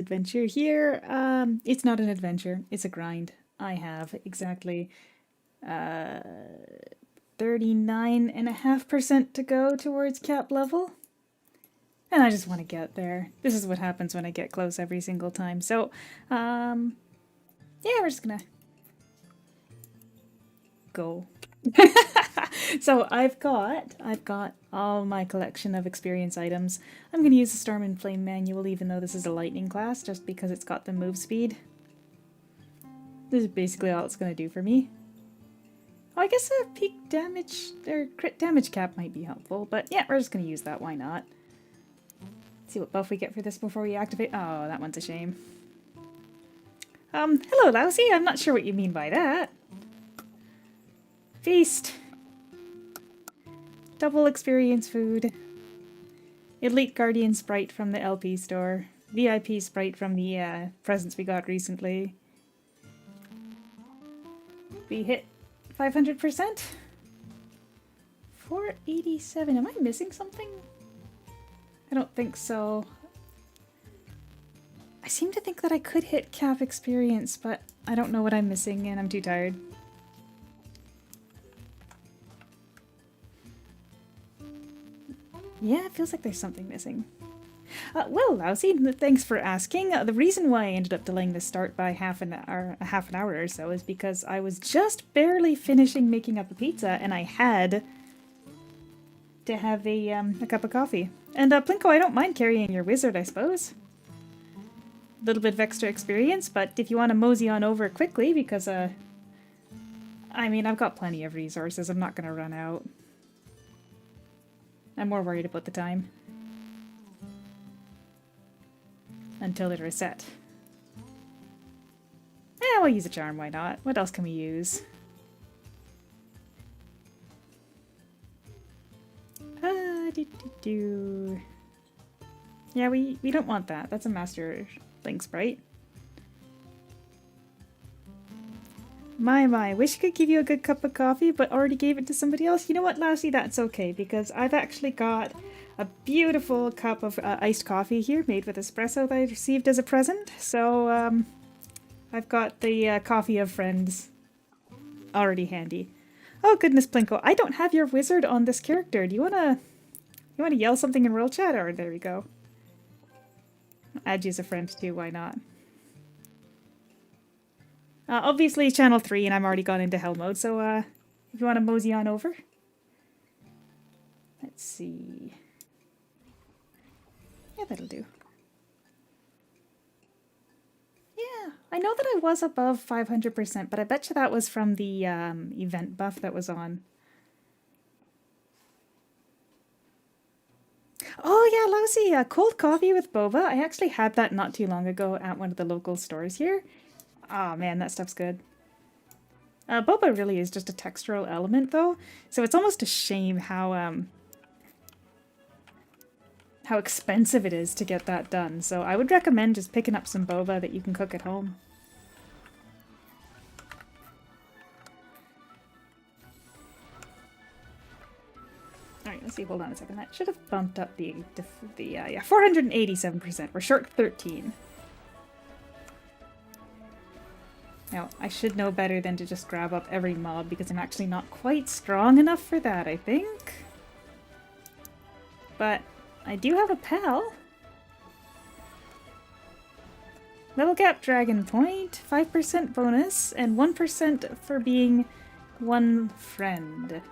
adventure here. It's not an adventure, it's a grind. I have exactly 39.5% to go towards cap level. And I just want to get there. This is what happens when I get close every single time. So, yeah, we're just gonna go. So I've got all my collection of experience items. I'm gonna use the Storm and Flame manual even though this is a lightning class, just because it's got the move speed. This is basically all it's gonna do for me. Oh, I guess a peak damage or crit damage cap might be helpful, but yeah, we're just gonna use that, why not? See what buff we get for this before we activate. Oh, that one's a shame. Hello Lousy, I'm not sure what you mean by that. Feast. Double experience food. Elite Guardian Sprite from the LP store. VIP Sprite from the presents we got recently. We hit 500%? 487. Am I missing something? I don't think so. I seem to think that I could hit cap experience, but I don't know what I'm missing and I'm too tired. Yeah, it feels like there's something missing. Well, Lousy, thanks for asking. The reason why I ended up delaying the start by half an hour or so is because I was just barely finishing making up a pizza and I had to have a cup of coffee. And Plinko, I don't mind carrying your wizard, I suppose. A little bit of extra experience, but if you want to mosey on over quickly, because I mean, I've got plenty of resources. I'm not going to run out. I'm more worried about the time. Until it reset. Yeah, we'll use a charm, why not? What else can we use? Yeah, we don't want that. That's a Master Link Sprite. My, wish I could give you a good cup of coffee, but already gave it to somebody else. You know what, Lassie, that's okay, because I've actually got a beautiful cup of iced coffee here, made with espresso that I received as a present. So, I've got the coffee of friends already handy. Oh goodness, Plinko, I don't have your wizard on this character. Do you wanna yell something in World Chat? Or there we go. I'll add you as a friend too, why not? Obviously channel 3 and I'm already gone into hell mode, so if you want to mosey on over. Let's see. Yeah, that'll do. Yeah, I know that I was above 500%, but I bet you that was from the event buff that was on. Oh yeah, Lousy, cold coffee with boba. I actually had that not too long ago at one of the local stores here. Oh man, that stuff's good. Boba really is just a textural element though, so it's almost a shame how expensive it is to get that done. So I would recommend just picking up some boba that you can cook at home. Alright, let's see, hold on a second. That should have bumped up the yeah, 487%. We're short 13. Now, I should know better than to just grab up every mob because I'm actually not quite strong enough for that, I think. But I do have a pal. Level cap dragon point, 5% bonus, and 1% for being one friend.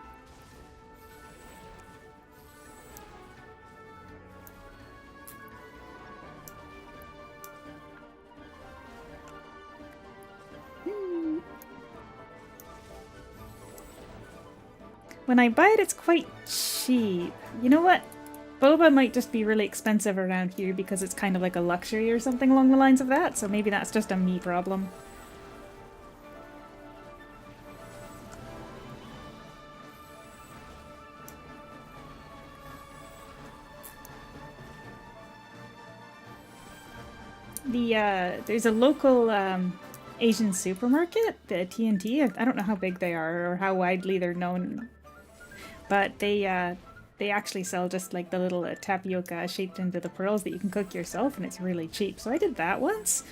When I buy it, it's quite cheap. You know what? Boba might just be really expensive around here because it's kind of like a luxury or something along the lines of that, so maybe that's just a me problem. There's a local Asian supermarket, the TNT. I don't know how big they are or how widely they're known. But they they actually sell just like the little tapioca shaped into the pearls that you can cook yourself, and it's really cheap. So I did that once.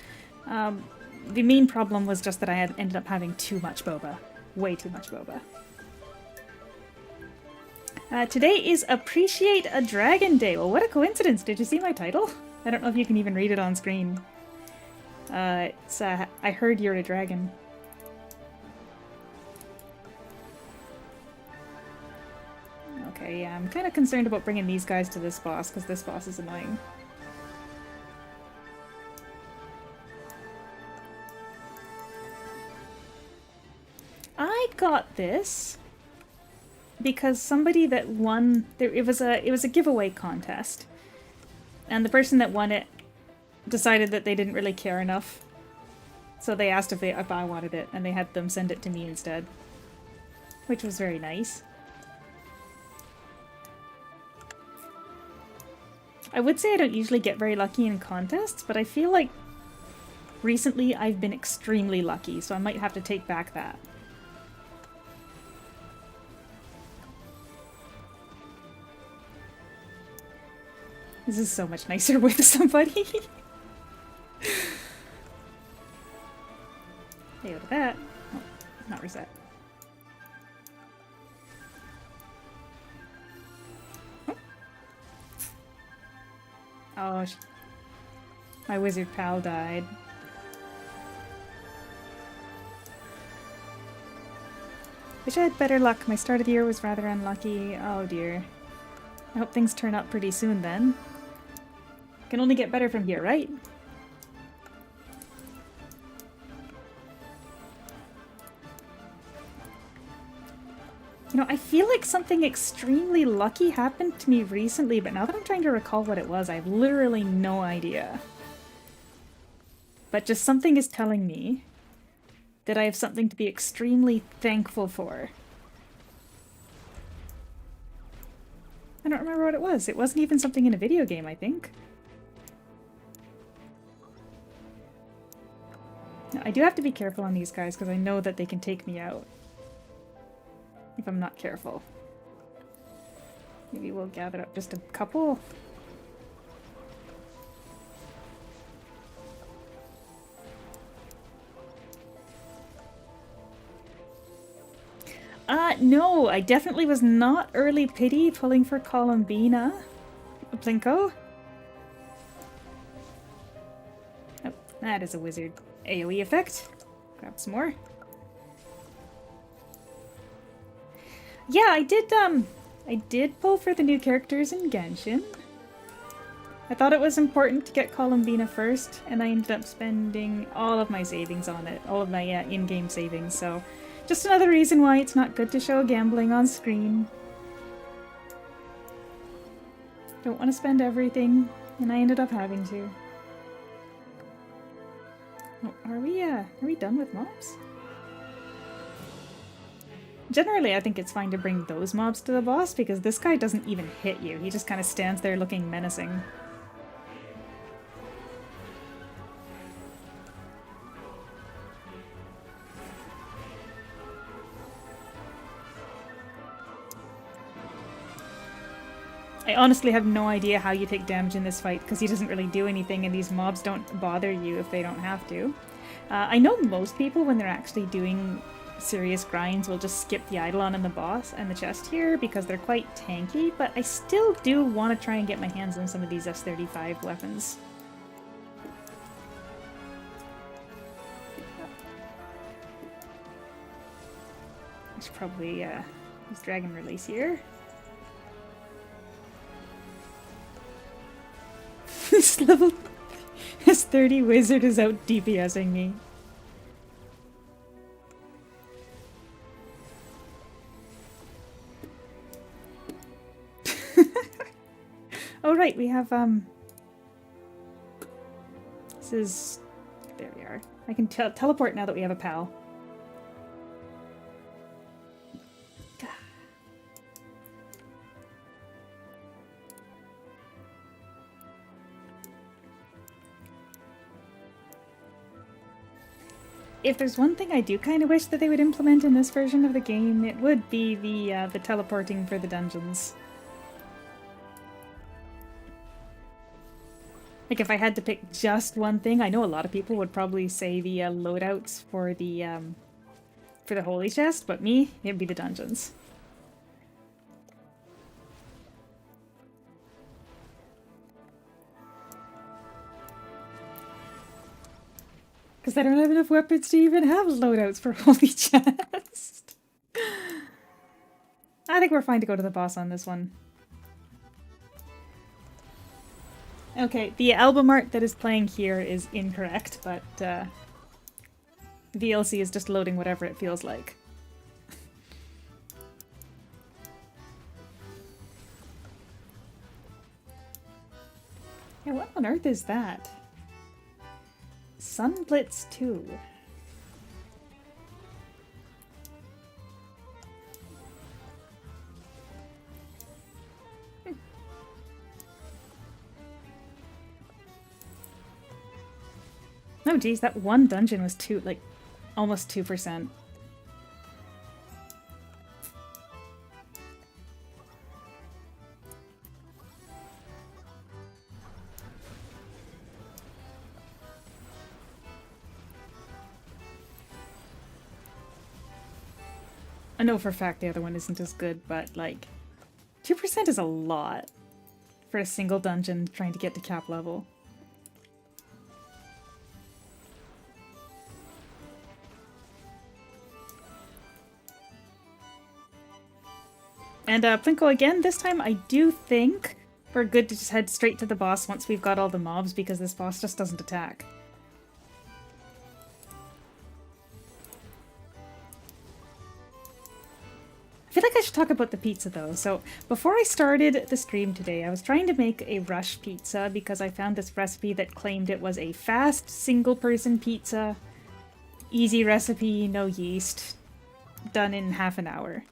The main problem was just that I had ended up having too much boba. Way too much boba. Today is Appreciate a Dragon Day. Well, what a coincidence. Did you see my title? I don't know if you can even read it on screen. It's, I heard you're a dragon. Okay, yeah, I'm kind of concerned about bringing these guys to this boss, because this boss is annoying. I got this because somebody that won it was a giveaway contest, and the person that won it decided that they didn't really care enough, so they asked if I wanted it, and they had them send it to me instead, which was very nice. I would say I don't usually get very lucky in contests, but I feel like recently I've been extremely lucky, so I might have to take back that. This is so much nicer with somebody. Hey, look at that. Oh, not reset. Oh, my wizard pal died. Wish I had better luck. My start of the year was rather unlucky. Oh dear. I hope things turn out pretty soon then. Can only get better from here, right? You know, I feel like something extremely lucky happened to me recently, but now that I'm trying to recall what it was, I have literally no idea. But just something is telling me that I have something to be extremely thankful for. I don't remember what it was. It wasn't even something in a video game, I think. Now, I do have to be careful on these guys because I know that they can take me out if I'm not careful. Maybe we'll gather up just a couple. No, I definitely was not early pity pulling for Columbina. Plinko. Oh, that is a wizard AoE effect. Grab some more. Yeah, I did pull for the new characters in Genshin. I thought it was important to get Columbina first, and I ended up spending all of my savings on it. All of my in-game savings, so just another reason why it's not good to show gambling on screen. Don't want to spend everything, and I ended up having to. Oh, are we done with mobs? Generally, I think it's fine to bring those mobs to the boss, because this guy doesn't even hit you. He just kind of stands there looking menacing. I honestly have no idea how you take damage in this fight, because he doesn't really do anything, and these mobs don't bother you if they don't have to. I know most people, when they're actually doing serious grinds, will just skip the Eidolon and the boss and the chest here, because they're quite tanky, but I still do want to try and get my hands on some of these S35 weapons. I should probably use Dragon Release here. This level... this 30 wizard is out DPSing me. Oh right, we have this is... there we are. I can teleport now that we have a pal. If there's one thing I do kind of wish that they would implement in this version of the game, it would be the teleporting for the dungeons. Like if I had to pick just one thing, I know a lot of people would probably say the loadouts for the holy chest, but me, it'd be the dungeons. Because I don't have enough weapons to even have loadouts for holy chest. I think we're fine to go to the boss on this one. Okay, the album art that is playing here is incorrect, but VLC is just loading whatever it feels like. Yeah, what on earth is that? Sunblitz 2. Oh geez, that one dungeon was almost 2%. I know for a fact the other one isn't as good, but like 2% is a lot for a single dungeon trying to get to cap level. And Plinko again, this time I do think we're good to just head straight to the boss once we've got all the mobs, because this boss just doesn't attack. I feel like I should talk about the pizza though. So before I started the stream today, I was trying to make a rush pizza because I found this recipe that claimed it was a fast single-person pizza, easy recipe, no yeast, done in half an hour.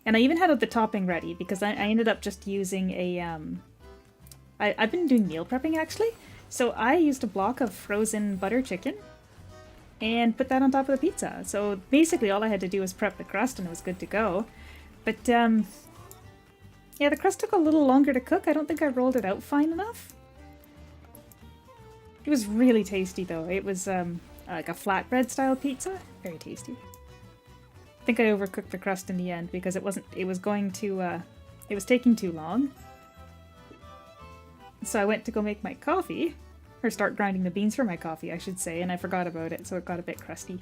And I even had the topping ready because I ended up just using a, I've been doing meal prepping actually. So I used a block of frozen butter chicken and put that on top of the pizza. So basically all I had to do was prep the crust and it was good to go. But yeah, the crust took a little longer to cook. I don't think I rolled it out fine enough. It was really tasty though. It was like a flatbread style pizza. Very tasty. I think I overcooked the crust in the end because it was taking too long. So I went to go make my coffee, or start grinding the beans for my coffee, I should say, and I forgot about it, so it got a bit crusty.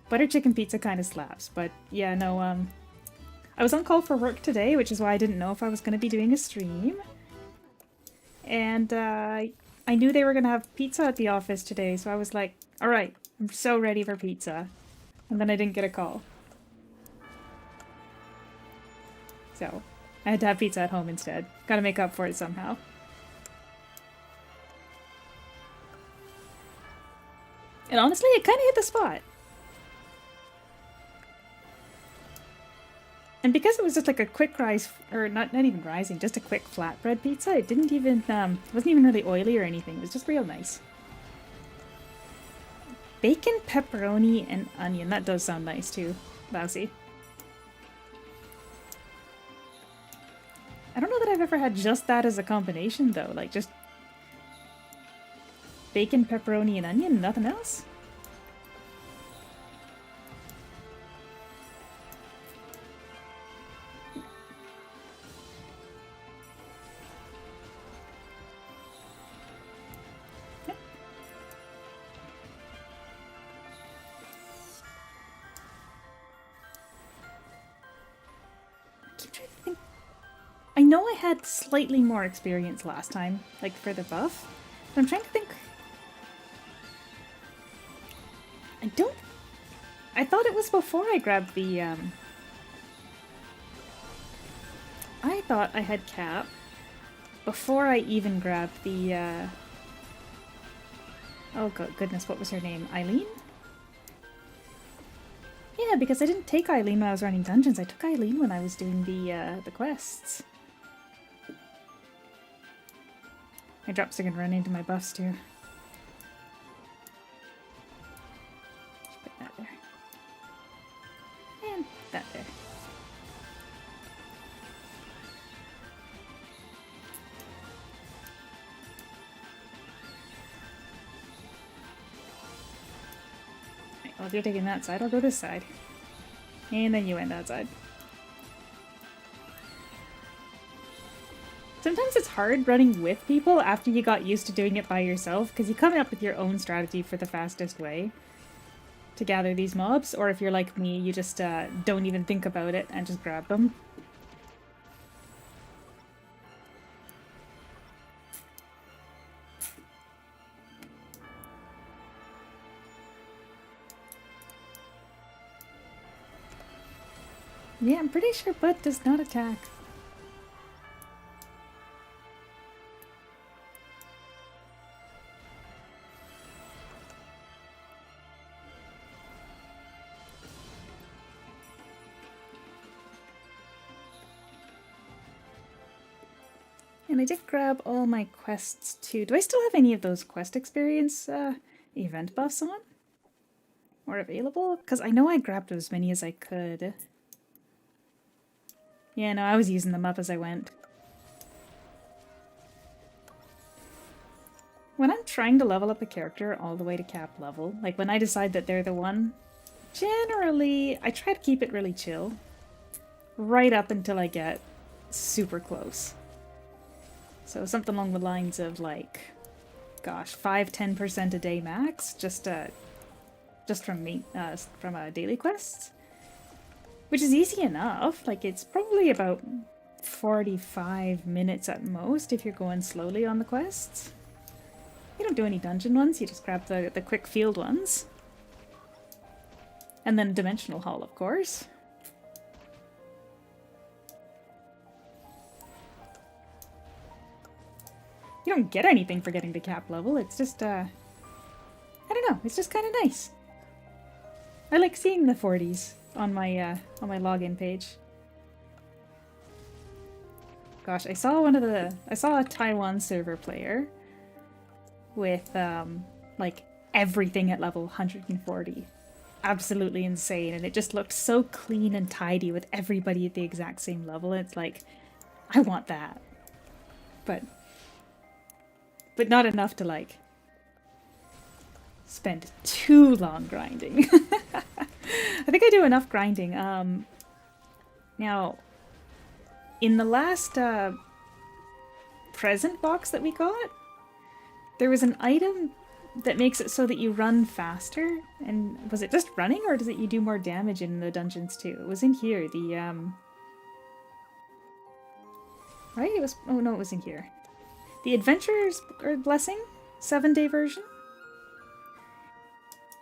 Butter chicken pizza kind of slaps, but yeah, no, I was on call for work today, which is why I didn't know if I was going to be doing a stream. And I knew they were going to have pizza at the office today, so I was like, alright, I'm so ready for pizza. And then I didn't get a call. So, I had to have pizza at home instead. Gotta make up for it somehow. And honestly, it kind of hit the spot. And because it was just like a quick rise, or not even rising, just a quick flatbread pizza, it didn't even, wasn't even really oily or anything. It was just real nice. Bacon, pepperoni, and onion. That does sound nice too. Lousy. I don't know that I've ever had just that as a combination though. Like just bacon, pepperoni, and onion, nothing else? I know I had slightly more experience last time, like for the buff, but I'm trying to think. I thought it was before I grabbed the, I thought I had cap before I even grabbed the, oh goodness, what was her name? Eileen? Yeah, because I didn't take Eileen when I was running dungeons. I took Eileen when I was doing the quests. My drops are gonna run into my buffs too. Just put that there. And that there. Well, if you're taking that side, I'll go this side. And then you end that side. Sometimes it's hard running with people after you got used to doing it by yourself, because you come up with your own strategy for the fastest way to gather these mobs, or if you're like me, you just don't even think about it and just grab them. Yeah, I'm pretty sure Butt does not attack. And I did grab all my quests too. Do I still have any of those quest experience event buffs on? Or available? Because I know I grabbed as many as I could. Yeah, no, I was using them up as I went. When I'm trying to level up a character all the way to cap level, like when I decide that they're the one, generally I try to keep it really chill. Right up until I get super close. So something along the lines of like, gosh, 5-10% a day max, just from daily quests. Which is easy enough. Like, it's probably about 45 minutes at most if you're going slowly on the quests. You don't do any dungeon ones, you just grab the quick field ones. And then Dimensional Hall, of course. You don't get anything for getting to cap level, it's just, I don't know, it's just kind of nice. I like seeing the 40s on my login page. Gosh, I saw a Taiwan server player with like everything at level 140. Absolutely insane, and it just looked so clean and tidy with everybody at the exact same level. It's like, I want that. But not enough to like spend too long grinding. I think I do enough grinding. Now, in the last present box that we got, there was an item that makes it so that you run faster. And was it just running, or does it you do more damage in the dungeons too? It was in here. The right? It was. Oh no, it was in here. The Adventurer's Blessing 7-day version.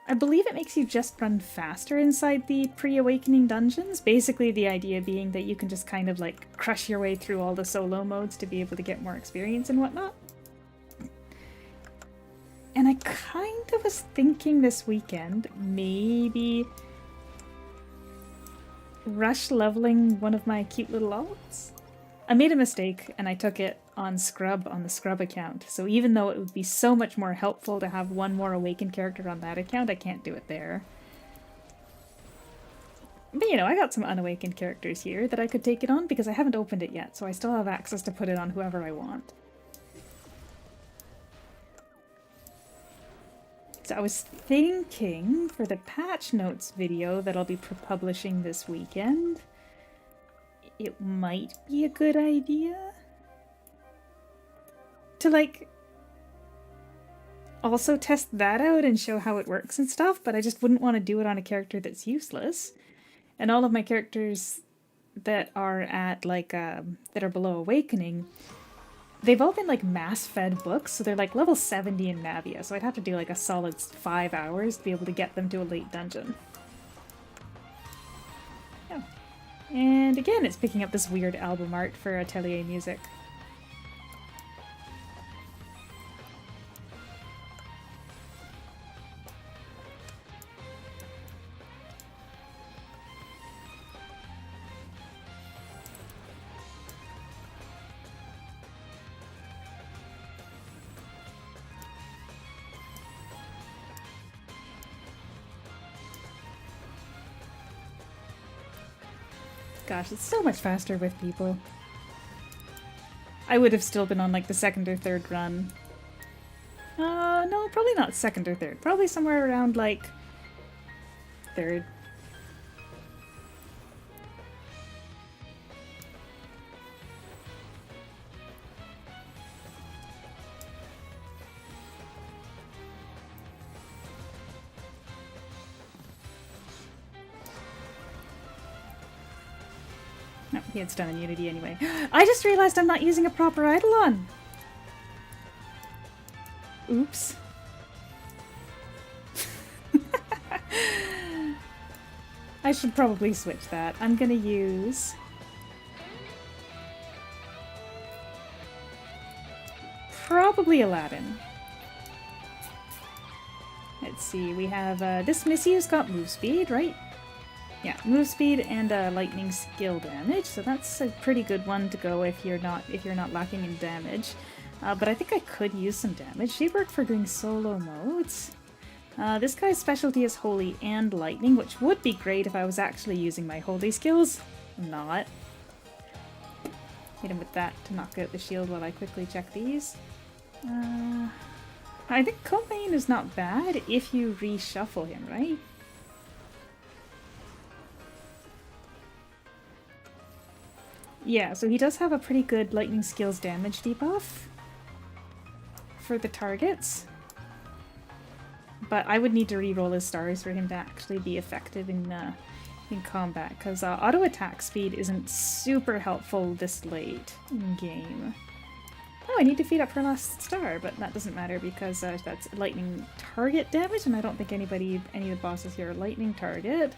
I believe it makes you just run faster inside the pre-awakening dungeons. Basically the idea being that you can just kind of like crush your way through all the solo modes to be able to get more experience and whatnot. And I kind of was thinking this weekend, maybe rush leveling one of my cute little alts. I made a mistake and I took it on the Scrub account. So even though it would be so much more helpful to have one more awakened character on that account, I can't do it there. But you know, I got some unawakened characters here that I could take it on because I haven't opened it yet, so I still have access to put it on whoever I want. So I was thinking for the patch notes video that I'll be publishing this weekend, it might be a good idea to like also test that out and show how it works and stuff, but I just wouldn't want to do it on a character that's useless. And all of my characters that are at like that are below awakening, they've all been like mass fed books, so they're like level 70 in Navia, so I'd have to do like a solid 5 hours to be able to get them to a late dungeon. Yeah. And again, it's picking up this weird album art for Atelier Music. Gosh, it's so much faster with people. I would have still been on like the second or third run. No, probably not second or third. Probably somewhere around like third. No, he had stun in Unity anyway. I just realized I'm not using a proper Eidolon! Oops. I should probably switch that. I'm gonna use... probably Aladdin. Let's see, we have this Missy's got move speed, right? Yeah, move speed and lightning skill damage, so that's a pretty good one to go if you're not lacking in damage. But I think I could use some damage. She'd work for doing solo modes. This guy's specialty is holy and lightning, which would be great if I was actually using my holy skills. I'm not. Hit him with that to knock out the shield while I quickly check these. I think Comain is not bad if you reshuffle him, right? Yeah, so he does have a pretty good lightning skills damage debuff for the targets. But I would need to re-roll his stars for him to actually be effective in combat, because auto attack speed isn't super helpful this late in game. Oh, I need to feed up her last star, but that doesn't matter because that's lightning target damage, and I don't think any of the bosses here are lightning target.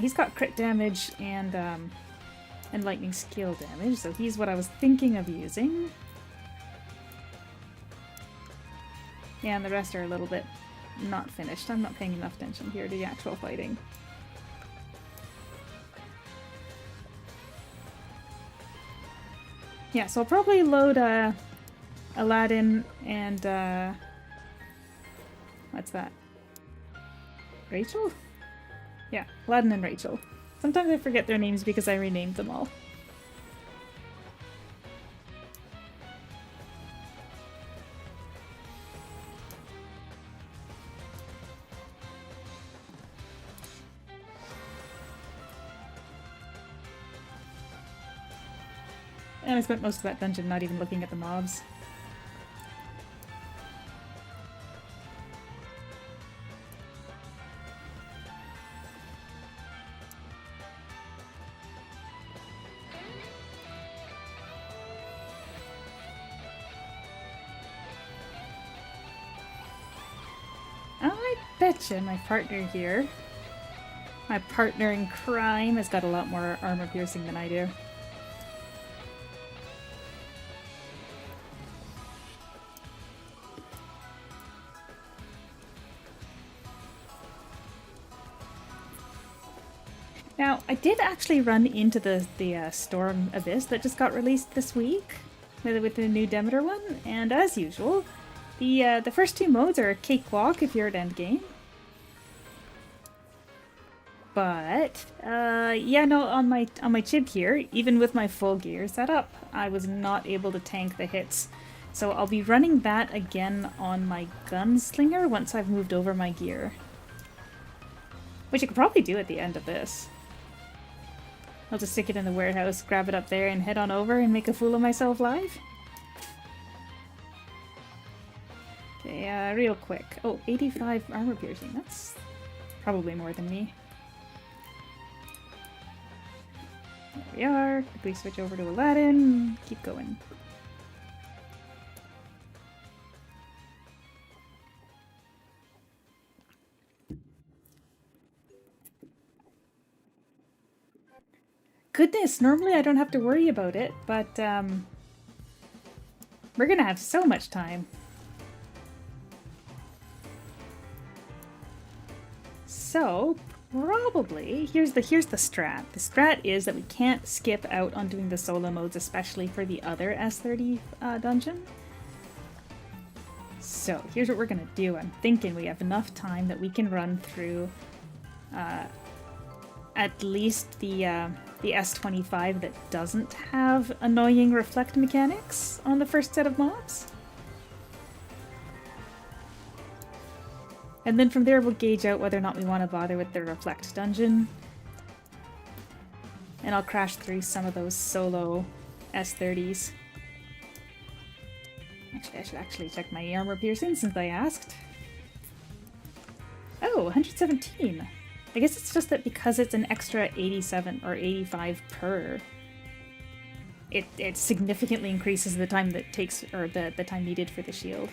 He's got crit damage and lightning skill damage, so he's what I was thinking of using. Yeah, and the rest are a little bit not finished. I'm not paying enough attention here to the actual fighting. Yeah, so I'll probably load Aladdin and what's that? Rachel? Yeah, Aladdin and Rachel. Sometimes I forget their names because I renamed them all. And I spent most of that dungeon not even looking at the mobs. I betcha my partner here, my partner in crime, has got a lot more armor piercing than I do. Now, I did actually run into the Storm Abyss that just got released this week with the new Demeter one, and as usual, the first two modes are a cakewalk if you're at endgame. But yeah, no, on my Chib here, even with my full gear setup, I was not able to tank the hits. So I'll be running that again on my Gunslinger once I've moved over my gear. Which I could probably do at the end of this. I'll just stick it in the warehouse, grab it up there, and head on over and make a fool of myself live. Okay, real quick. Oh, 85 armor piercing. That's probably more than me. There we are. Quickly switch over to Aladdin. Keep going. Goodness, normally I don't have to worry about it, but we're gonna have so much time. So, probably, here's the strat. The strat is that we can't skip out on doing the solo modes, especially for the other S30 dungeon. So, here's what we're gonna do. I'm thinking we have enough time that we can run through at least the S25 that doesn't have annoying reflect mechanics on the first set of mobs. And then from there we'll gauge out whether or not we want to bother with the Reflect dungeon. And I'll crash through some of those solo S30s. Actually, I should actually check my armor piercing since I asked. Oh, 117! I guess it's just that because it's an extra 87 or 85 per, it significantly increases the time that takes, or the time needed for the shield.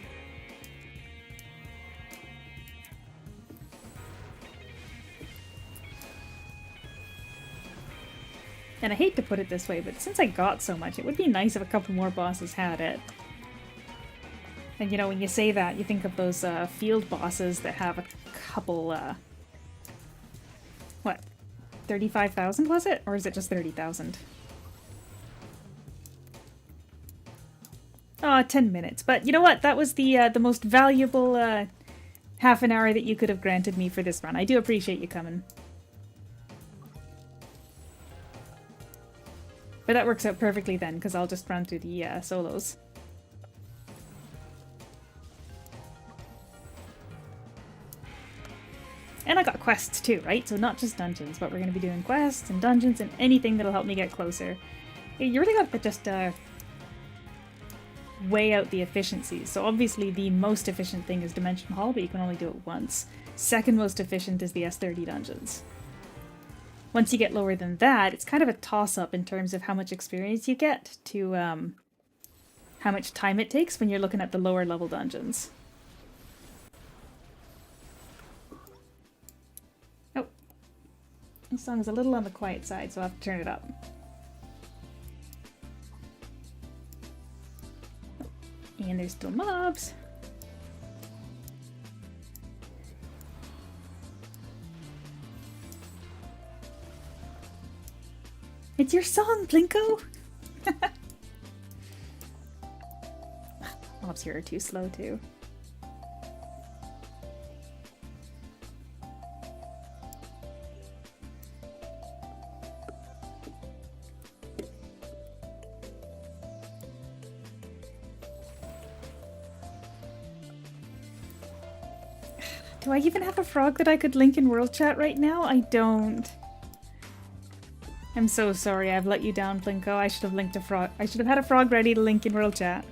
And I hate to put it this way, but since I got so much, it would be nice if a couple more bosses had it. And you know, when you say that, you think of those field bosses that have a couple, what, 35,000 was it? Or is it just 30,000? Oh, 10 minutes. But you know what? That was the most valuable half an hour that you could have granted me for this run. I do appreciate you coming. But that works out perfectly then, because I'll just run through the solos. And I got quests too, right? So not just dungeons, but we're going to be doing quests and dungeons and anything that'll help me get closer. You really got to just weigh out the efficiencies. So obviously the most efficient thing is Dimension Hall, but you can only do it once. Second most efficient is the S30 dungeons. Once you get lower than that, it's kind of a toss-up in terms of how much experience you get to how much time it takes when you're looking at the lower level dungeons. Oh, this song is a little on the quiet side, so I'll have to turn it up. And there's still mobs. It's your song, Plinko! Mobs here are too slow, too. Do I even have a frog that I could link in World Chat right now? I don't. I'm so sorry I've let you down, Plinko. I should have linked a frog. I should have had a frog ready to link in World Chat.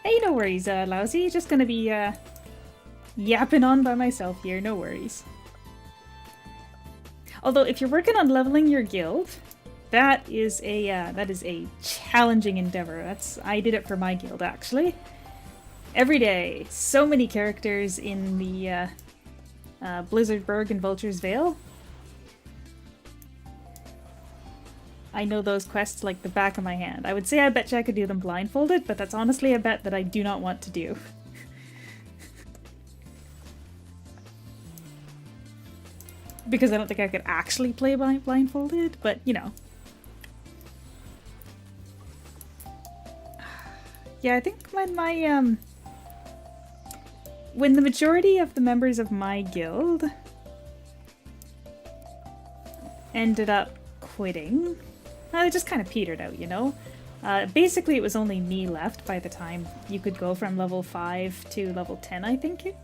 Hey, no worries, Lousy. Just gonna be, yapping on by myself here. No worries. Although, if you're working on leveling your guild, that is a challenging endeavor. I did it for my guild, actually. Every day, so many characters in the, Blizzardburg and Vulture's Vale. I know those quests like the back of my hand. I would say I bet you I could do them blindfolded, but that's honestly a bet that I do not want to do. Because I don't think I could actually play blindfolded, but you know. Yeah, I think when the majority of the members of my guild ended up quitting, it just kind of petered out, you know? Basically, it was only me left by the time you could go from level 5 to level 10, I think.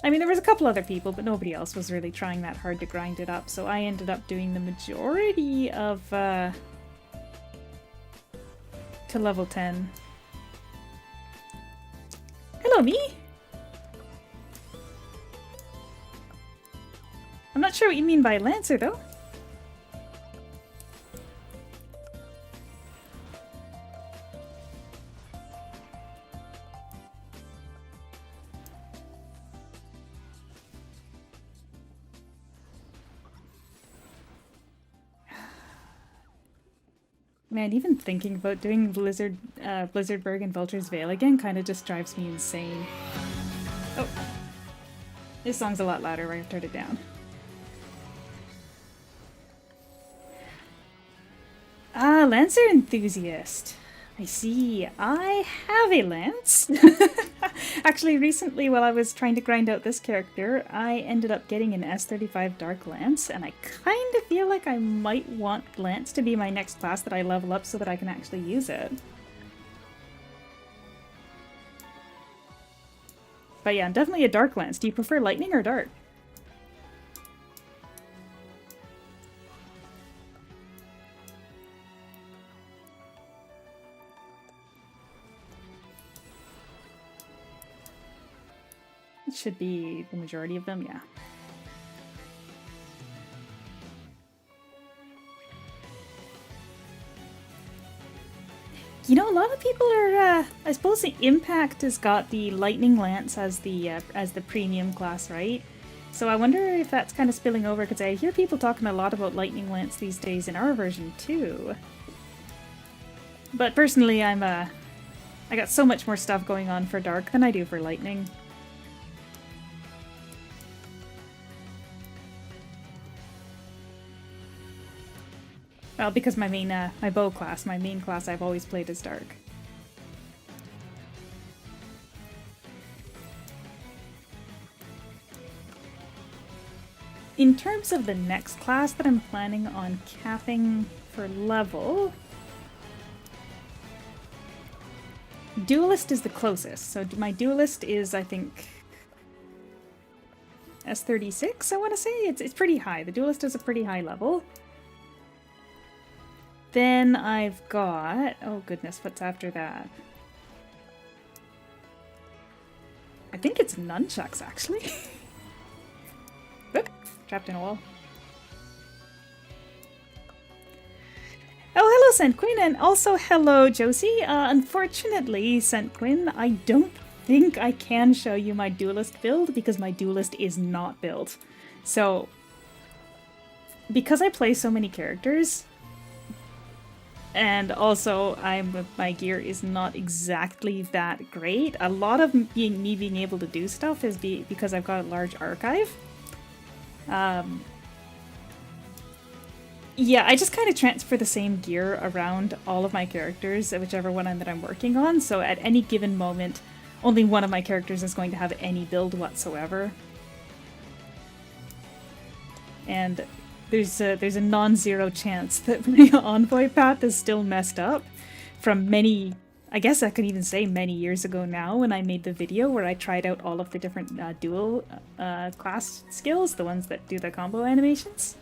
I mean, there was a couple other people, but nobody else was really trying that hard to grind it up, so I ended up doing the majority of, to level 10. Hello, me? I'm not sure what you mean by Lancer, though. Man, even thinking about doing Blizzardburg and Vulture's Vale again kind of just drives me insane. Oh. This song's a lot louder when I turned it down. Ah, Lancer enthusiast. I see. I have a lance. Actually, recently while I was trying to grind out this character, I ended up getting an S35 Dark Lance, and I kind of feel like I might want Lance to be my next class that I level up so that I can actually use it. But yeah, definitely a dark lance. Do you prefer lightning or dark? It should be the majority of them, yeah. You know, a lot of people are, I suppose the Impact has got the Lightning Lance as the premium class, right? So I wonder if that's kind of spilling over, because I hear people talking a lot about Lightning Lance these days in our version too. But personally, I got so much more stuff going on for Dark than I do for Lightning. Well, because my main, my bow class, my main class I've always played as Dark. In terms of the next class that I'm planning on capping for level, Duelist is the closest. So my Duelist is, I think, S36, I want to say? It's pretty high. The Duelist is a pretty high level. Then I've got... oh goodness, what's after that? I think it's Nunchucks, actually. Oop, trapped in a wall. Oh, hello, St. Quinn, and also hello, Josie. Unfortunately, St. Quinn, I don't think I can show you my Duelist build because my Duelist is not built. So, because I play so many characters, and also my gear is not exactly that great, a lot of me being able to do stuff is because I've got a large archive. Yeah, I just kind of transfer the same gear around all of my characters, whichever one that I'm working on, so at any given moment, only one of my characters is going to have any build whatsoever. And there's a non-zero chance that my Envoy path is still messed up from many, I guess I could even say many years ago now, when I made the video where I tried out all of the different dual class skills, the ones that do the combo animations.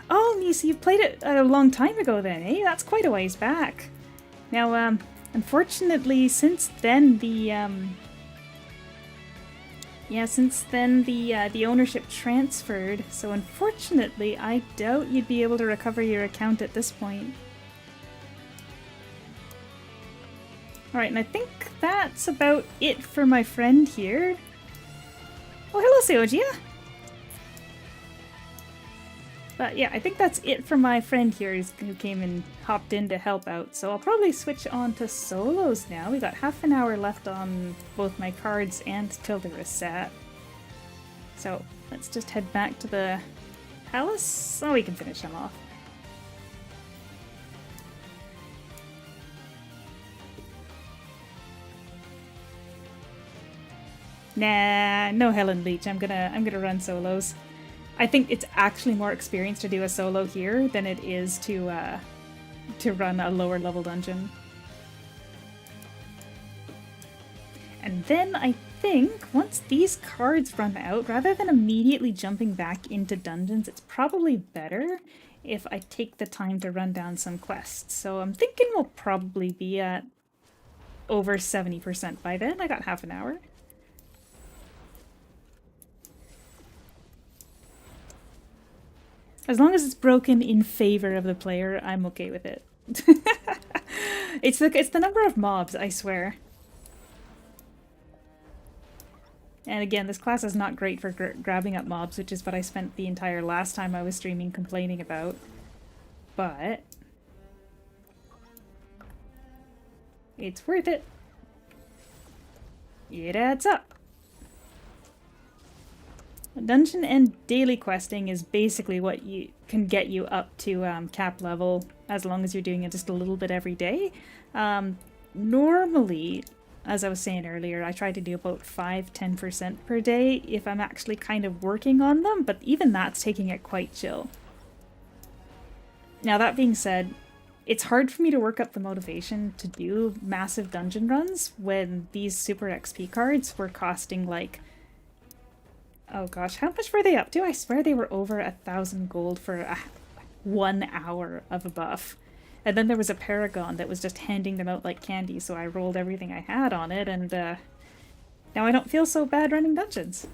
Oh, you see, you played it a long time ago then, eh? That's quite a ways back. Now, unfortunately, since then the ownership transferred, so unfortunately, I doubt you'd be able to recover your account at this point. Alright, and I think that's about it for my friend here. Oh, hello, Seojia! But yeah, I think that's it for my friend here who came and hopped in to help out. So I'll probably switch on to solos now. We got half an hour left on both my cards and till the reset. So let's just head back to the palace so we can finish them off. Nah, no Helen Leech. I'm gonna run solos. I think it's actually more experience to do a solo here than it is to run a lower level dungeon. And then I think once these cards run out, rather than immediately jumping back into dungeons, it's probably better if I take the time to run down some quests. So I'm thinking we'll probably be at over 70% by then. I got half an hour. As long as it's broken in favor of the player, I'm okay with it. It's the number of mobs, I swear. And again, this class is not great for grabbing up mobs, which is what I spent the entire last time I was streaming complaining about. But it's worth it. It adds up. Dungeon and daily questing is basically what can get you up to cap level, as long as you're doing it just a little bit every day. Normally, as I was saying earlier, I try to do about 5-10% per day if I'm actually kind of working on them, but even that's taking it quite chill. Now that being said, it's hard for me to work up the motivation to do massive dungeon runs when these super XP cards were costing like, oh gosh, how much were they up to? I swear they were over 1,000 gold for 1 hour of a buff. And then there was a Paragon that was just handing them out like candy, so I rolled everything I had on it, and now I don't feel so bad running dungeons.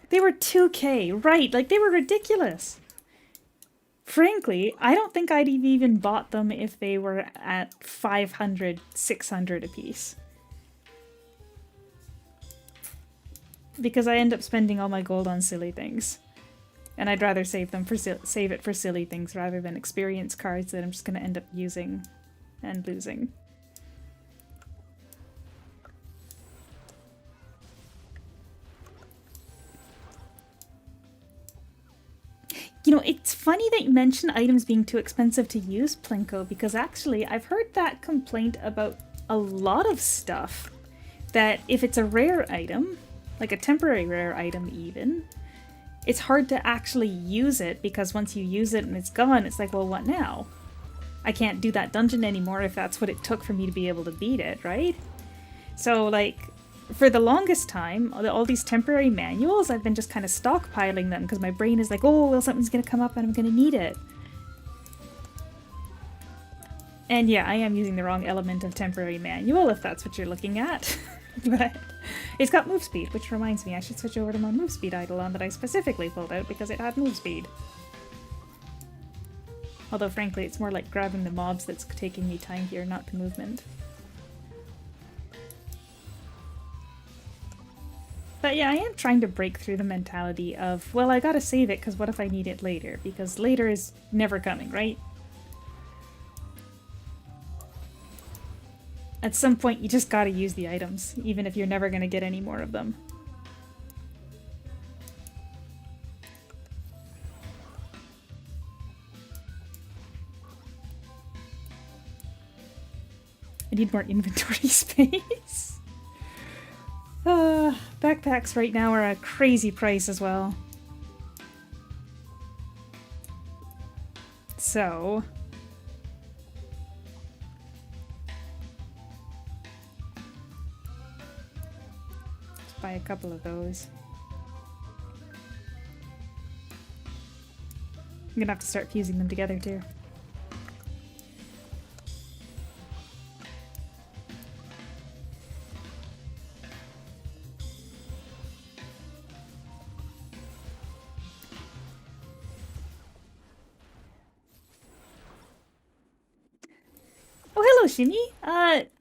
They were 2K, right, like they were ridiculous. Frankly, I don't think I'd have even bought them if they were at 500, 600 apiece. Because I end up spending all my gold on silly things. And I'd rather save it for silly things rather than experience cards that I'm just going to end up using and losing. You know, it's funny that you mention items being too expensive to use, Plinko, because actually I've heard that complaint about a lot of stuff. That if it's a rare item, like a temporary rare item even, it's hard to actually use it because once you use it and it's gone, it's like, well, what now? I can't do that dungeon anymore if that's what it took for me to be able to beat it, right? So, like, for the longest time, all these temporary manuals, I've been just kind of stockpiling them because my brain is like, oh, well, something's going to come up and I'm going to need it. And yeah, I am using the wrong element of temporary manual, if that's what you're looking at. But it's got move speed, which reminds me I should switch over to my move speed eidolon that I specifically pulled out because it had move speed. Although frankly, it's more like grabbing the mobs that's taking me time here, not the movement. But yeah, I am trying to break through the mentality of, well, I gotta save it because what if I need it later? Because later is never coming, right? At some point, you just gotta use the items, even if you're never gonna get any more of them. I need more inventory space. Backpacks right now are a crazy price as well. So... buy a couple of those. I'm gonna have to start fusing them together too. Oh, hello, Shimmy.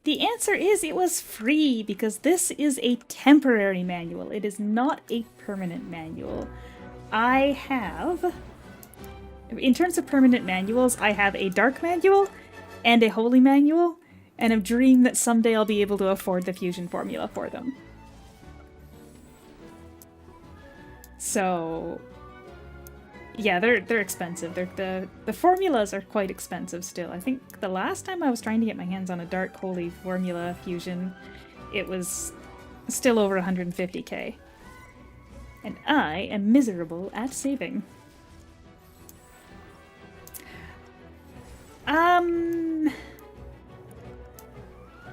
The answer is it was free because this is a temporary manual. It is not a permanent manual. I have, in terms of permanent manuals, I have a dark manual and a holy manual, and a dream that someday I'll be able to afford the fusion formula for them. So, yeah, they're expensive. The formulas are quite expensive still. I think the last time I was trying to get my hands on a dark holy formula fusion, it was still over 150k. And I am miserable at saving.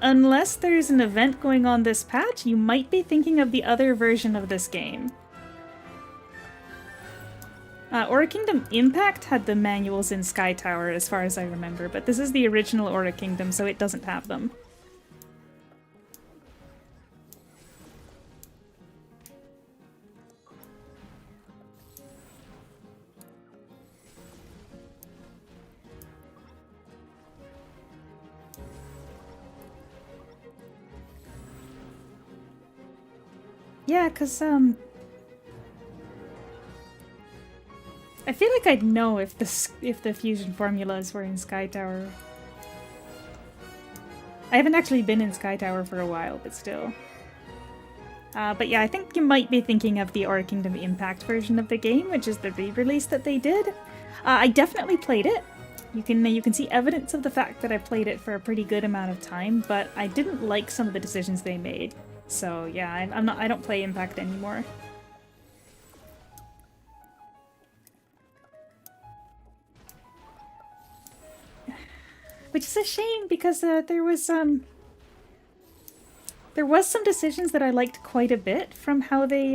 Unless there's an event going on this patch, you might be thinking of the other version of this game. Aura Kingdom Impact had the manuals in Sky Tower, as far as I remember, but this is the original Aura Kingdom, so it doesn't have them. Yeah, because, I feel like I'd know if the fusion formulas were in Sky Tower. I haven't actually been in Sky Tower for a while, but still. But yeah, I think you might be thinking of the Aura Kingdom Impact version of the game, which is the re-release that they did. I definitely played it. You can see evidence of the fact that I played it for a pretty good amount of time, but I didn't like some of the decisions they made. So yeah, I'm not. I don't play Impact anymore. Which is a shame because there was some decisions that I liked quite a bit from how they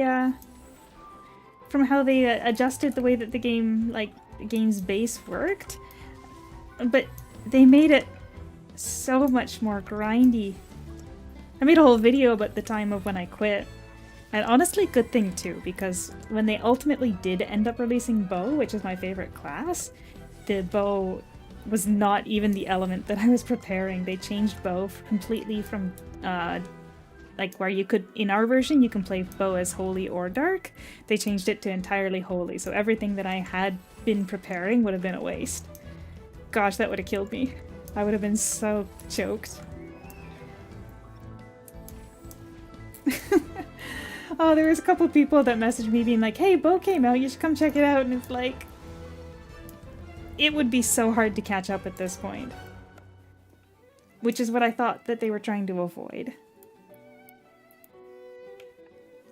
adjusted the way that the game's base worked, but they made it so much more grindy. I made a whole video about the time of when I quit. And honestly, good thing too, because when they ultimately did end up releasing bow, which is my favorite class, the bow was not even the element that I was preparing. They changed bow completely from, like where you could, in our version, you can play bow as holy or dark. They changed it to entirely holy, so everything that I had been preparing would have been a waste. Gosh, that would have killed me. I would have been so choked. Oh, there was a couple people that messaged me being like, hey, bow came out, you should come check it out, and it's like... It would be so hard to catch up at this point. Which is what I thought that they were trying to avoid.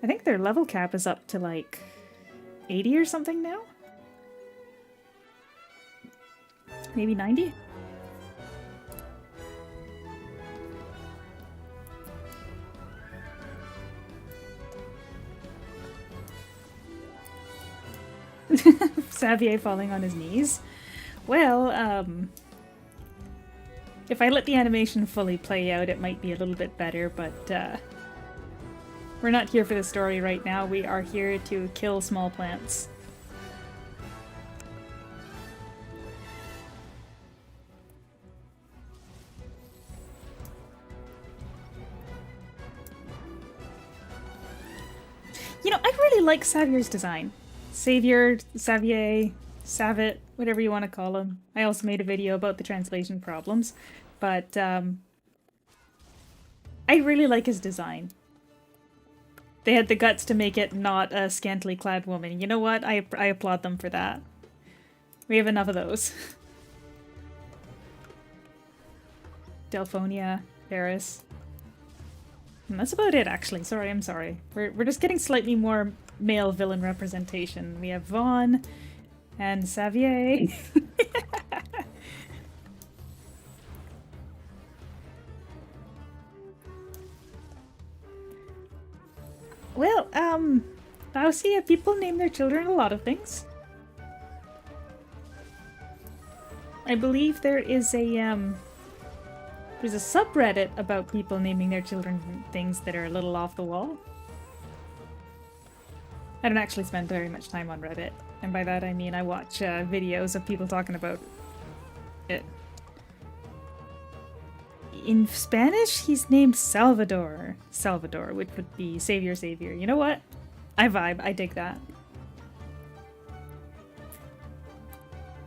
I think their level cap is up to like 80 or something now? Maybe 90? Xavier falling on his knees. Well, if I let the animation fully play out, it might be a little bit better, but we're not here for the story right now. We are here to kill small plants. You know, I really like Xavier's design. Xavier, Savit, whatever you want to call him. I also made a video about the translation problems, but I really like his design. They had the guts to make it not a scantily clad woman. You know what? I applaud them for that. We have enough of those. Delphonia, Paris. And that's about it, actually. Sorry, I'm sorry. We're just getting slightly more male villain representation. We have Vaughn and Xavier. Well, Lausia, people name their children a lot of things. I believe there is a, there's a subreddit about people naming their children things that are a little off the wall. I don't actually spend very much time on Reddit, and by that I mean I watch videos of people talking about it. In Spanish, he's named Salvador. Salvador, which would be Savior, Savior. You know what? I vibe. I dig that.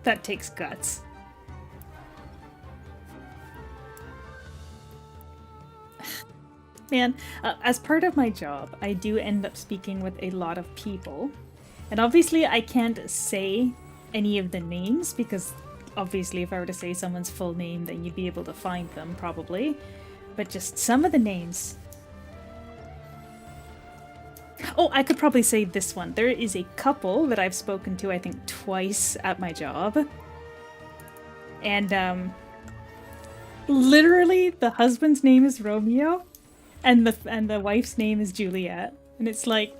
That takes guts. Man, as part of my job, I do end up speaking with a lot of people. And obviously I can't say any of the names because obviously if I were to say someone's full name, then you'd be able to find them probably. But just some of the names. Oh, I could probably say this one. There is a couple that I've spoken to, I think, twice at my job. And literally the husband's name is Romeo. And the wife's name is Juliet. And it's like,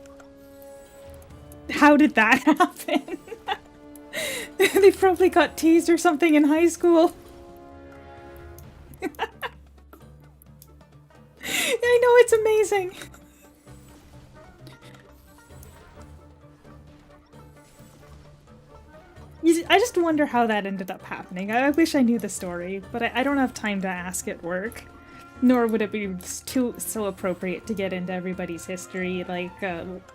how did that happen? They probably got teased or something in high school. I know, it's amazing. I just wonder how that ended up happening. I wish I knew the story, but I don't have time to ask at work. Nor would it be so appropriate to get into everybody's history, like,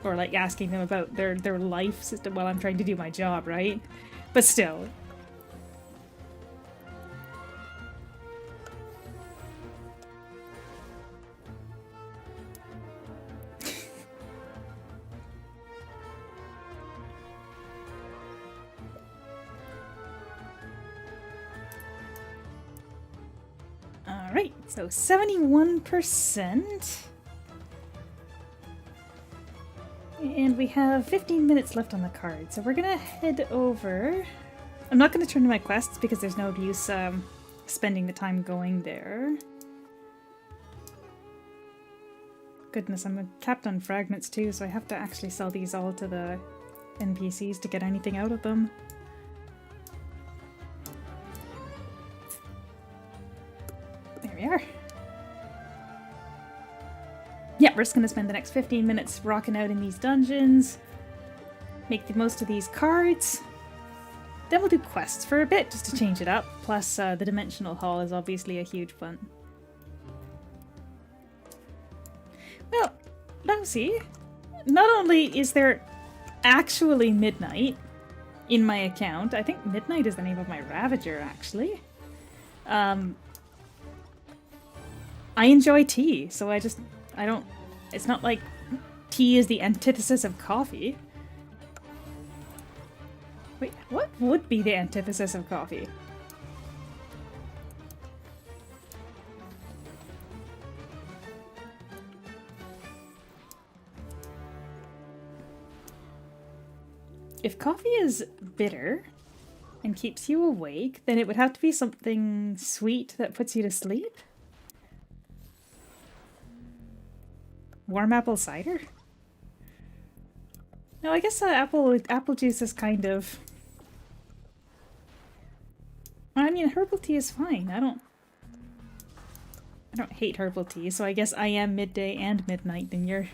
or like asking them about their life system while I'm trying to do my job, right? But still. Alright, so 71%. And we have 15 minutes left on the card, so we're gonna head over. I'm not gonna turn to my quests because there's no use spending the time going there. Goodness, I'm capped on fragments too, so I have to actually sell these all to the NPCs to get anything out of them. There we are. Yeah, we're just gonna spend the next 15 minutes rocking out in these dungeons, make the most of these cards. Then we'll do quests for a bit just to change it up. Plus, the Dimensional Hall is obviously a huge fun. Well, Lousy, not only is there actually midnight in my account, I think Midnight is the name of my Ravager, actually. I enjoy tea, so I don't, it's not like tea is the antithesis of coffee. Wait, what would be the antithesis of coffee? If coffee is bitter and keeps you awake, then it would have to be something sweet that puts you to sleep? Warm apple cider? No, I guess apple juice is kind of... I mean, herbal tea is fine. I don't hate herbal tea, so I guess I am midday and midnight in your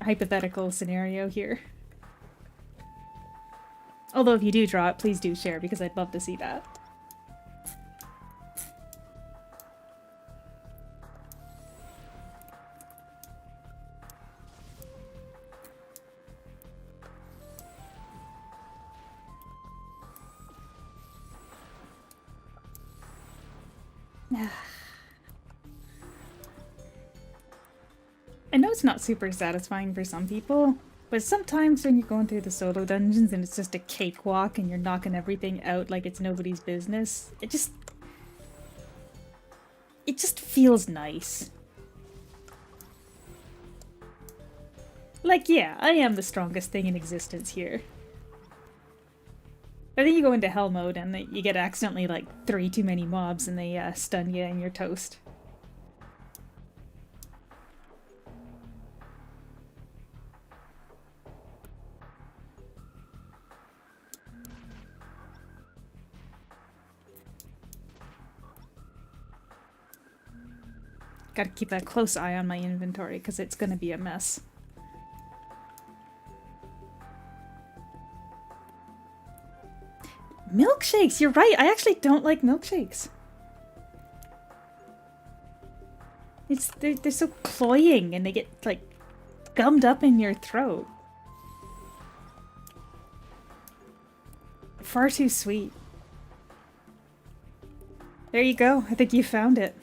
hypothetical scenario here. Although if you do draw it, please do share, because I'd love to see that. I know it's not super satisfying for some people, but sometimes when you're going through the solo dungeons and it's just a cakewalk and you're knocking everything out like it's nobody's business, it just feels nice. Like, yeah, I am the strongest thing in existence here. But then you go into hell mode and you get accidentally like 3 too many mobs and they stun you and you're toast. Gotta keep a close eye on my inventory because it's gonna be a mess. Milkshakes! You're right! I actually don't like milkshakes. They're so cloying and they get, like, gummed up in your throat. Far too sweet. There you go. I think you found it.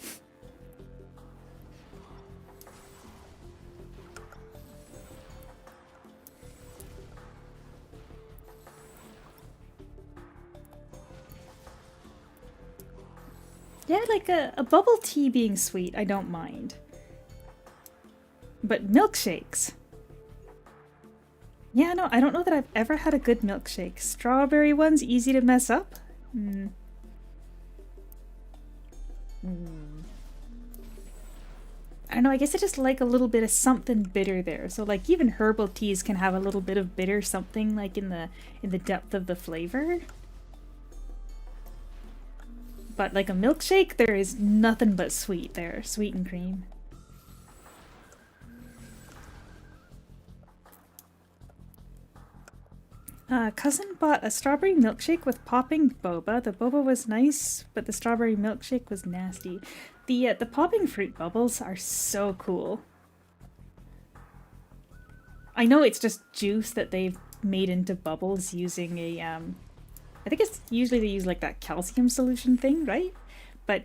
Yeah, like a bubble tea being sweet, I don't mind. But milkshakes. Yeah, no, I don't know that I've ever had a good milkshake. Strawberry ones, easy to mess up? I don't know, I guess I just like a little bit of something bitter there. So like even herbal teas can have a little bit of bitter something like in the depth of the flavor. But like a milkshake, there is nothing but sweet there. Sweet and cream. Cousin bought a strawberry milkshake with popping boba. The boba was nice, but the strawberry milkshake was nasty. The popping fruit bubbles are so cool. I know it's just juice that they've made into bubbles using a I think it's usually they use like that calcium solution thing, right? But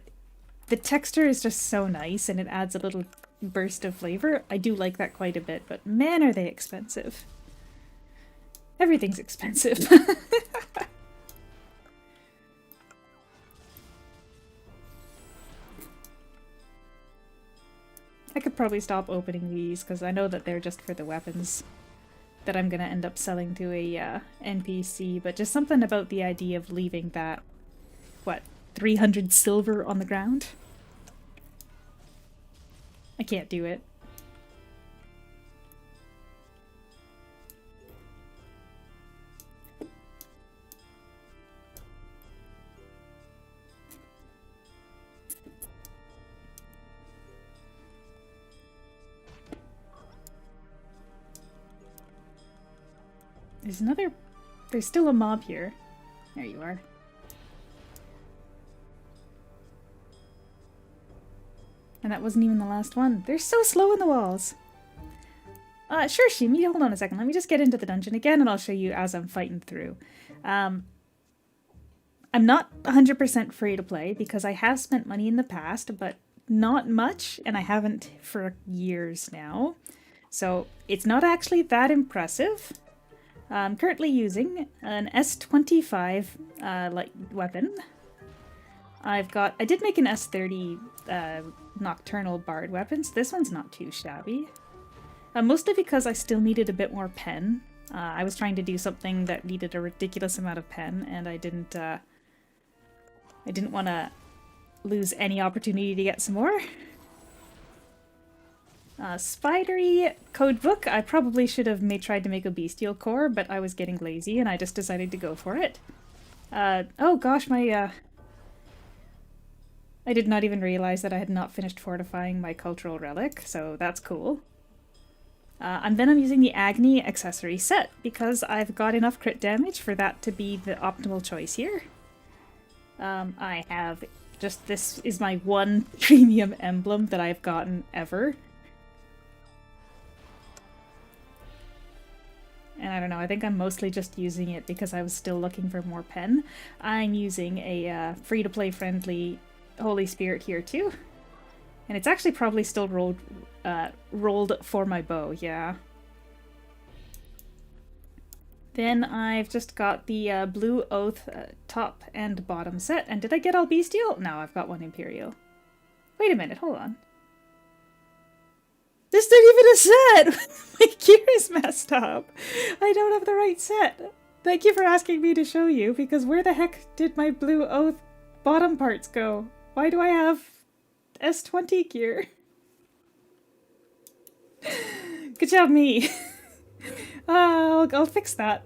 the texture is just so nice and it adds a little burst of flavor. I do like that quite a bit, but man, are they expensive. Everything's expensive. I could probably stop opening these because I know that they're just for the weapons that I'm gonna end up selling to a NPC, but just something about the idea of leaving that, what, 300 silver on the ground? I can't do it. There's still a mob here. There you are. And that wasn't even the last one. They're so slow in the walls. Sure, Shimi, hold on a second. Let me just get into the dungeon again and I'll show you as I'm fighting through. I'm not 100% free to play because I have spent money in the past, but not much, and I haven't for years now. So it's not actually that impressive. I'm currently using an S25 light weapon. I did make an S30 nocturnal bard weapons. This one's not too shabby. Mostly because I still needed a bit more pen. I was trying to do something that needed a ridiculous amount of pen, and I didn't want to lose any opportunity to get some more. Spidery codebook. I probably should have tried to make a bestial core, but I was getting lazy and I just decided to go for it. Oh gosh, I did not even realize that I had not finished fortifying my cultural relic, so that's cool. And then I'm using the Agni accessory set because I've got enough crit damage for that to be the optimal choice here. I have this is my one premium emblem that I've gotten ever. And I don't know, I think I'm mostly just using it because I was still looking for more pen. I'm using a free-to-play friendly Holy Spirit here too. And it's actually probably still rolled for my bow, yeah. Then I've just got the Blue Oath top and bottom set. And did I get all bestial? No, I've got one Imperial. Wait a minute, hold on. This isn't even a set! My gear is messed up. I don't have the right set. Thank you for asking me to show you, because where the heck did my Blue Oath bottom parts go? Why do I have S20 gear? Good job, me. I'll fix that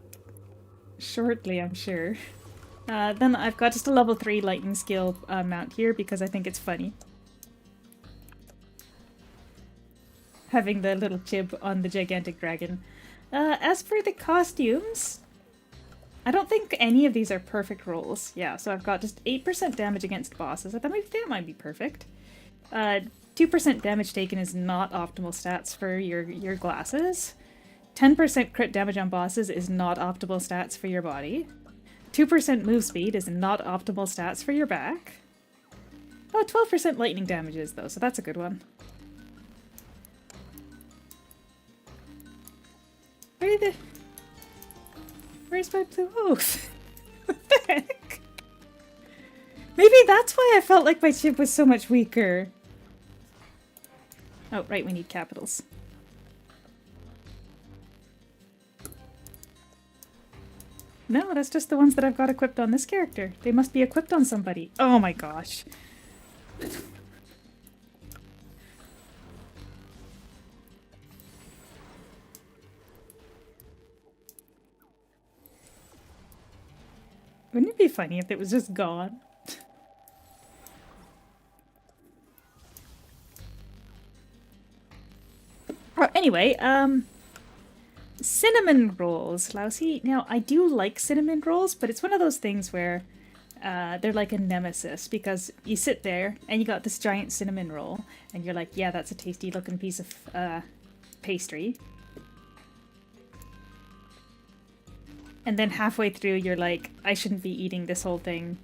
shortly, I'm sure. Then I've got just a level 3 lightning skill mount here because I think it's funny. Having the little chib on the gigantic dragon. As for the costumes, I don't think any of these are perfect rolls. Yeah, so I've got just 8% damage against bosses. I thought that might be perfect. 2% damage taken is not optimal stats for your glasses. 10% crit damage on bosses is not optimal stats for your body. 2% move speed is not optimal stats for your back. Oh, 12% lightning damage is though, so that's a good one. Where's my Blue Oath? What the heck? Maybe that's why I felt like my chip was so much weaker. Oh, right, we need capitals. No, that's just the ones that I've got equipped on this character. They must be equipped on somebody. Oh my gosh. Wouldn't it be funny if it was just gone? Oh, anyway, cinnamon rolls, Lousy. Now, I do like cinnamon rolls, but it's one of those things where they're like a nemesis because you sit there and you got this giant cinnamon roll and you're like, yeah, that's a tasty looking piece of pastry. And then halfway through, you're like, I shouldn't be eating this whole thing.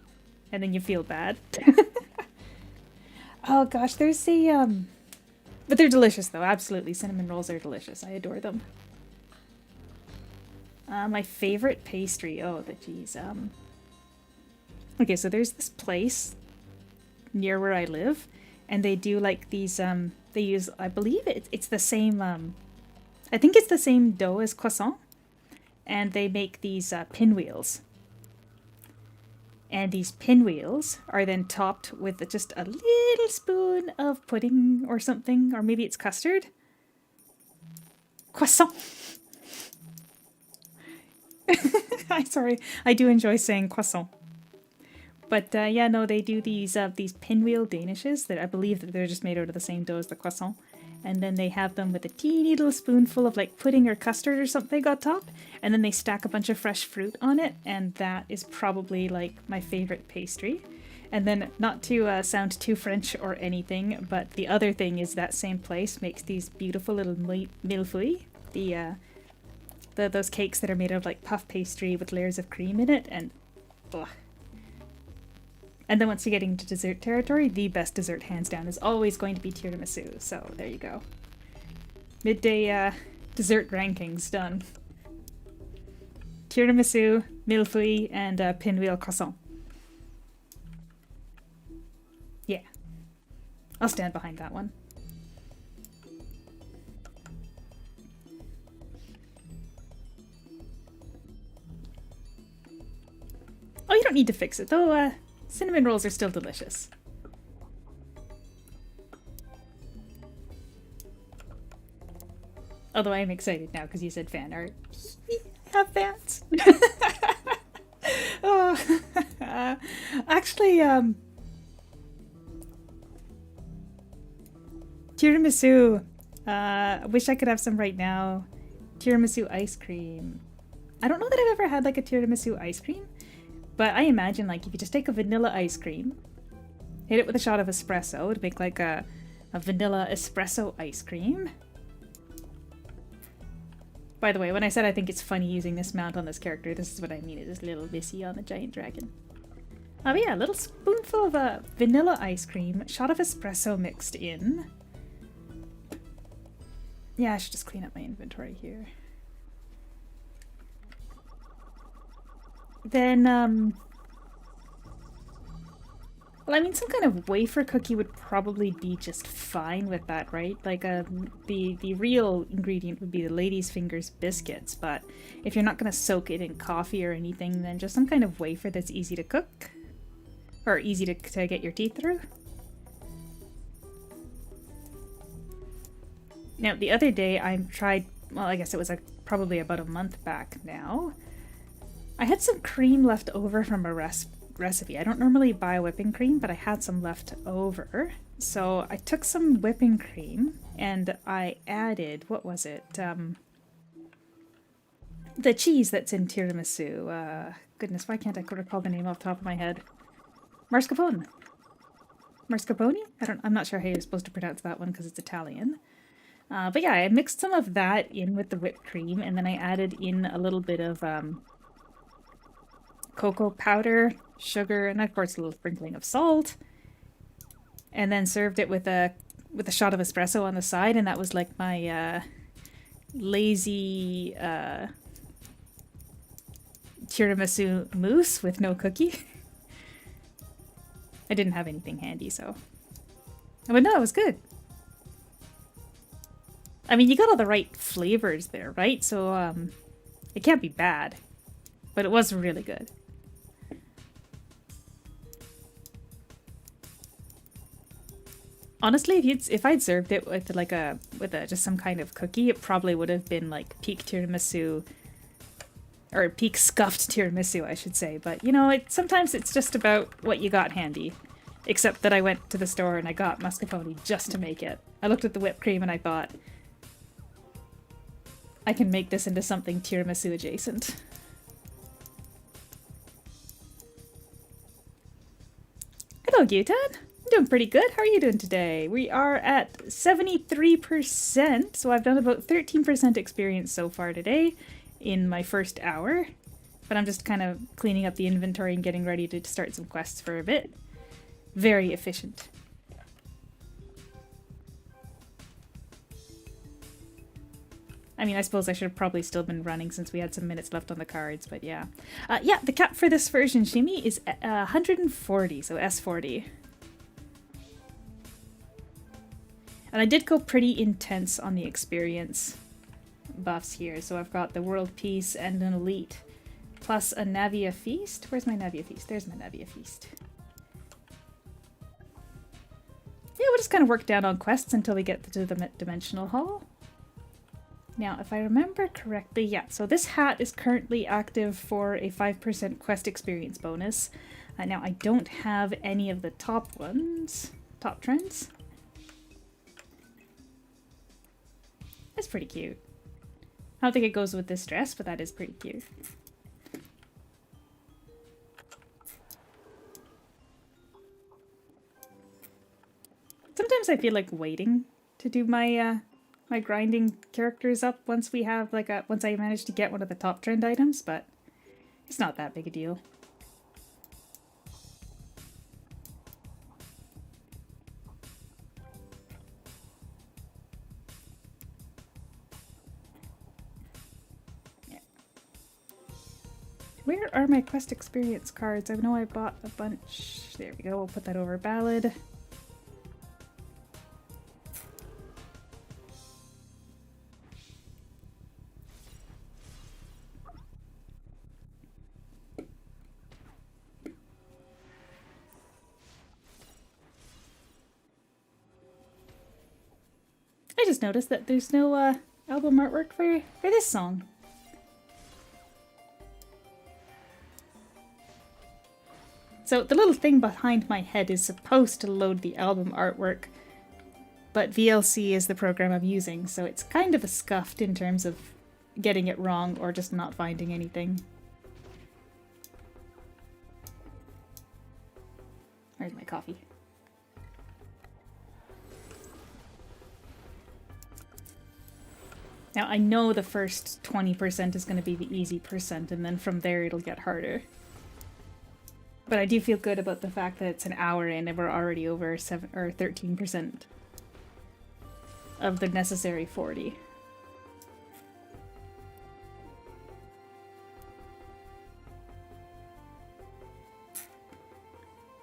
And then you feel bad. Oh gosh, there's a, but they're delicious though, absolutely. Cinnamon rolls are delicious. I adore them. My favorite pastry, oh, geez. Okay, so there's this place near where I live, and they do like these They use, I believe it's the same, I think it's the same dough as croissant. And they make these pinwheels. And these pinwheels are then topped with just a little spoon of pudding or something, or maybe it's custard. Croissant. I'm sorry, I do enjoy saying croissant. But yeah, no, they do these pinwheel danishes that I believe that they're just made out of the same dough as the croissant. And then they have them with a teeny little spoonful of like pudding or custard or something on top. And then they stack a bunch of fresh fruit on it. And that is probably like my favorite pastry. And then, not to sound too French or anything, but the other thing is that same place makes these beautiful little millefeuilles. Those cakes that are made out of like puff pastry with layers of cream in it. And ugh. And then once you get into dessert territory, the best dessert hands down is always going to be tiramisu. So there you go. Midday dessert rankings done. Tiramisu, millefeuille, and pinwheel croissant. Yeah. I'll stand behind that one. Oh, you don't need to fix it though. Cinnamon rolls are still delicious. Although I am excited now because you said fan art. I have fans. Oh, actually, tiramisu. I wish I could have some right now. Tiramisu ice cream. I don't know that I've ever had like a tiramisu ice cream. But I imagine, like, if you just take a vanilla ice cream, hit it with a shot of espresso to make, like, a vanilla espresso ice cream. By the way, when I said I think it's funny using this mount on this character, this is what I mean. It is little Missy on the giant dragon. Oh, yeah, a little spoonful of vanilla ice cream, shot of espresso mixed in. Yeah, I should just clean up my inventory here. Then, well, I mean, some kind of wafer cookie would probably be just fine with that, right? Like, the real ingredient would be the lady's fingers biscuits, but if you're not going to soak it in coffee or anything, then just some kind of wafer that's easy to cook, or easy to get your teeth through. Now, the other day I tried, well, I guess it was probably about a month back now. I had some cream left over from a recipe. I don't normally buy whipping cream, but I had some left over. So I took some whipping cream and I added, what was it? The cheese that's in tiramisu. Goodness, why can't I recall the name off the top of my head? Mascarpone. Mascarpone? I'm not sure how you're supposed to pronounce that one because it's Italian. But yeah, I mixed some of that in with the whipped cream, and then I added in a little bit of cocoa powder, sugar, and of course a little sprinkling of salt. And then served it with a shot of espresso on the side, and that was like my lazy tiramisu mousse with no cookie. I didn't have anything handy, so. But no, it was good. I mean, you got all the right flavors there, right? So, it can't be bad. But it was really good. Honestly, if I'd served it with just some kind of cookie, it probably would have been like peak tiramisu, or peak scuffed tiramisu, I should say. But you know, sometimes it's just about what you got handy. Except that I went to the store and I got mascarpone just to make it. I looked at the whipped cream and I thought, I can make this into something tiramisu adjacent. Hello, Gyutan. I'm doing pretty good. How are you doing today? We are at 73%, so I've done about 13% experience so far today in my first hour. But I'm just kind of cleaning up the inventory and getting ready to start some quests for a bit. Very efficient. I mean, I suppose I should have probably still been running since we had some minutes left on the cards, but yeah. Yeah, the cap for this version, Shimi, is 140, so S40. And I did go pretty intense on the experience buffs here. So I've got the World Peace and an Elite, plus a Navia Feast. Where's my Navia Feast? There's my Navia Feast. Yeah, we'll just kind of work down on quests until we get to the Dimensional Hall. Now, if I remember correctly, yeah, so this hat is currently active for a 5% quest experience bonus. Now, I don't have any of the top ones, top trends. That's pretty cute. I don't think it goes with this dress, but that is pretty cute. Sometimes I feel like waiting to do my my grinding characters up once we have like once I manage to get one of the top trend items, but it's not that big a deal. Where are my quest experience cards? I know I bought a bunch. There we go, we'll put that over ballad. I just noticed that there's no album artwork for this song. So the little thing behind my head is supposed to load the album artwork, but VLC is the program I'm using, so it's kind of a scuffed in terms of getting it wrong or just not finding anything. Where's my coffee? Now I know the first 20% is going to be the easy percent, and then from there it'll get harder. But I do feel good about the fact that it's an hour in and we're already over 7 or 13% of the necessary 40.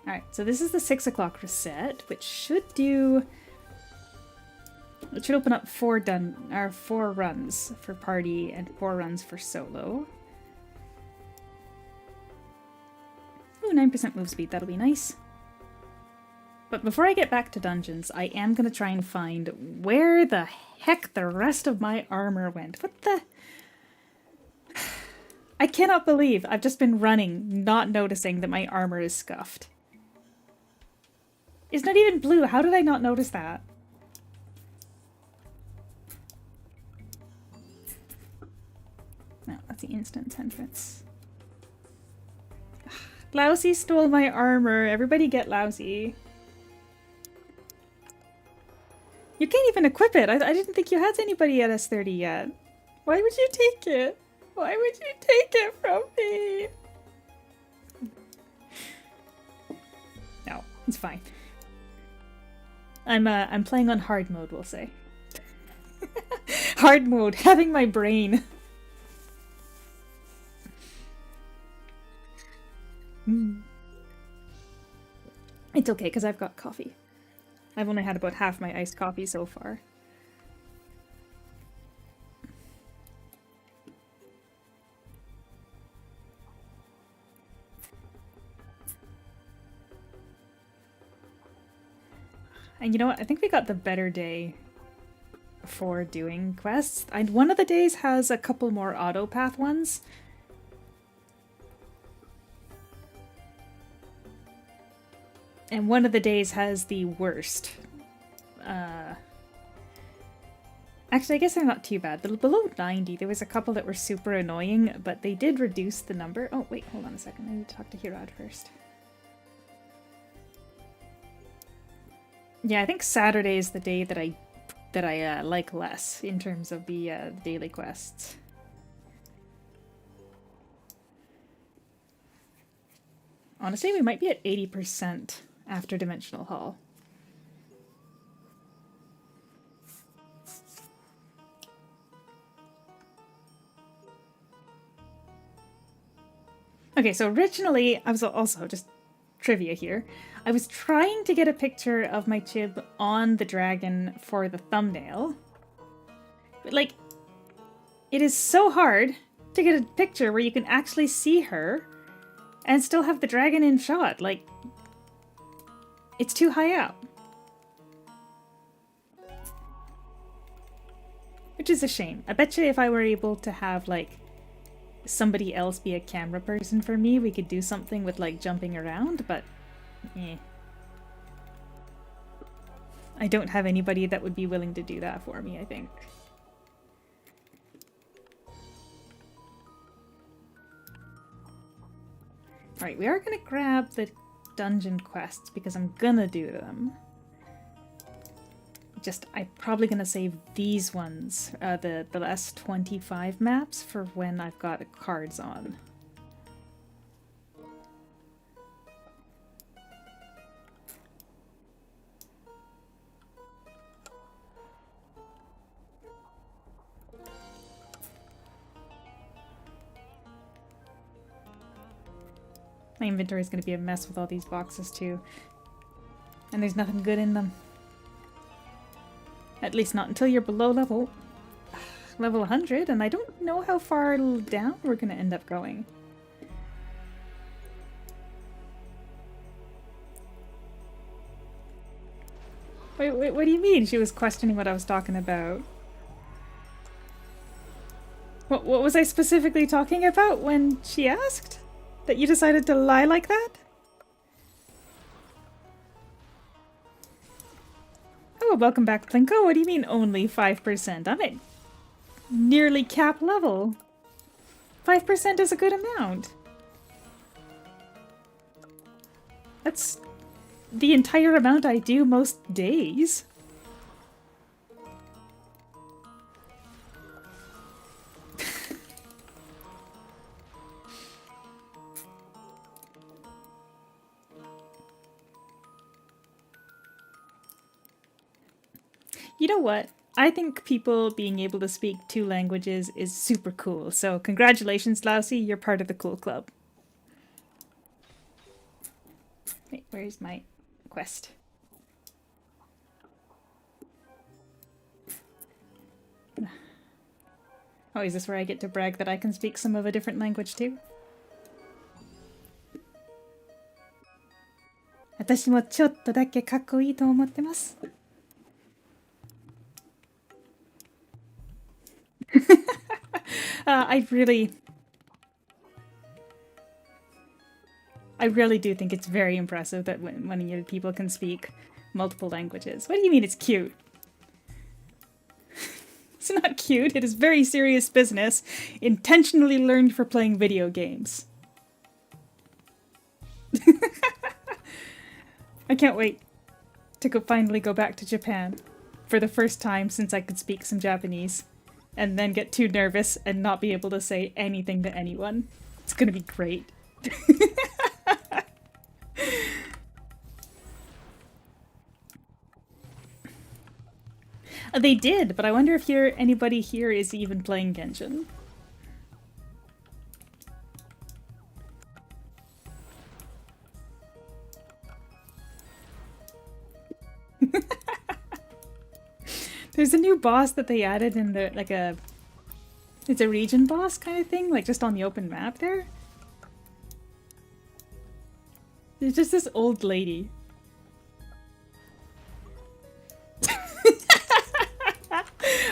Alright, so this is the 6 o'clock reset, which should do... It should open up 4 runs for party and 4 runs for solo. Ooh, 9% move speed, that'll be nice. But before I get back to dungeons, I am going to try and find where the heck the rest of my armor went. What the... I cannot believe I've just been running, not noticing that my armor is scuffed. It's not even blue, how did I not notice that? No, that's the instance entrance. Lousy stole my armor. Everybody get Lousy. You can't even equip it. I didn't think you had anybody at S30 yet. Why would you take it? Why would you take it from me? No, it's fine. I'm playing on hard mode, we'll say. Hard mode, having my brain. It's okay, because I've got coffee. I've only had about half my iced coffee so far. And you know what? I think we got the better day for doing quests. One of the days has a couple more auto path ones. And one of the days has the worst. Actually, I guess they're not too bad. Below 90, there was a couple that were super annoying, but they did reduce the number. Oh, wait, hold on a second. I need to talk to Hirad first. Yeah, I think Saturday is the day that I like less in terms of the daily quests. Honestly, we might be at 80% after Dimensional Hall. Okay, so originally I was also just trivia here. I was trying to get a picture of my Chib on the dragon for the thumbnail. But, like, it is so hard to get a picture where you can actually see her and still have the dragon in shot. Like, it's too high up. Which is a shame. I bet you if I were able to have, like, somebody else be a camera person for me, we could do something with, like, jumping around, but eh. I don't have anybody that would be willing to do that for me, I think. Alright, we are gonna grab the dungeon quests because I'm gonna do them. I'm probably gonna save these ones, the last 25 maps, for when I've got cards on. My inventory is gonna be a mess with all these boxes too. And there's nothing good in them. At least not until you're below level 100, and I don't know how far down we're gonna end up going. Wait, what do you mean? She was questioning what I was talking about. What was I specifically talking about when she asked? That you decided to lie like that? Oh, welcome back, Plinko. What do you mean only 5%? I'm at nearly cap level. 5% is a good amount. That's the entire amount I do most days. You know what? I think people being able to speak 2 languages is super cool, so congratulations, Lousy, you're part of the cool club. Wait, where's my quest? Oh, is this where I get to brag that I can speak some of a different language too? 私もちょっとだけかっこいいと思ってます。I really do think it's very impressive that when people can speak multiple languages. What do you mean it's cute? It's not cute, it is very serious business, intentionally learned for playing video games. I can't wait to finally go back to Japan for the first time since I could speak some Japanese. And then get too nervous and not be able to say anything to anyone. It's gonna be great. They did, but I wonder if anybody here is even playing Genshin. There's a new boss that they added in the, it's a region boss kind of thing, like just on the open map there. There's just this old lady.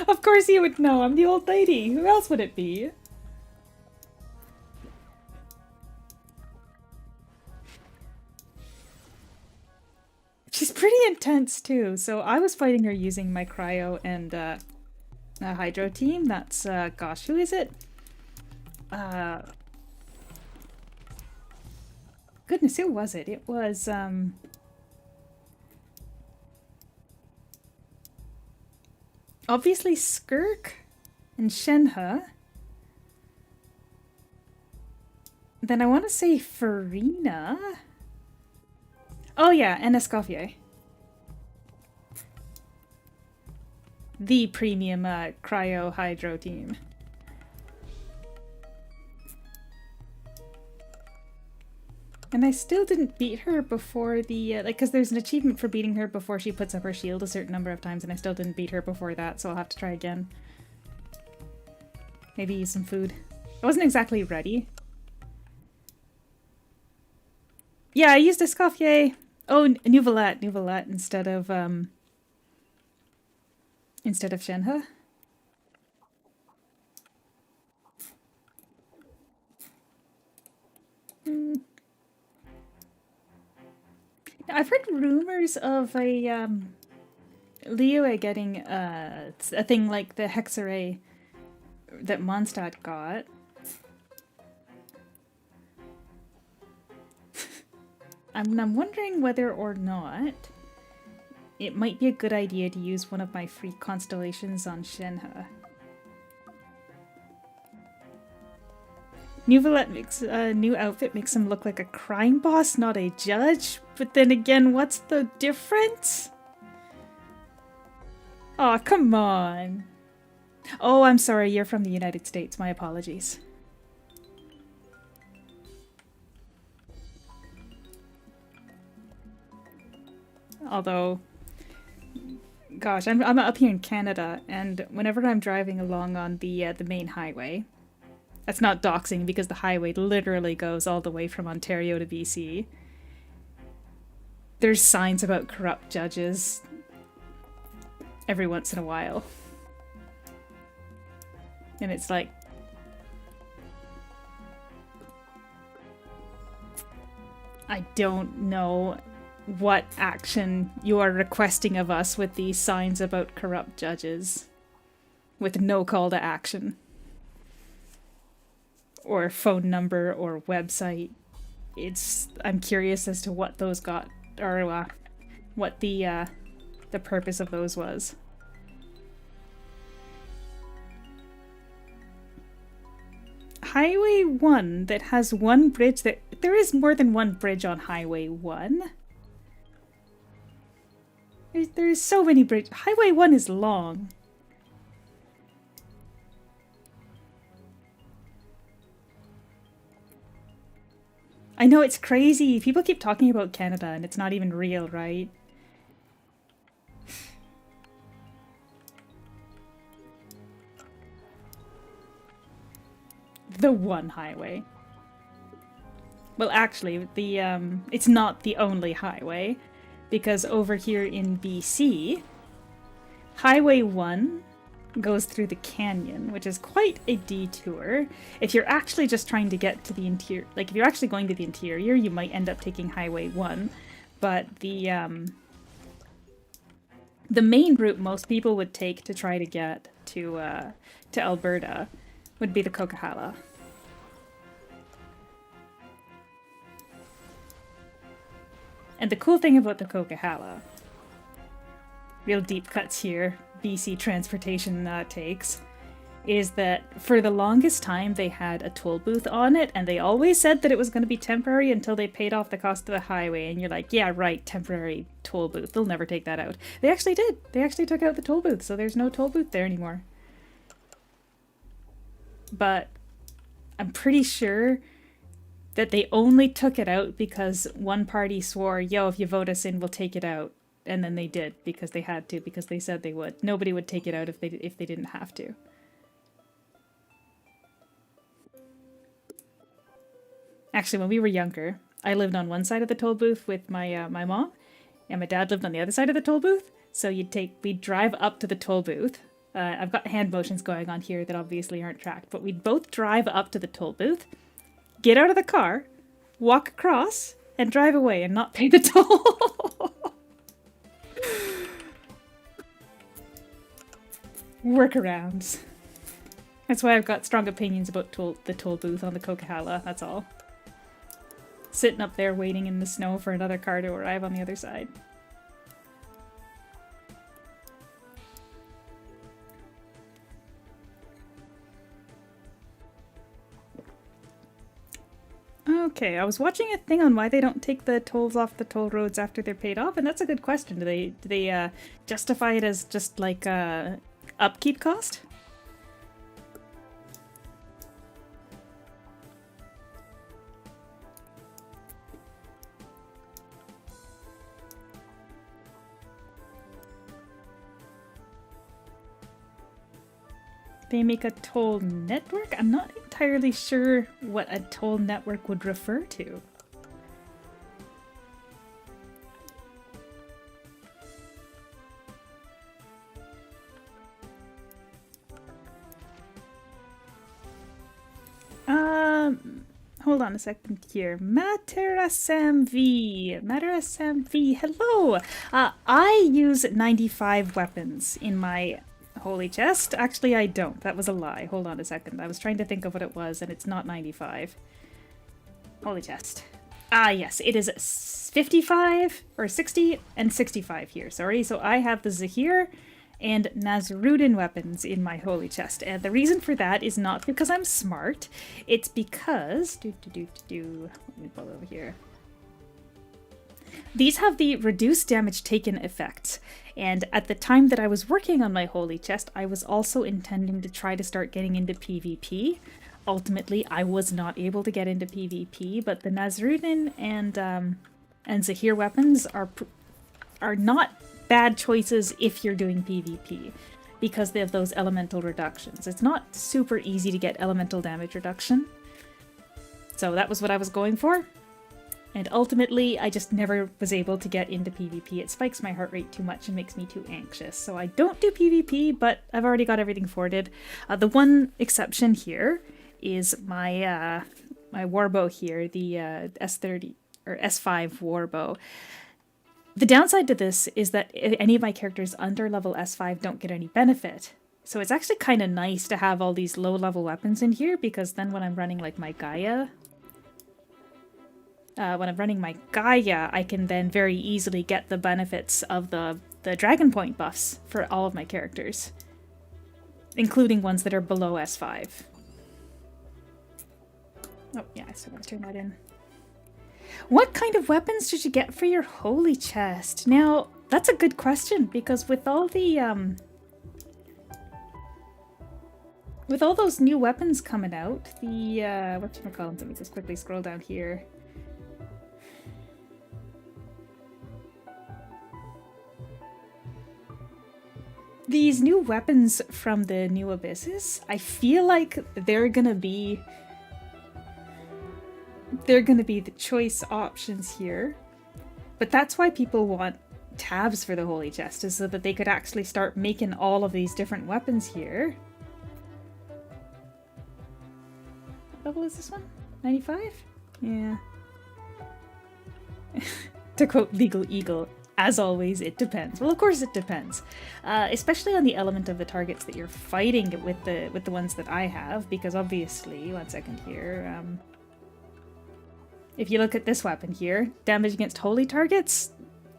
Of course you would know, I'm the old lady. Who else would it be? She's pretty intense too, so I was fighting her using my cryo and hydro team. That's, gosh, who is it? Goodness, who was it? It was, obviously Skirk and Shenhe. Then I want to say Farina. Oh yeah, and Escoffier. The premium cryo hydro team. And I still didn't beat her before the, like, because there's an achievement for beating her before she puts up her shield a certain number of times, and I still didn't beat her before that, so I'll have to try again. Maybe use some food. I wasn't exactly ready. Yeah, I used Escoffier. Oh, Nouvelette instead of Shenhe. I've heard rumors of a Liyue getting a thing like the Hexarray that Mondstadt got. I'm wondering whether or not it might be a good idea to use one of my free constellations on Shenhe. Nouvelette makes a new outfit makes him look like a crime boss, not a judge. But then again, what's the difference? Aw, come on. Oh, I'm sorry, you're from the United States. My apologies. Although, gosh, I'm up here in Canada, and whenever I'm driving along on the main highway, that's not doxing because the highway literally goes all the way from Ontario to BC. There's signs about corrupt judges every once in a while. And it's like, I don't know what action you are requesting of us with these signs about corrupt judges with no call to action or phone number or website. I'm curious as to what those got, or what the purpose of those was. Highway 1 that has one bridge that... There is more than one bridge on Highway 1. There's so many bridges. Highway 1 is long. I know, it's crazy. People keep talking about Canada and it's not even real, right? The one highway. Well, actually, it's not the only highway, because over here in BC, Highway 1 goes through the canyon, which is quite a detour. If you're actually just trying to get to the interior, like if you're actually going to the interior, you might end up taking Highway 1, but the main route most people would take to try to get to Alberta would be the Coquihalla. And the cool thing about the Coquihalla, real deep cuts here, BC transportation takes, is that for the longest time they had a toll booth on it, and they always said that it was going to be temporary until they paid off the cost of the highway, and you're like, yeah, right, temporary toll booth, they'll never take that out. They actually did. They actually took out the toll booth, so there's no toll booth there anymore. But I'm pretty sure that they only took it out because one party swore, yo, if you vote us in, we'll take it out. And then they did, because they had to, because they said they would. Nobody would take it out if they didn't have to. Actually, when we were younger, I lived on one side of the toll booth with my my mom, and my dad lived on the other side of the toll booth. So we'd drive up to the toll booth. I've got hand motions going on here that obviously aren't tracked, but we'd both drive up to the toll booth, get out of the car, walk across, and drive away and not pay the toll. Workarounds. That's why I've got strong opinions about the toll booth on the Coquihalla, that's all. Sitting up there waiting in the snow for another car to arrive on the other side. Okay, I was watching a thing on why they don't take the tolls off the toll roads after they're paid off, and that's a good question. Do they justify it as just like a upkeep cost? They make a toll network? I'm not entirely sure what a toll network would refer to. Hold on a second here. MateraSamV. MateraSamV, hello! I use 95 weapons in my holy chest. Actually, I don't. That was a lie. Hold on a second. I was trying to think of what it was, and it's not 95. Holy chest. Ah, yes, it is 55, or 60, and 65 here, sorry. So I have the Zahir and Nasrudin weapons in my holy chest. And the reason for that is not because I'm smart, it's because... Let me pull over here. These have the reduced damage taken effect. And at the time that I was working on my holy chest, I was also intending to try to start getting into PvP. Ultimately, I was not able to get into PvP, but the Nasrudin and Zahir weapons are not bad choices if you're doing PvP, because they have those elemental reductions. It's not super easy to get elemental damage reduction. So that was what I was going for. And ultimately, I just never was able to get into PvP. It spikes my heart rate too much and makes me too anxious. So I don't do PvP, but I've already got everything forwarded. The one exception here is my my warbow here, the S30 or S5 warbow. The downside to this is that any of my characters under level S5 don't get any benefit. So it's actually kind of nice to have all these low level weapons in here, because then when I'm running like my Gaia, I can then very easily get the benefits of the Dragon Point buffs for all of my characters, including ones that are below S5. Oh yeah, I still gotta turn that in. What kind of weapons did you get for your holy chest? Now, that's a good question, because with all the with all those new weapons coming out, the whatchamacallit, let me just quickly scroll down here. These new weapons from the new Abysses, I feel like they're gonna be the choice options here. But that's why people want tabs for the holy chest, is so that they could actually start making all of these different weapons here. What level is this one? 95? Yeah. To quote Legal Eagle, as always, it depends. Well, of course it depends. Especially on the element of the targets that you're fighting with the ones that I have, because obviously, one second here, if you look at this weapon here, damage against holy targets,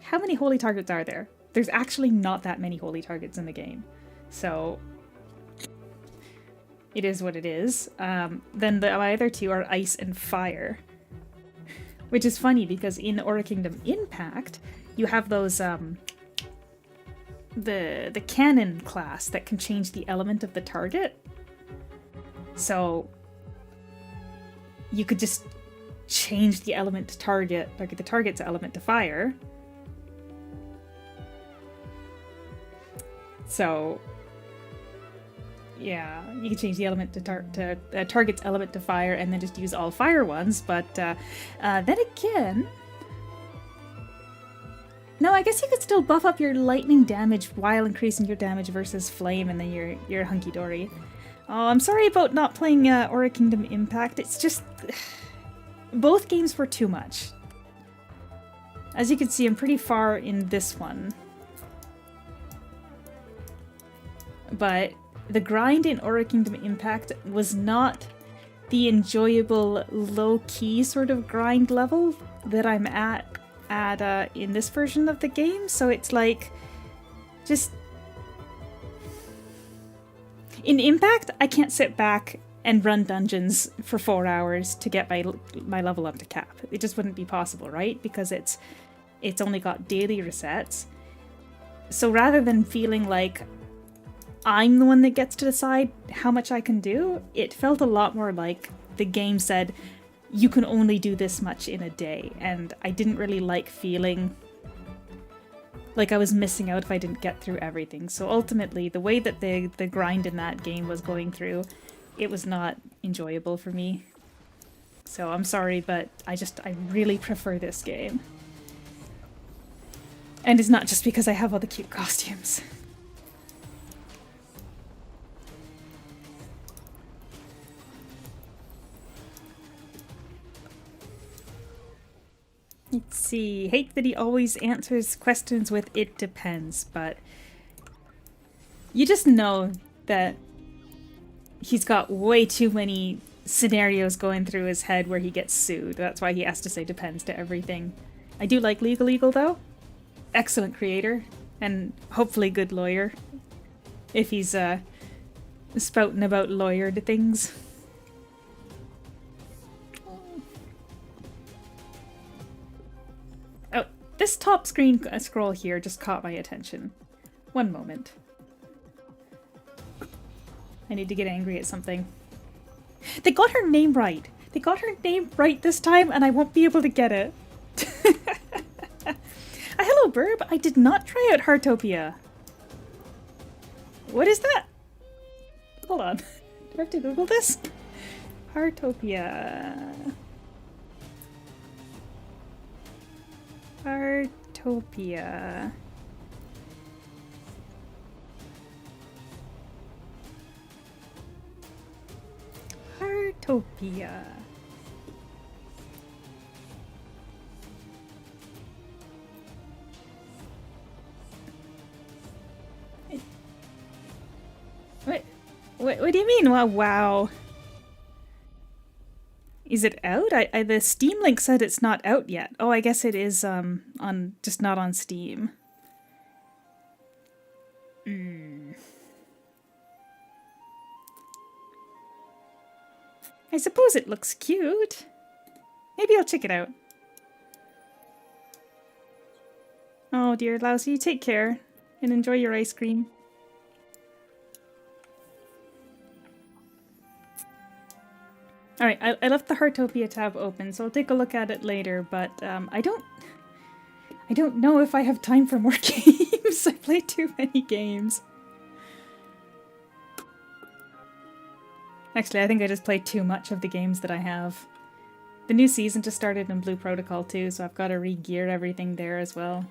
how many holy targets are there? There's actually not that many holy targets in the game. So, it is what it is. Then my other two are ice and fire. Which is funny, because in Aura Kingdom Impact, you have those, the cannon class that can change the element of the target. So, you could just change the element to target, like the target's element to fire. So, yeah, you can change the element to target's element to fire, and then just use all fire ones. But then again, no, I guess you could still buff up your lightning damage while increasing your damage versus flame, and then you're hunky dory. Oh, I'm sorry about not playing Aura Kingdom Impact. It's just both games were too much. As you can see, I'm pretty far in this one. But the grind in Aura Kingdom Impact was not the enjoyable, low-key sort of grind level that I'm at in this version of the game. So it's like, just... In Impact, I can't sit back and run dungeons for 4 hours to get my level up to cap. It just wouldn't be possible, right? Because it's only got daily resets. So rather than feeling like I'm the one that gets to decide how much I can do, it felt a lot more like the game said, you can only do this much in a day. And I didn't really like feeling like I was missing out if I didn't get through everything. So ultimately, the way that the grind in that game was going through, it was not enjoyable for me. So I'm sorry, but I really prefer this game. And it's not just because I have all the cute costumes. Let's see. Hate that he always answers questions with "it depends," but you just know that he's got way too many scenarios going through his head where he gets sued. That's why he has to say depends to everything. I do like Legal Eagle though. Excellent creator and hopefully good lawyer if he's spouting about lawyered things. Oh, this top screen scroll here just caught my attention. One moment. I need to get angry at something. They got her name right. They got her name right this time and I won't be able to get it. Hello, Burb. I did not try out Heartopia. What is that? Hold on. Do I have to Google this? Heartopia. Heartopia. Heartopia. What do you mean? Wow. Is it out? The Steam link said it's not out yet. Oh, I guess it is on just not on Steam. I suppose it looks cute. Maybe I'll check it out. Oh dear, Lousy, take care and enjoy your ice cream. Alright, I left the Heartopia tab open, so I'll take a look at it later, but I don't know if I have time for more games. I play too many games. Actually, I think I just played too much of the games that I have. The new season just started in Blue Protocol too, so I've got to re-gear everything there as well.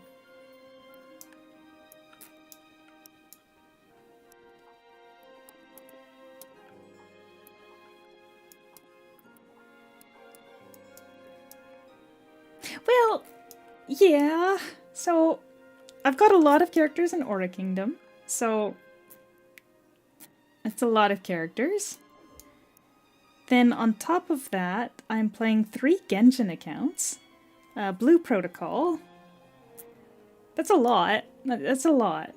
Well, yeah. So, I've got a lot of characters in Aura Kingdom, so it's a lot of characters. Then on top of that, I'm playing 3 Genshin accounts. Blue Protocol. That's a lot. That's a lot.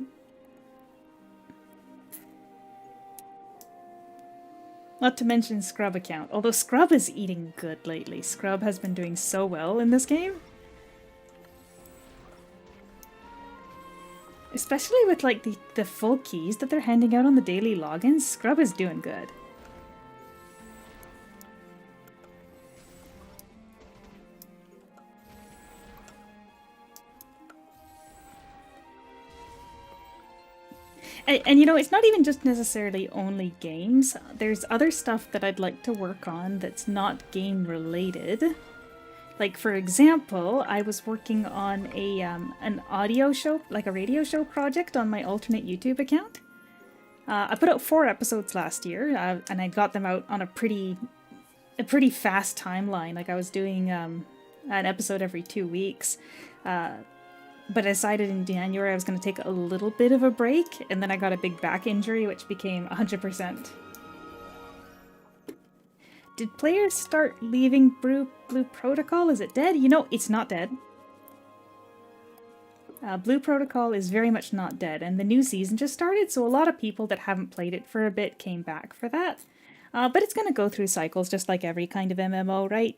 Not to mention Scrub account. Although Scrub is eating good lately. Scrub has been doing so well in this game. Especially with like the full keys that they're handing out on the daily logins. Scrub is doing good. And you know, it's not even just necessarily only games. There's other stuff that I'd like to work on that's not game related. Like, for example, I was working on a an audio show, like a radio show project on my alternate YouTube account. I put out 4 episodes last year, and I got them out on a pretty fast timeline. Like, I was doing an episode every 2 weeks. But I decided in January I was going to take a little bit of a break, and then I got a big back injury, which became 100%. Did players start leaving Blue Protocol? Is it dead? You know, it's not dead. Blue Protocol is very much not dead, and the new season just started, so a lot of people that haven't played it for a bit came back for that. But it's going to go through cycles, just like every kind of MMO, right?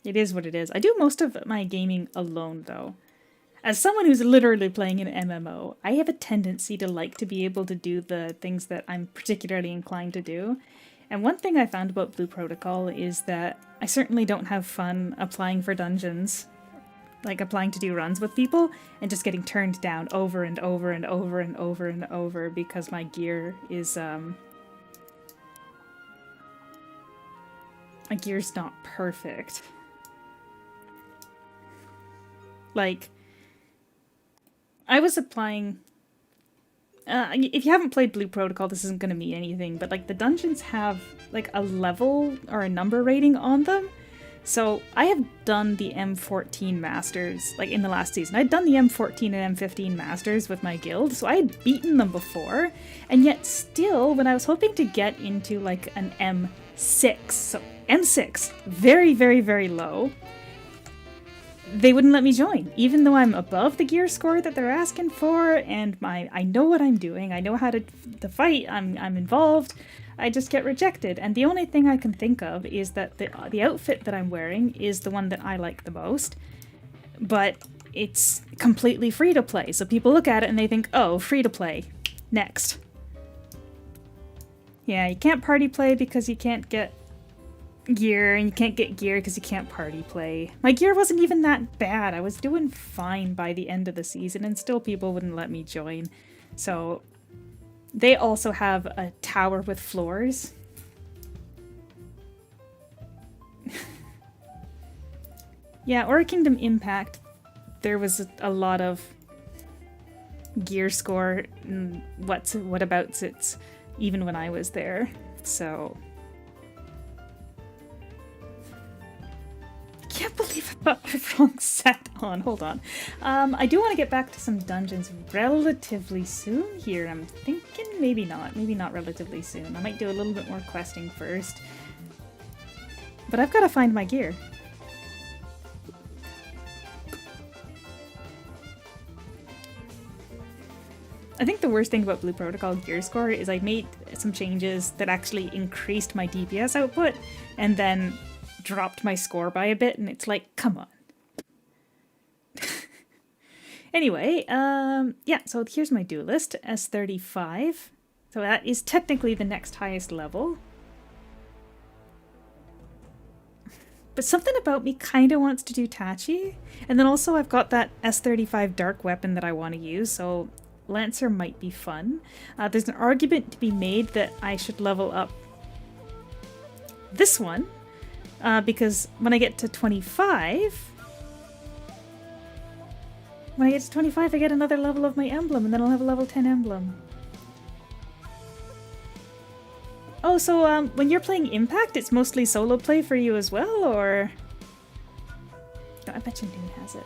It is what it is. I do most of my gaming alone, though. As someone who's literally playing an MMO, I have a tendency to like to be able to do the things that I'm particularly inclined to do. And one thing I found about Blue Protocol is that I certainly don't have fun applying for dungeons like applying to do runs with people and just getting turned down over and over and over and over and over because my gear is my gear's not perfect. Like, I was applying... if you haven't played Blue Protocol, this isn't going to mean anything, but like the dungeons have like a level or a number rating on them. So I have done the M14 Masters, like in the last season. I'd done the M14 and M15 Masters with my guild, so I had beaten them before, and yet still, when I was hoping to get into like an M6, so M6, very, very, very low, they wouldn't let me join, even though I'm above the gear score that they're asking for, and I know what I'm doing, I know how to fight, I'm involved. I just get rejected, and the only thing I can think of is that the outfit that I'm wearing is the one that I like the most, but it's completely free to play, so people look at it and they think, oh, free to play, next. Yeah, you can't party play because you can't get gear, and you can't get gear because you can't party play. My gear wasn't even that bad. I was doing fine by the end of the season, and still people wouldn't let me join. So they also have a tower with floors. Yeah, Aura Kingdom Impact, there was a lot of gear score and whatabouts it's even when I was there. So can't believe I got the wrong set on. Hold on. I do want to get back to some dungeons relatively soon here. I'm thinking maybe not. Maybe not relatively soon. I might do a little bit more questing first. But I've got to find my gear. I think the worst thing about Blue Protocol gear score is I made some changes that actually increased my DPS output and then dropped my score by a bit, and it's like, come on. Anyway, yeah, so here's my duelist, S35. So that is technically the next highest level. But something about me kind of wants to do Tachi. And then also I've got that S35 dark weapon that I want to use, so Lancer might be fun. There's an argument to be made that I should level up this one. Because when I get to 25... When I get to 25, I get another level of my emblem, and then I'll have a level 10 emblem. Oh, so when you're playing Impact, it's mostly solo play for you as well, or...? No, I bet you Noon has it.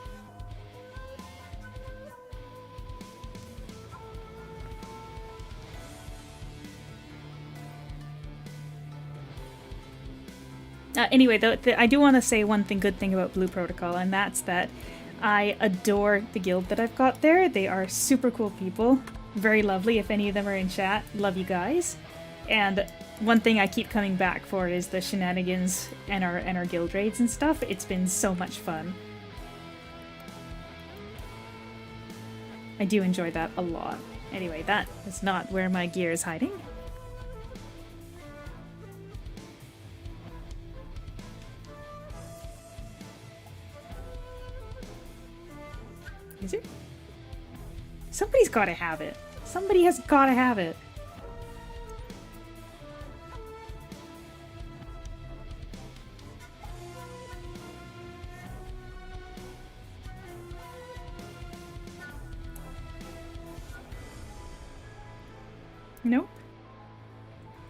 Anyway, though, I do want to say one good thing about Blue Protocol, and that's that I adore the guild that I've got there. They are super cool people, very lovely. If any of them are in chat, love you guys. And one thing I keep coming back for is the shenanigans and our guild raids and stuff. It's been so much fun. I do enjoy that a lot. Anyway, that is not where my gear is hiding. Is it? Somebody's gotta have it. Somebody has gotta have it. Nope.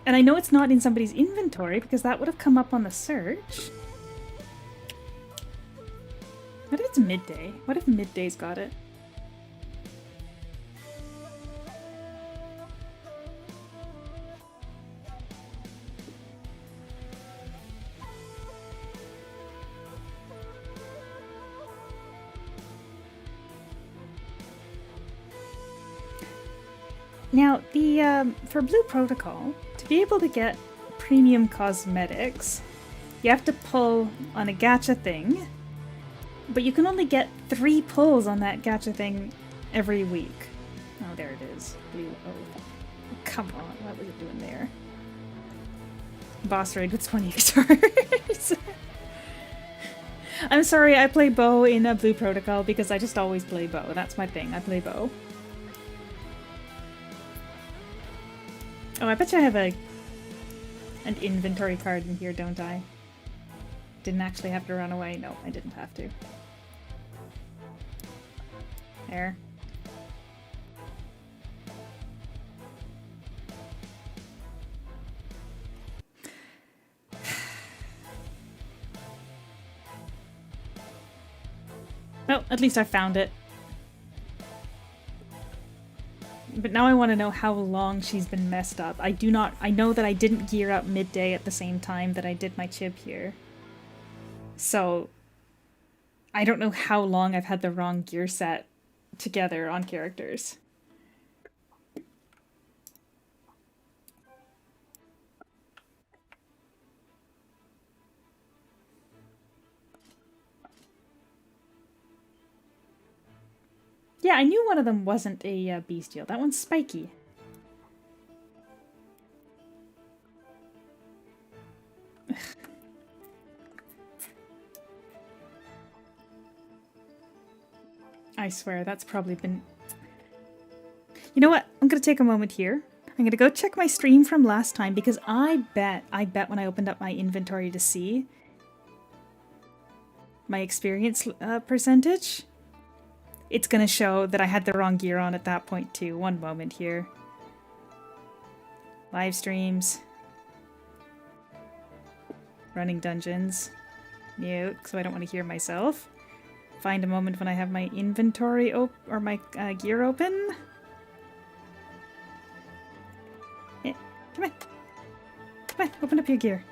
And I know it's not in somebody's inventory because that would have come up on the search. What if it's midday? What if midday's got it? Now, the for Blue Protocol, to be able to get premium cosmetics, you have to pull on a gacha thing. But you can only get 3 pulls on that gacha thing every week. Oh, there it is. Blue. Oh, come on. What was it doing there? Boss raid with 20 guitars. I'm sorry, I play bow in a Blue Protocol because I just always play bow. That's my thing. I play bow. Oh, I bet you I have an inventory card in here, don't I? Didn't actually have to run away. No, I didn't have to. There. Well, at least I found it. But now I want to know how long she's been messed up. I know that I didn't gear up midday at the same time that I did my chib here. So, I don't know how long I've had the wrong gear set together on characters. Yeah, I knew one of them wasn't a bestial. That one's spiky. I swear, that's probably been... You know what? I'm gonna take a moment here. I'm gonna go check my stream from last time because I bet when I opened up my inventory to see my experience percentage, it's gonna show that I had the wrong gear on at that point too. One moment here. Live streams. Running dungeons. Mute, so I don't want to hear myself. Find a moment when I have my inventory or my gear open. Come on. Come on, open up your gear.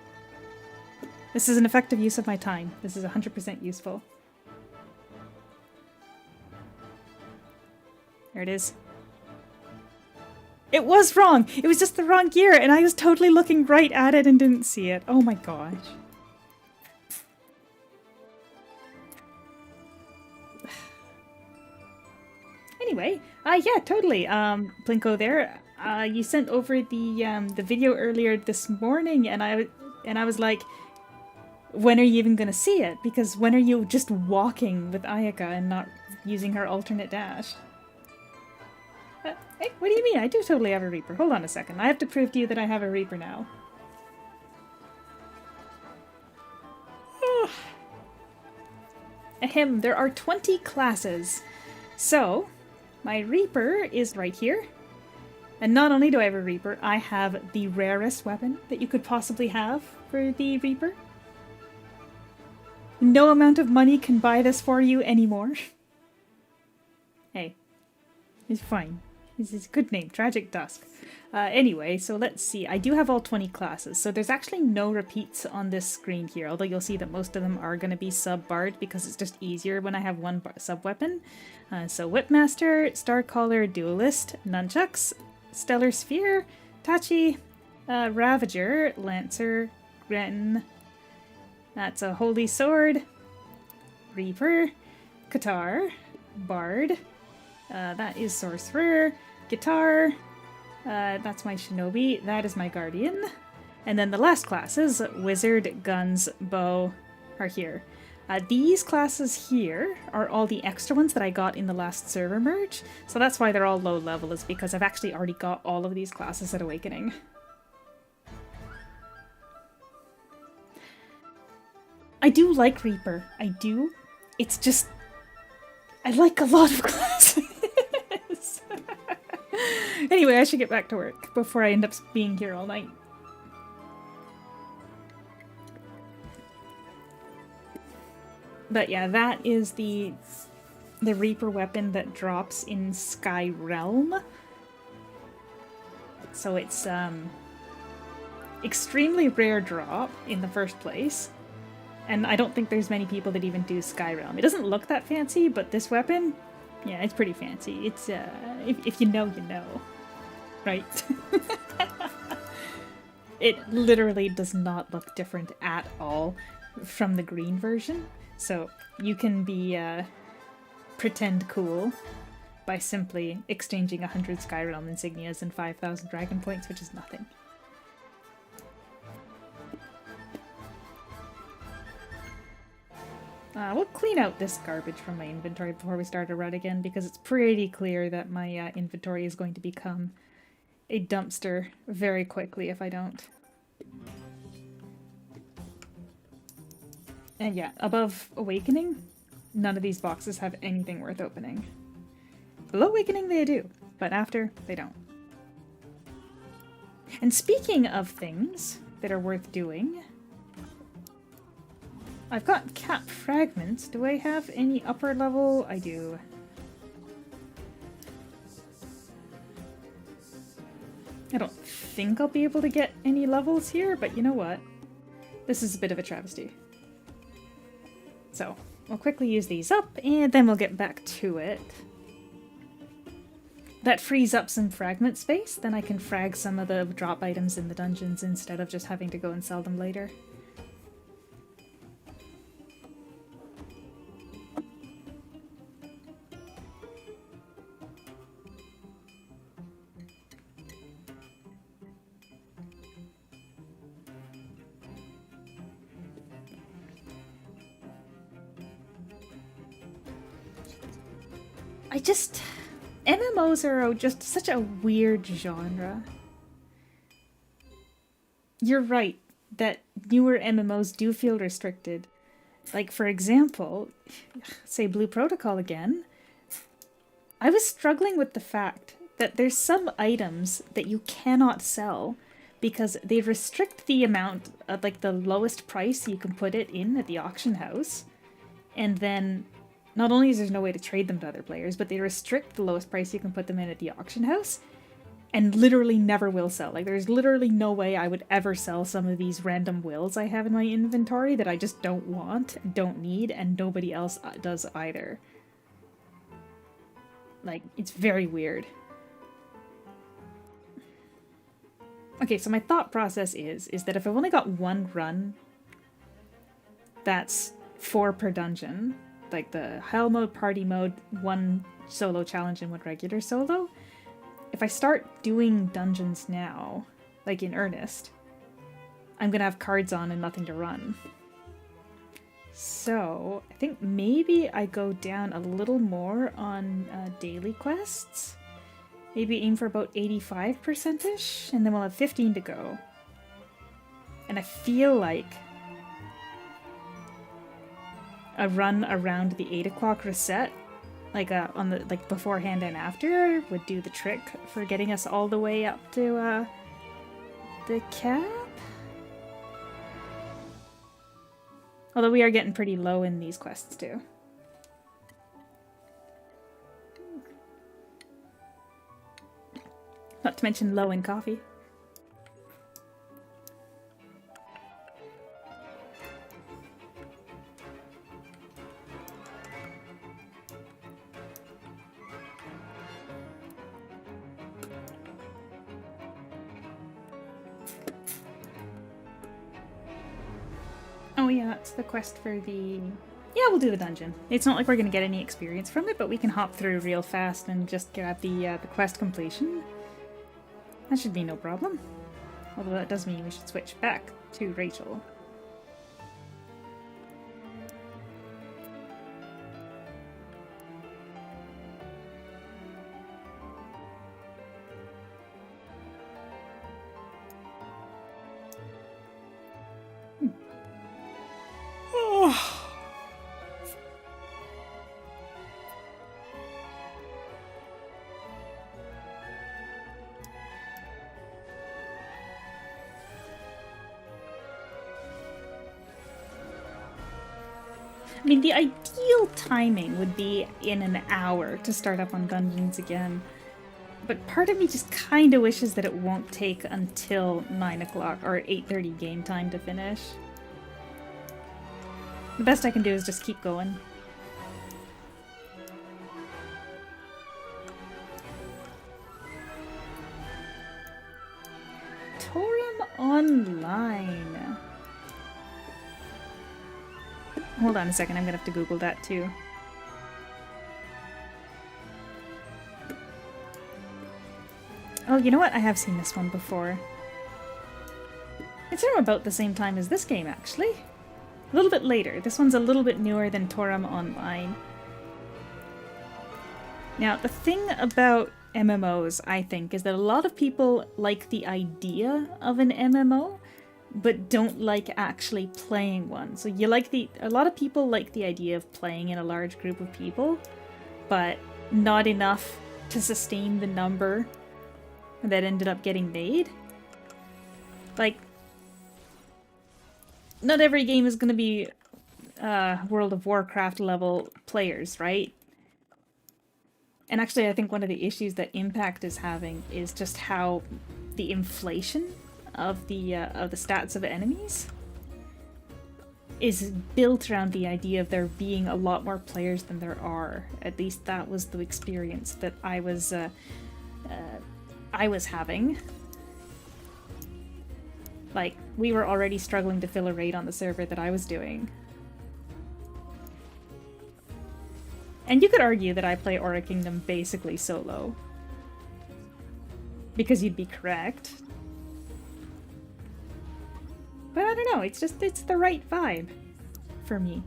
This is an effective use of my time. This is 100% useful. There it is. It was wrong! It was just the wrong gear, and I was totally looking right at it and didn't see it. Oh my gosh. Anyway, yeah, totally. Plinko there, you sent over the video earlier this morning, and I was like, when are you even gonna see it? Because when are you just walking with Ayaka and not using her alternate dash? Hey, what do you mean? I do totally have a Reaper. Hold on a second. I have to prove to you that I have a Reaper now. Ahem, there are 20 classes. So, my Reaper is right here. And not only do I have a Reaper, I have the rarest weapon that you could possibly have for the Reaper. No amount of money can buy this for you anymore. Hey, it's fine. This is a good name, Tragic Dusk. Anyway, so let's see. I do have all 20 classes, so there's actually no repeats on this screen here, although you'll see that most of them are going to be sub-barred because it's just easier when I have one sub-weapon. So Whipmaster, Starcaller, Duelist, Nunchucks, Stellar Sphere, Tachi, Ravager, Lancer, Gren, that's a Holy Sword, Reaper, Katar, Bard, that is Sorcerer, Guitar, that's my Shinobi, that is my Guardian, and then the last classes, Wizard, Guns, Bow, are here. These classes here are all the extra ones that I got in the last server merge, so that's why they're all low level, is because I've actually already got all of these classes at Awakening. I do like Reaper, I do. It's just, I like a lot of classes. Anyway, I should get back to work before I end up being here all night. But yeah, that is the Reaper weapon that drops in Sky Realm. So it's extremely rare drop in the first place. And I don't think there's many people that even do Sky Realm. It doesn't look that fancy, but this weapon, yeah, it's pretty fancy. It's, if you know, you know. Right? It literally does not look different at all from the green version. So you can be, pretend cool by simply exchanging 100 Sky Realm insignias and 5,000 dragon points, which is nothing. We'll clean out this garbage from my inventory before we start a run again, because it's pretty clear that my inventory is going to become a dumpster very quickly if I don't. And yeah, above Awakening, none of these boxes have anything worth opening. Below Awakening they do, but after, they don't. And speaking of things that are worth doing, I've got cap fragments. Do I have any upper level? I do. I don't think I'll be able to get any levels here, but you know what? This is a bit of a travesty. So, we'll quickly use these up, and then we'll get back to it. That frees up some fragment space, then I can frag some of the drop items in the dungeons instead of just having to go and sell them later. MMOs are just such a weird genre. You're right that newer MMOs do feel restricted. Like, for example, say Blue Protocol again. I was struggling with the fact that there's some items that you cannot sell because they restrict the amount of, like, the lowest price you can put it in at the auction house. And then not only is there no way to trade them to other players, but they restrict the lowest price you can put them in at the auction house and literally never will sell. Like, there's literally no way I would ever sell some of these random wills I have in my inventory that I just don't want, don't need, and nobody else does either. Like, it's very weird. Okay, so my thought process is that if I've only got one run, that's 4 per dungeon. Like the Hell mode, Party mode, 1 solo challenge and 1 regular solo. If I start doing dungeons now, like in earnest, I'm gonna have cards on and nothing to run. So I think maybe I go down a little more on daily quests. Maybe aim for about 85%-ish, and then we'll have 15 to go. And I feel like a run around the 8 o'clock reset, like on the beforehand and after, would do the trick for getting us all the way up to the cap. Although we are getting pretty low in these quests too. Not to mention low in coffee. Oh yeah, that's the quest for the... Yeah, we'll do the dungeon. It's not like we're gonna get any experience from it, but we can hop through real fast and just grab the quest completion. That should be no problem. Although that does mean we should switch back to Rachel. I mean, the ideal timing would be in an hour to start up on dungeons again. But part of me just kind of wishes that it won't take until 9 o'clock or 8:30 game time to finish. The best I can do is just keep going. Torum Online. Hold on a second, I'm gonna have to Google that too. Oh, you know what? I have seen this one before. It's from about the same time as this game, actually. A little bit later. This one's a little bit newer than Torum Online. Now, the thing about MMOs, I think, is that a lot of people like the idea of an MMO, but don't like actually playing one. So a lot of people like the idea of playing in a large group of people, but not enough to sustain the number that ended up getting made. Like, not every game is going to be World of Warcraft level players, right? And actually, I think one of the issues that Impact is having is just how the inflation of the stats of enemies is built around the idea of there being a lot more players than there are. At least that was the experience that I was having. Like, we were already struggling to fill a raid on the server that I was doing. And you could argue that I play Aura Kingdom basically solo. Because you'd be correct. But I don't know, it's the right vibe for me.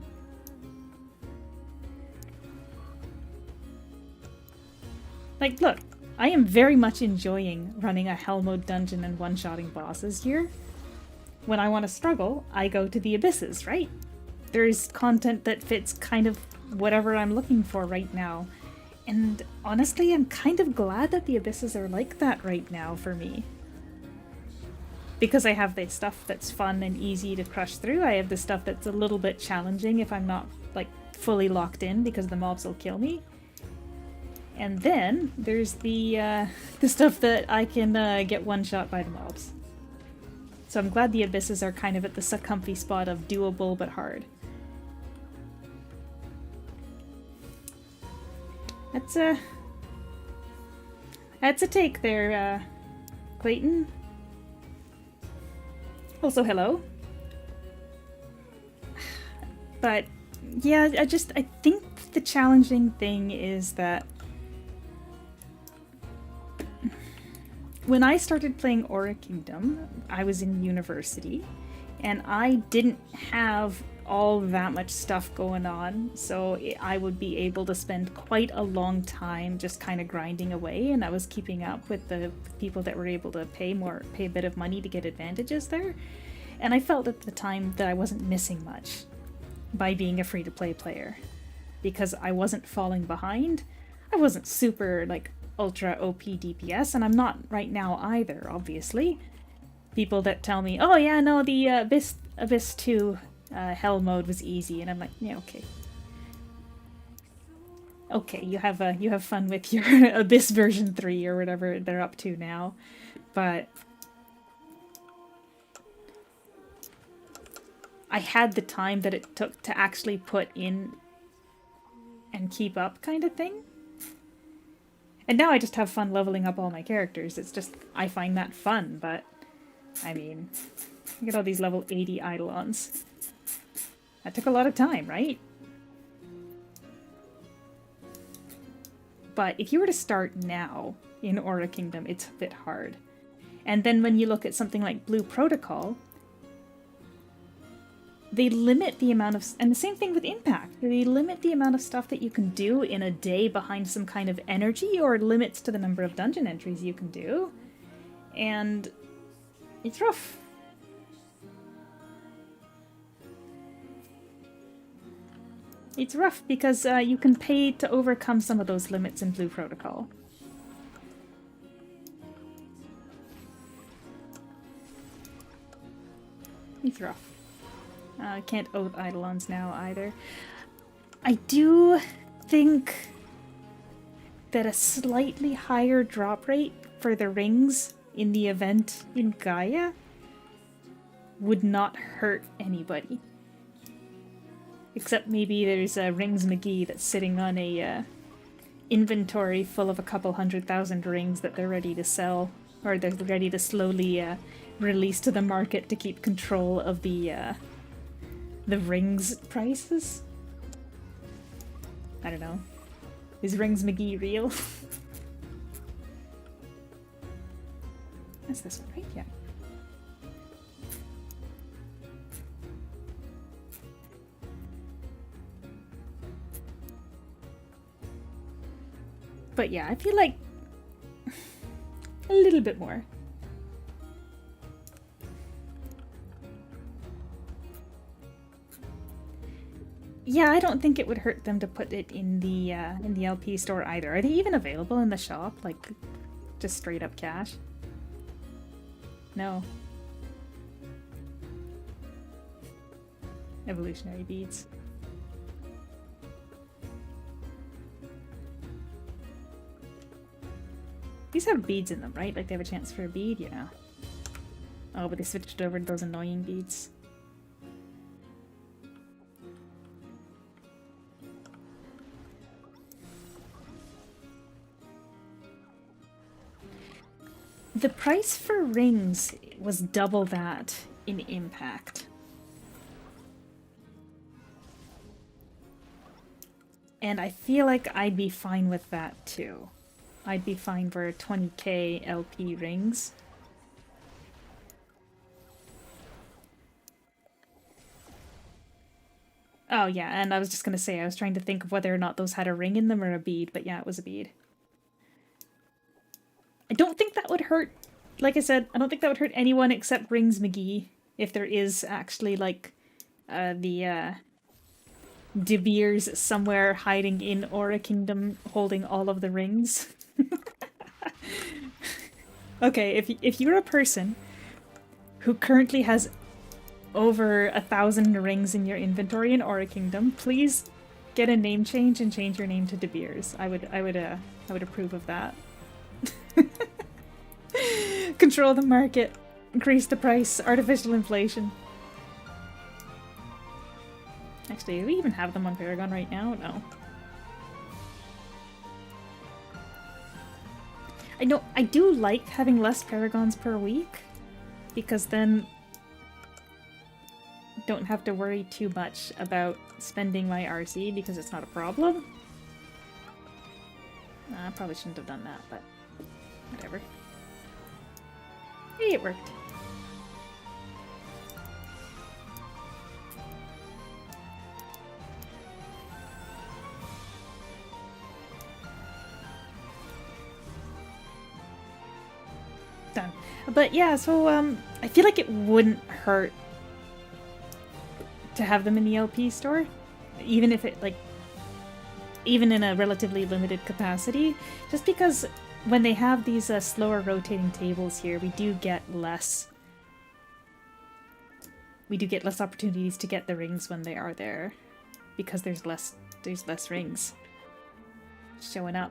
Like, look, I am very much enjoying running a Hell Mode dungeon and one-shotting bosses here. When I want to struggle, I go to the Abysses, right? There's content that fits kind of whatever I'm looking for right now. And honestly, I'm kind of glad that the Abysses are like that right now for me. Because I have the stuff that's fun and easy to crush through, I have the stuff that's a little bit challenging if I'm not, like, fully locked in because the mobs will kill me. And then there's the stuff that I can get one-shot by the mobs. So I'm glad the Abysses are kind of at the comfy spot of doable but hard. That's a take there, Clayton. Also, hello. But yeah, I think the challenging thing is that when I started playing Aura Kingdom, I was in university, and I didn't have all that much stuff going on, so I would be able to spend quite a long time just kind of grinding away, and I was keeping up with the people that were able to pay a bit of money to get advantages there, and I felt at the time that I wasn't missing much by being a free-to-play player, because I wasn't falling behind. I wasn't super, like, ultra OP DPS, and I'm not right now either, obviously. People that tell me, oh yeah, no, the Abyss 2 Hell mode was easy, and I'm like, yeah, okay. Okay, you have fun with your Abyss version 3 or whatever they're up to now, but I had the time that it took to actually put in and keep up kind of thing. And now I just have fun leveling up all my characters. It's just, I find that fun, but I mean, look at all these level 80 Eidolons. That took a lot of time, right? But if you were to start now in Aura Kingdom, it's a bit hard. And then when you look at something like Blue Protocol, they limit the amount of... And the same thing with Impact. They limit the amount of stuff that you can do in a day behind some kind of energy, or limits to the number of dungeon entries you can do. And it's rough. It's rough because you can pay to overcome some of those limits in Blue Protocol. It's rough. I can't oath Eidolons now either. I do think that a slightly higher drop rate for the rings in the event in Gaia would not hurt anybody. Except maybe there's a Rings McGee that's sitting on a inventory full of a couple 100,000 rings that they're ready to sell, or they're ready to slowly release to the market to keep control of the rings prices. I don't know. Is Rings McGee real? That's this one, right? Yeah. But yeah, I feel like a little bit more. Yeah, I don't think it would hurt them to put it in the LP store either. Are they even available in the shop? Like, just straight up cash? No. Evolutionary beads. These have beads in them, right? Like they have a chance for a bead, yeah. Oh, but they switched over to those annoying beads. The price for rings was double that in Impact. And I feel like I'd be fine with that too. I'd be fine for 20k LP rings. Oh yeah, and I was just gonna say, I was trying to think of whether or not those had a ring in them or a bead, but yeah, it was a bead. I don't think that would hurt, like I said, I don't think that would hurt anyone except Rings McGee, if there is actually, like, the De Beers somewhere hiding in Aura Kingdom holding all of the rings. Okay, if you're a person who currently has over 1,000 rings in your inventory in Aura Kingdom, please get a name change and change your name to De Beers. I would approve of that. Control the market. Increase the price. Artificial inflation. Actually, do we even have them on Paragon right now? No. I know, I do like having less Paragons per week, because then I don't have to worry too much about spending my RC because it's not a problem. I probably shouldn't have done that, but whatever. Hey, it worked. Done. But yeah, so I feel like it wouldn't hurt to have them in the LP store, even if it, like, even in a relatively limited capacity, just because when they have these slower rotating tables here, we do get less opportunities to get the rings when they are there, because there's less rings showing up.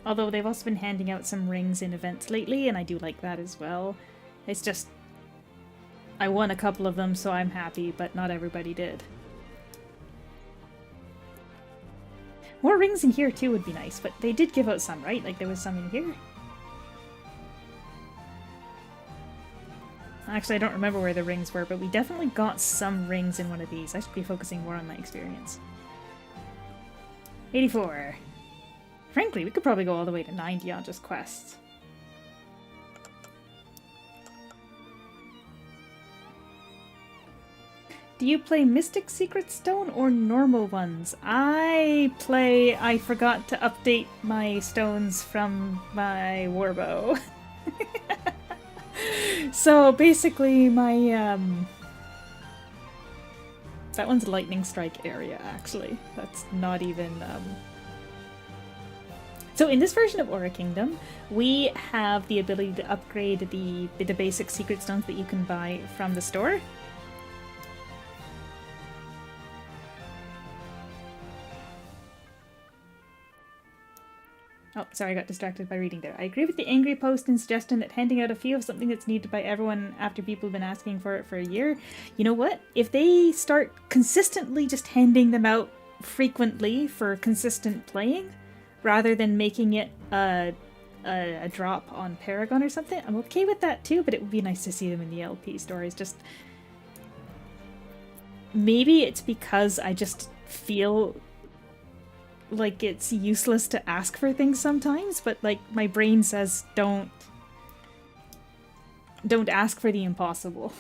Although they've also been handing out some rings in events lately, and I do like that as well. It's just, I won a couple of them, so I'm happy, but not everybody did. More rings in here too would be nice, but they did give out some, right? Like there was some in here? Actually, I don't remember where the rings were, but we definitely got some rings in one of these. I should be focusing more on my experience. 84. Frankly, we could probably go all the way to 90 on just quests. Do you play Mystic Secret Stone or normal ones? I forgot to update my stones from my warbow. So basically my, that one's Lightning Strike area, actually. That's not even, So in this version of Aura Kingdom, we have the ability to upgrade the basic secret stones that you can buy from the store. Oh, sorry, I got distracted by reading there. I agree with the angry post and suggestion that handing out a few of something that's needed by everyone after people have been asking for it for a year. You know what? If they start consistently just handing them out frequently for consistent playing, rather than making it a drop on Paragon or something, I'm okay with that too, but it would be nice to see them in the LP stories. Just maybe it's because I just feel like it's useless to ask for things sometimes, but like my brain says don't ask for the impossible.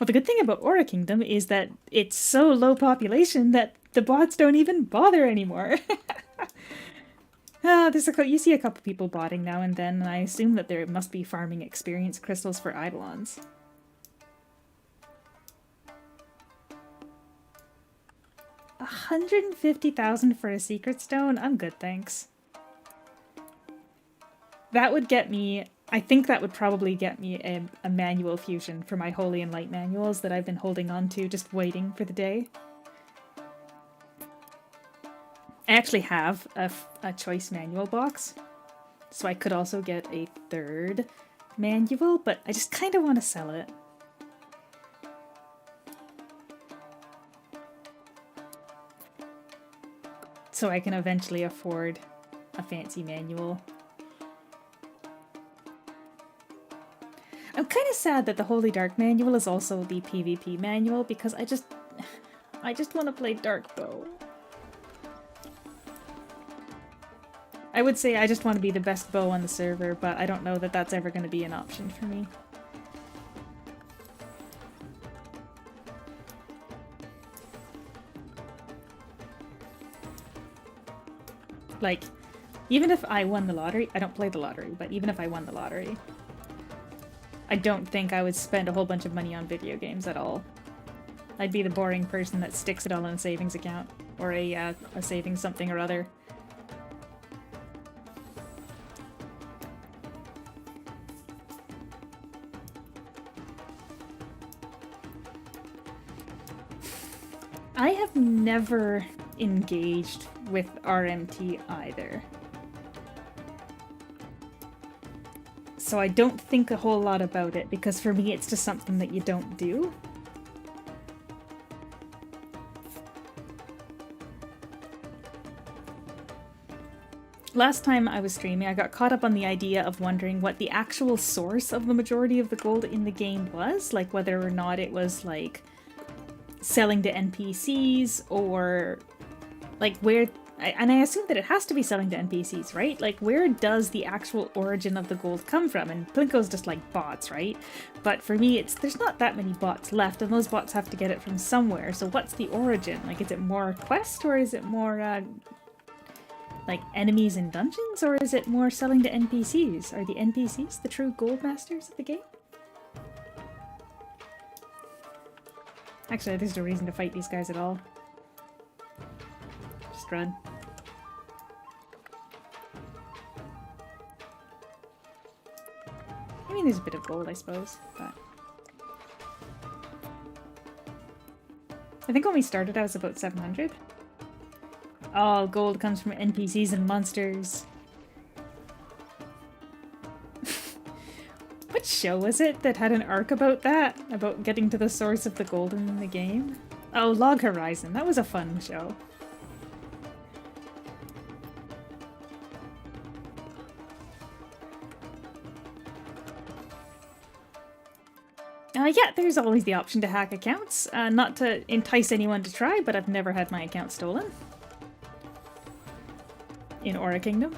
Well, the good thing about Aura Kingdom is that it's so low population that the bots don't even bother anymore. You see a couple people botting now and then, and I assume that there must be farming experience crystals for Eidolons. 150,000 for a secret stone? I'm good, thanks. That would get me... I think that would probably get me a manual fusion for my Holy and Light manuals that I've been holding on to, just waiting for the day. I actually have a choice manual box, so I could also get a third manual, but I just kind of want to sell it. So I can eventually afford a fancy manual. I'm kind of sad that the Holy Dark manual is also the PvP manual, because I just want to play Dark Bow. I would say I just want to be the best bow on the server, but I don't know that that's ever going to be an option for me. Like, even if I won the lottery, I don't play the lottery, but even if I won the lottery, I don't think I would spend a whole bunch of money on video games at all. I'd be the boring person that sticks it all in a savings account, or a savings something or other. I have never engaged with RMT either. So I don't think a whole lot about it, because for me it's just something that you don't do. Last time I was streaming, I got caught up on the idea of wondering what the actual source of the majority of the gold in the game was, like whether or not it was like selling to NPCs or like where, and I assume that it has to be selling to NPCs, right? Like where does the actual origin of the gold come from? And Plinko's just like bots, right? But for me, there's not that many bots left, and those bots have to get it from somewhere. So what's the origin? Like, is it more quest, or is it more like enemies in dungeons, or is it more selling to NPCs? Are the NPCs the true gold masters of the game? Actually, there's no reason to fight these guys at all. Just run. I mean, there's a bit of gold, I suppose, but... I think when we started, I was about 700. All gold comes from NPCs and monsters. What show was it that had an arc about that? About getting to the source of the gold in the game? Oh, Log Horizon. That was a fun show. Yeah, there's always the option to hack accounts. Not to entice anyone to try, but I've never had my account stolen. In Aura Kingdom.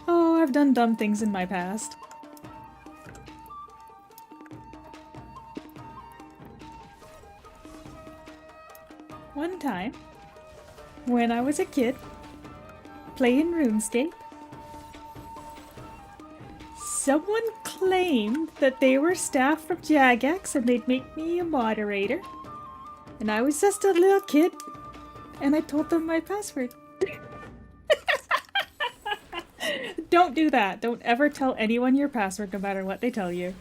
Oh, I've done dumb things in my past. One time, when I was a kid, playing RuneScape, someone claimed that they were staff from Jagex and they'd make me a moderator. And I was just a little kid, and I told them my password. Don't do that. Don't ever tell anyone your password, no matter what they tell you.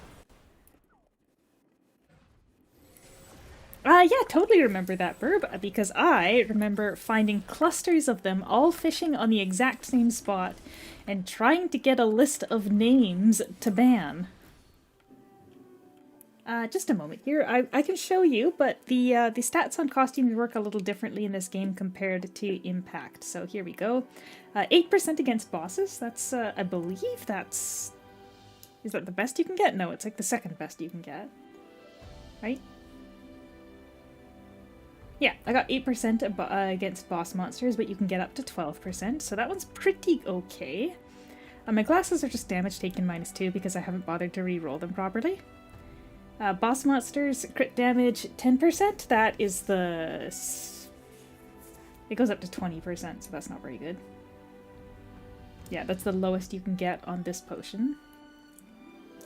Yeah, totally remember that, Burb, because I remember finding clusters of them all fishing on the exact same spot and trying to get a list of names to ban. Just a moment here. I can show you, but the stats on costumes work a little differently in this game compared to Impact. So here we go. 8% against bosses. That's, I believe that's... Is that the best you can get? No, it's like the second best you can get. Right? Yeah, I got 8% against boss monsters, but you can get up to 12%, so that one's pretty okay. My glasses are just damage taken -2 because I haven't bothered to re-roll them properly. Boss monsters, crit damage 10%. That is the... It goes up to 20%, so that's not very good. Yeah, that's the lowest you can get on this potion.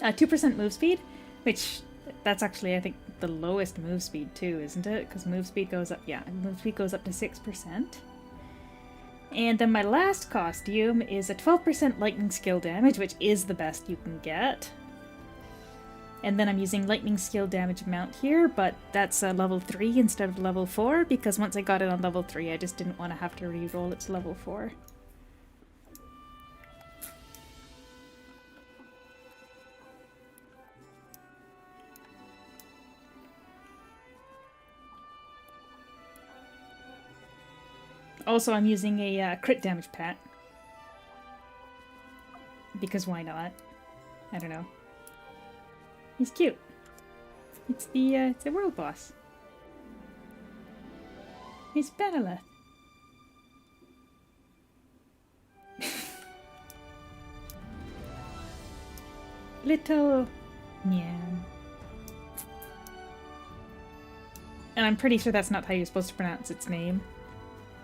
2% move speed, which that's actually, I think, the lowest move speed too, isn't it? Because move speed goes up, yeah, move speed goes up to 6%. And then my last costume is a 12% lightning skill damage, which is the best you can get. And then I'm using lightning skill damage amount here, but that's level 3 instead of level 4, because once I got it on level 3, I just didn't want to have to re-roll it to level 4. Also, I'm using a crit damage pet. Because why not? I don't know. He's cute. It's the world boss. It's Beneleth. Little Nyan. And I'm pretty sure that's not how you're supposed to pronounce its name.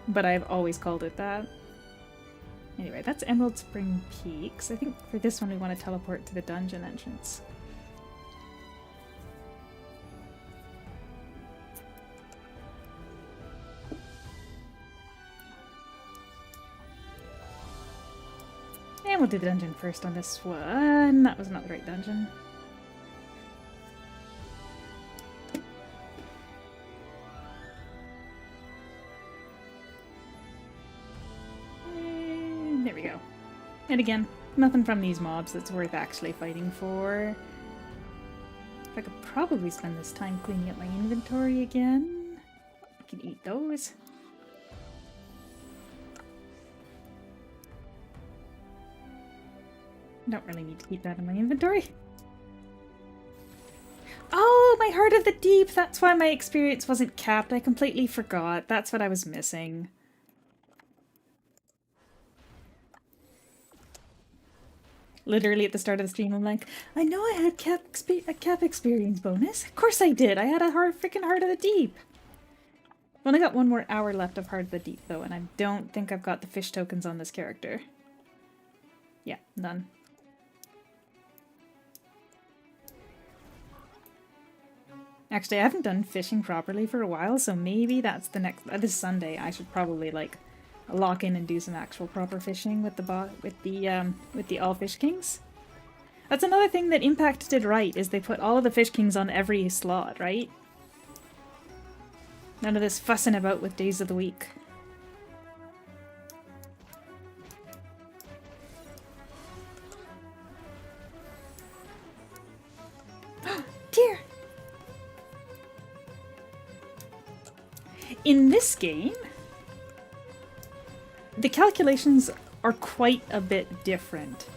But I've always called it that. Anyway, that's Emerald Spring Peaks. I think for this one we want to teleport to the dungeon entrance. And we'll do the dungeon first on this one. That was not the right dungeon. There we go. And again, nothing from these mobs that's worth actually fighting for. I could probably spend this time cleaning up my inventory again. I can eat those. Don't really need to keep that in my inventory. Oh, my Heart of the Deep! That's why my experience wasn't capped. I completely forgot. That's what I was missing. Literally at the start of the stream, I'm like, I know I had a cap experience bonus. Of course I did. I had a freaking Heart of the Deep. I've only got 1 more hour left of Heart of the Deep, though, and I don't think I've got the fish tokens on this character. Yeah, none. Actually, I haven't done fishing properly for a while, so maybe that's the next... this Sunday, I should probably, like, lock in and do some actual proper fishing with the all fish kings. That's another thing that Impact did right, is they put all of the fish kings on every slot, right? None of this fussing about with days of the week. Dear! In this game, the calculations are quite a bit different.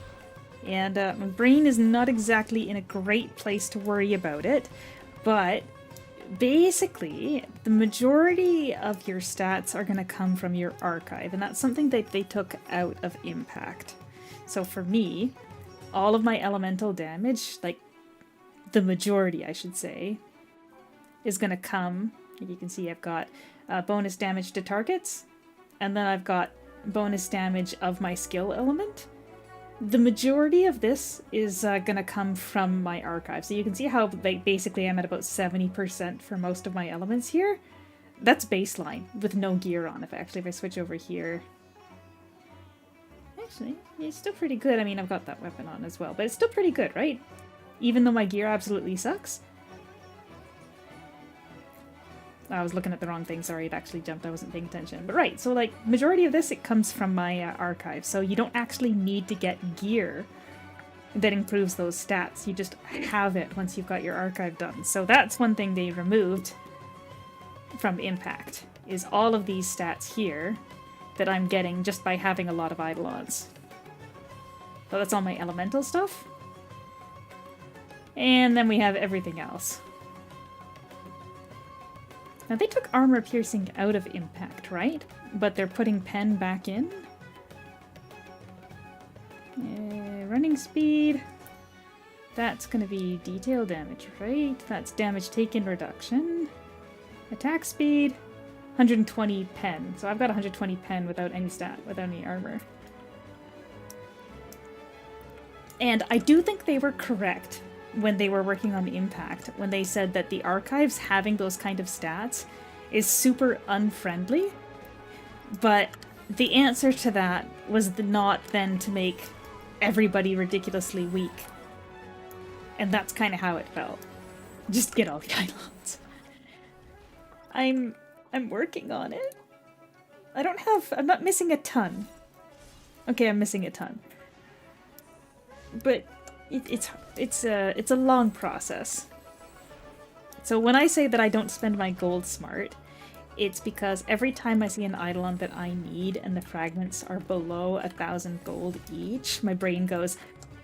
And my brain is not exactly in a great place to worry about it, but basically, the majority of your stats are going to come from your archive, and that's something that they took out of Impact. So for me, all of my elemental damage, like the majority I should say, is going to come, you can see I've got bonus damage to targets, and then I've got bonus damage of my skill element. The majority of this is going to come from my archive. So you can see how basically I'm at about 70% for most of my elements here. That's baseline with no gear on. If I switch over here... Actually, it's still pretty good. I mean, I've got that weapon on as well, but it's still pretty good, right? Even though my gear absolutely sucks. I was looking at the wrong thing, sorry, it actually jumped, I wasn't paying attention. But right, so like, majority of this, it comes from my archive, so you don't actually need to get gear that improves those stats, you just have it once you've got your archive done. So that's one thing they removed from Impact, is all of these stats here that I'm getting just by having a lot of Eidolons. So that's all my elemental stuff. And then we have everything else. Now they took armor piercing out of Impact, right? But they're putting pen back in? Running speed. That's going to be detail damage, right? That's damage taken reduction. Attack speed. 120 pen. So I've got 120 pen without any without any armor. And I do think they were correct when they were working on Impact, when they said that the archives having those kind of stats is super unfriendly. But the answer to that was not then to make everybody ridiculously weak. And that's kind of how it felt. Just get all the Eidolons. I'm working on it. I'm not missing a ton. Okay, I'm missing a ton. But it's a long process. So when I say that I don't spend my gold smart, it's because every time I see an Eidolon that I need and the fragments are below 1,000 gold each, my brain goes,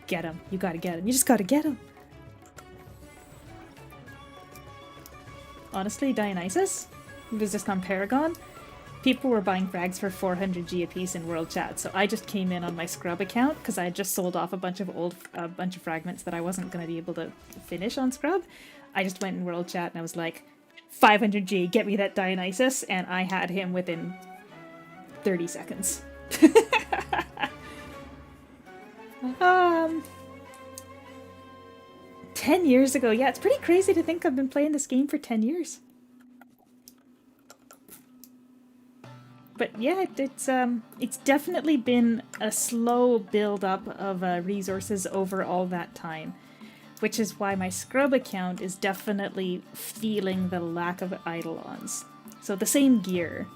get him. You gotta get him. You just gotta get him. Honestly, Dionysus, who was just on Paragon, people were buying frags for 400 G a piece in World Chat, so I just came in on my Scrub account because I had just sold off a bunch of fragments that I wasn't going to be able to finish on Scrub. I just went in World Chat and I was like, 500 G, get me that Dionysus, and I had him within 30 seconds. 10 years ago. Yeah, it's pretty crazy to think I've been playing this game for 10 years. But yeah, it's definitely been a slow build-up of resources over all that time. Which is why my Scrub account is definitely feeling the lack of Eidolons. So the same gear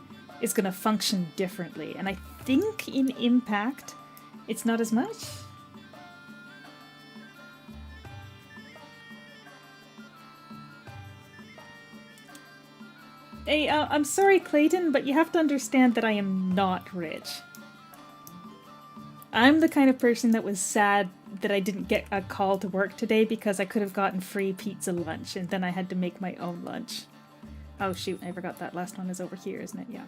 is going to function differently. And I think in Impact, it's not as much. Hey, I'm sorry, Clayton, but you have to understand that I am not rich. I'm the kind of person that was sad that I didn't get a call to work today because I could have gotten free pizza lunch and then I had to make my own lunch. Oh shoot, I forgot that last one is over here, isn't it? Yeah.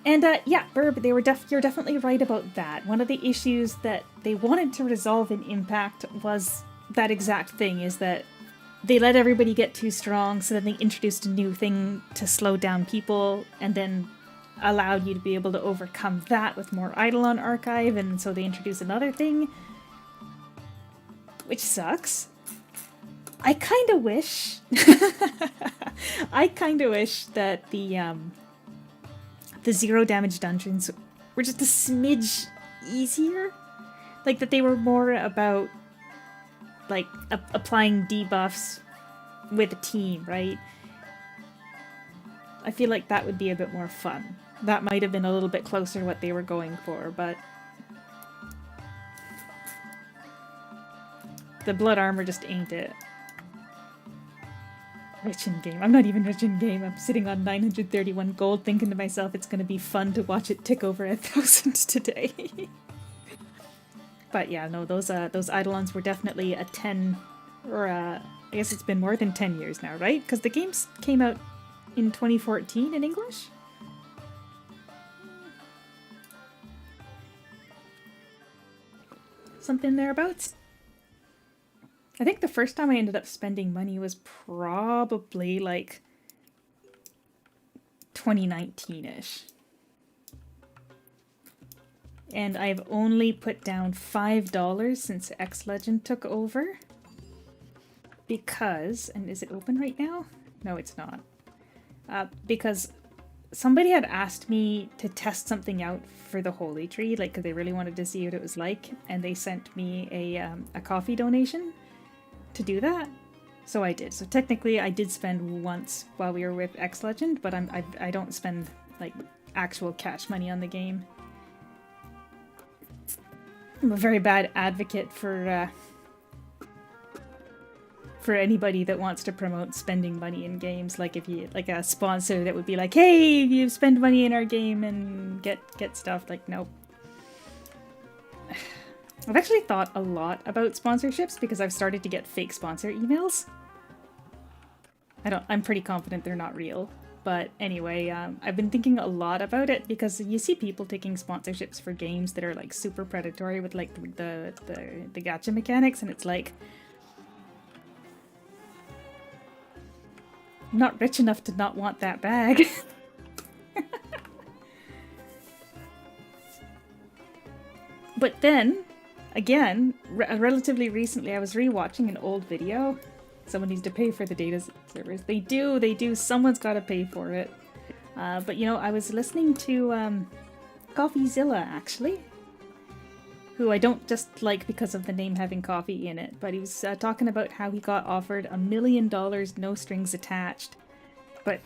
And yeah, Burb, you're definitely right about that. One of the issues that they wanted to resolve in Impact was that exact thing, is that they let everybody get too strong, so then they introduced a new thing to slow down people, and then allowed you to be able to overcome that with more Eidolon Archive, and so they introduced another thing, which sucks. I kind of wish that the zero damage dungeons were just a smidge easier, like that they were more about like applying debuffs with a team, right? I feel like that would be a bit more fun. That might have been a little bit closer to what they were going for, but the blood armor just ain't it. Rich in game. I'm not even rich in game. I'm sitting on 931 gold thinking to myself it's going to be fun to watch it tick over 1,000 today. But yeah, no, those Eidolons were definitely a 10, or I guess it's been more than 10 years now, right? Because the games came out in 2014 in English? Something thereabouts. I think the first time I ended up spending money was probably like 2019-ish. And I've only put down $5 since X-Legend took over. Because, and is it open right now? No, it's not. Because somebody had asked me to test something out for the Holy Tree, like, because they really wanted to see what it was like, and they sent me a coffee donation to do that. So I did. So technically I did spend once while we were with X-Legend, but I don't spend, like, actual cash money on the game. I'm a very bad advocate for anybody that wants to promote spending money in games. Like, if you, like, a sponsor that would be like, hey, you spend money in our game and get stuff, like, nope. I've actually thought a lot about sponsorships because I've started to get fake sponsor emails. I'm pretty confident they're not real, But anyway, I've been thinking a lot about it because you see people taking sponsorships for games that are like super predatory with like the gacha mechanics, and it's like, I'm not rich enough to not want that bag. But then, again, relatively recently, I was rewatching an old video. Someone needs to pay for the data servers. They do. Someone's got to pay for it. But you know, I was listening to CoffeeZilla, actually, who I don't just like because of the name having coffee in it, but he was talking about how he got offered $1 million, no strings attached. But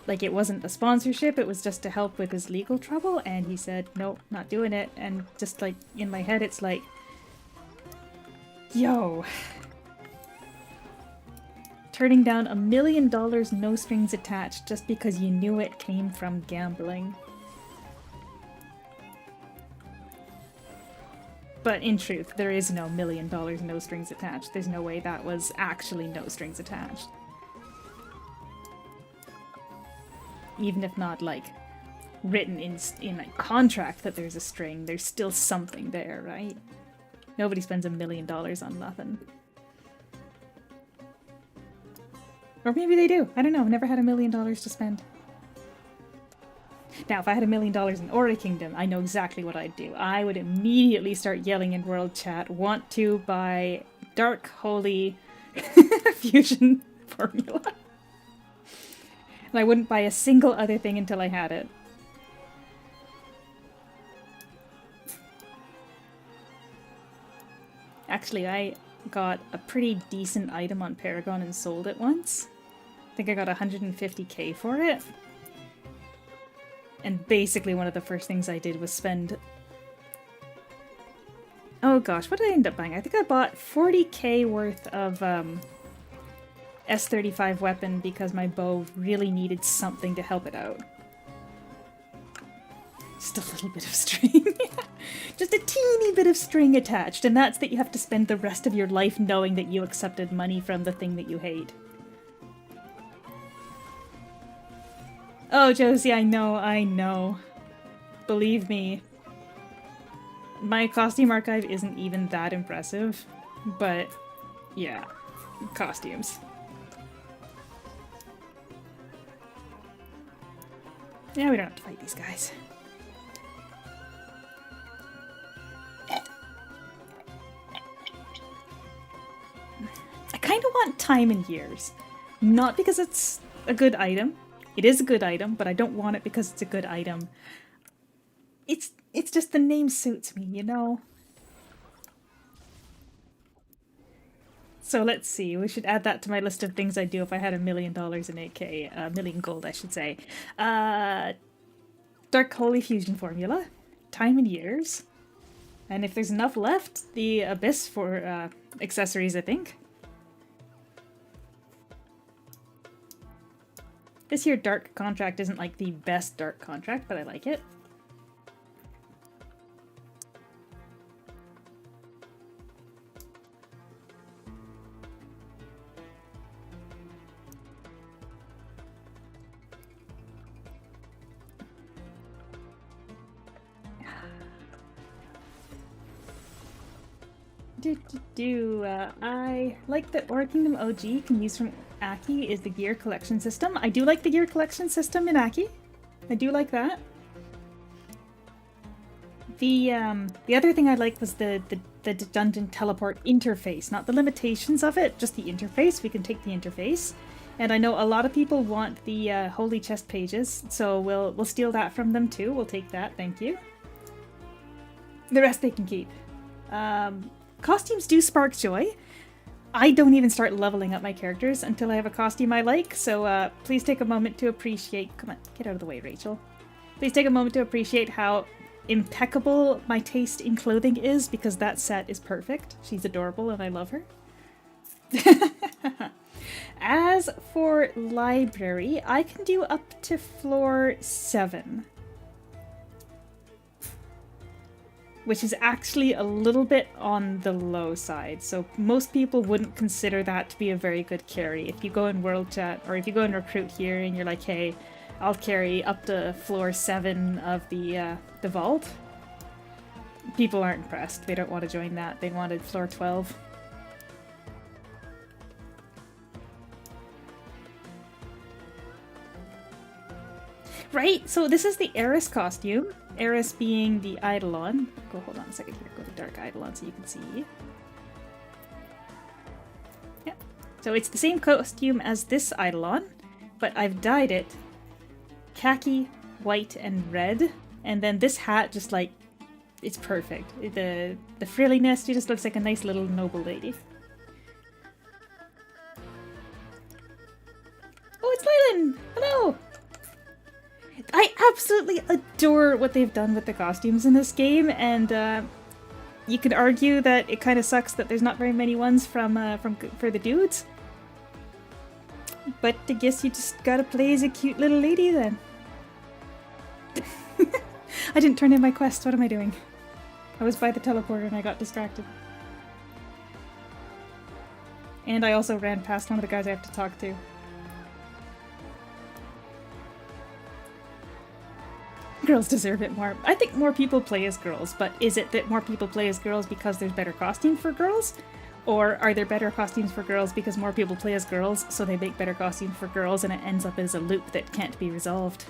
like, it wasn't a sponsorship, it was just to help with his legal trouble, and he said, nope, not doing it. And just like, in my head, it's like, yo, turning down $1 million, no strings attached, just because you knew it came from gambling. But in truth, there is no $1 million, no strings attached. There's no way that was actually no strings attached. Even if not, like, written in a contract that there's a string, there's still something there, right? Nobody spends $1 million on nothing. Or maybe they do. I don't know. I've never had $1 million to spend. Now, if I had $1 million in Aura Kingdom, I know exactly what I'd do. I would immediately start yelling in World Chat, want to buy Dark Holy Fusion Formula. And I wouldn't buy a single other thing until I had it. Actually, I got a pretty decent item on Paragon and sold it once. I think I got 150k for it. And basically one of the first things I did was spend... Oh gosh, what did I end up buying? I think I bought 40k worth of S35 weapon because my bow really needed something to help it out. Just a little bit of string. Just a teeny bit of string attached, and that's that you have to spend the rest of your life knowing that you accepted money from the thing that you hate. Oh, Josie, I know. Believe me. My costume archive isn't even that impressive, but yeah, costumes. Yeah, we don't have to fight these guys. I kind of want time and years. Not because it's a good item. It is a good item, but I don't want it because it's a good item. It's just the name suits me, you know? So let's see, we should add that to my list of things I'd do if I had $1 million in AK, million gold, I should say. Dark Holy Fusion Formula, time and years, and if there's enough left, the Abyss for accessories, I think. This here dark contract isn't like the best dark contract, but I like it. I like that Aura Kingdom OG can use from Aki is the gear collection system. I do like the gear collection system in Aki. I do like that. The other thing I liked was the dungeon teleport interface, not the limitations of it, just the interface. We can take the interface, and I know a lot of people want the holy chest pages, so we'll steal that from them too. We'll take that, thank you. The rest they can keep. Costumes do spark joy. I don't even start leveling up my characters until I have a costume I like, so please take a moment to appreciate... Come on, get out of the way, Rachel. Please take a moment to appreciate how impeccable my taste in clothing is, because that set is perfect. She's adorable and I love her. As for library, I can do up to floor 7. Which is actually a little bit on the low side, so most people wouldn't consider that to be a very good carry. If you go in World Chat, or if you go in Recruit here and you're like, hey, I'll carry up to floor 7 of the vault. People aren't impressed. They don't want to join that. They wanted floor 12. Right, so this is the Eris costume. Eris being the Eidolon. Go, hold on a second here. Go to Dark Eidolon so you can see. Yeah. So it's the same costume as this Eidolon, but I've dyed it khaki, white, and red. And then this hat just like, it's perfect. The frilliness, she just looks like a nice little noble lady. Oh, it's Leyland! Hello! I absolutely adore what they've done with the costumes in this game, and you could argue that it kind of sucks that there's not very many ones for the dudes. But I guess you just gotta play as a cute little lady then. I didn't turn in my quest. What am I doing? I was by the teleporter and I got distracted. And I also ran past one of the guys I have to talk to. Girls deserve it more. I think more people play as girls, but is it that more people play as girls because there's better costumes for girls? Or are there better costumes for girls because more people play as girls, so they make better costumes for girls and it ends up as a loop that can't be resolved?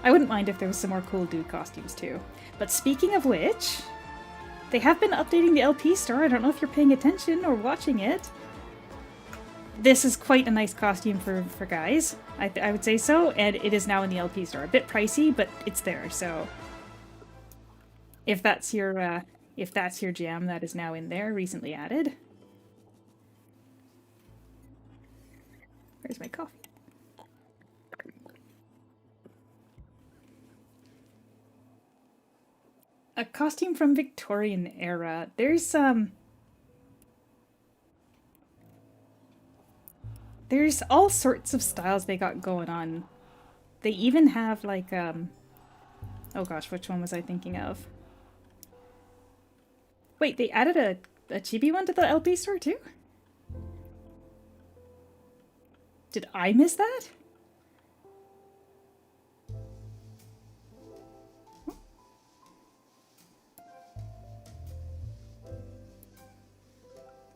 I wouldn't mind if there was some more cool dude costumes too. But speaking of which, they have been updating the LP store. I don't know if you're paying attention or watching it. This is quite a nice costume for guys. I would say so, and it is now in the LP store. A bit pricey, but it's there, so if that's your jam, that is now in there, recently added. Where's my coffee? A costume from Victorian era. There's all sorts of styles they got going on. They even have like, oh gosh, which one was I thinking of? Wait, they added a chibi one to the LP store too? Did I miss that?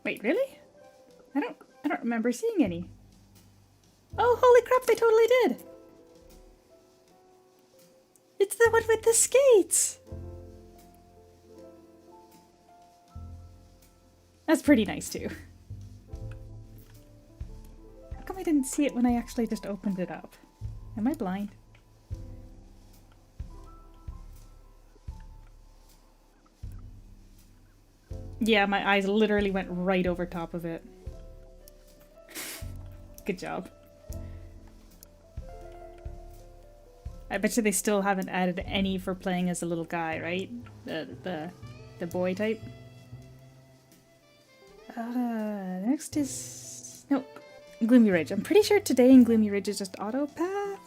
Wait, really? I don't remember seeing any. Oh, holy crap, they totally did! It's the one with the skates! That's pretty nice too. How come I didn't see it when I actually just opened it up? Am I blind? Yeah, my eyes literally went right over top of it. Good job. I bet you they still haven't added any for playing as a little guy, right? The boy type. Next is... Nope. Gloomy Ridge. I'm pretty sure today in Gloomy Ridge is just auto path.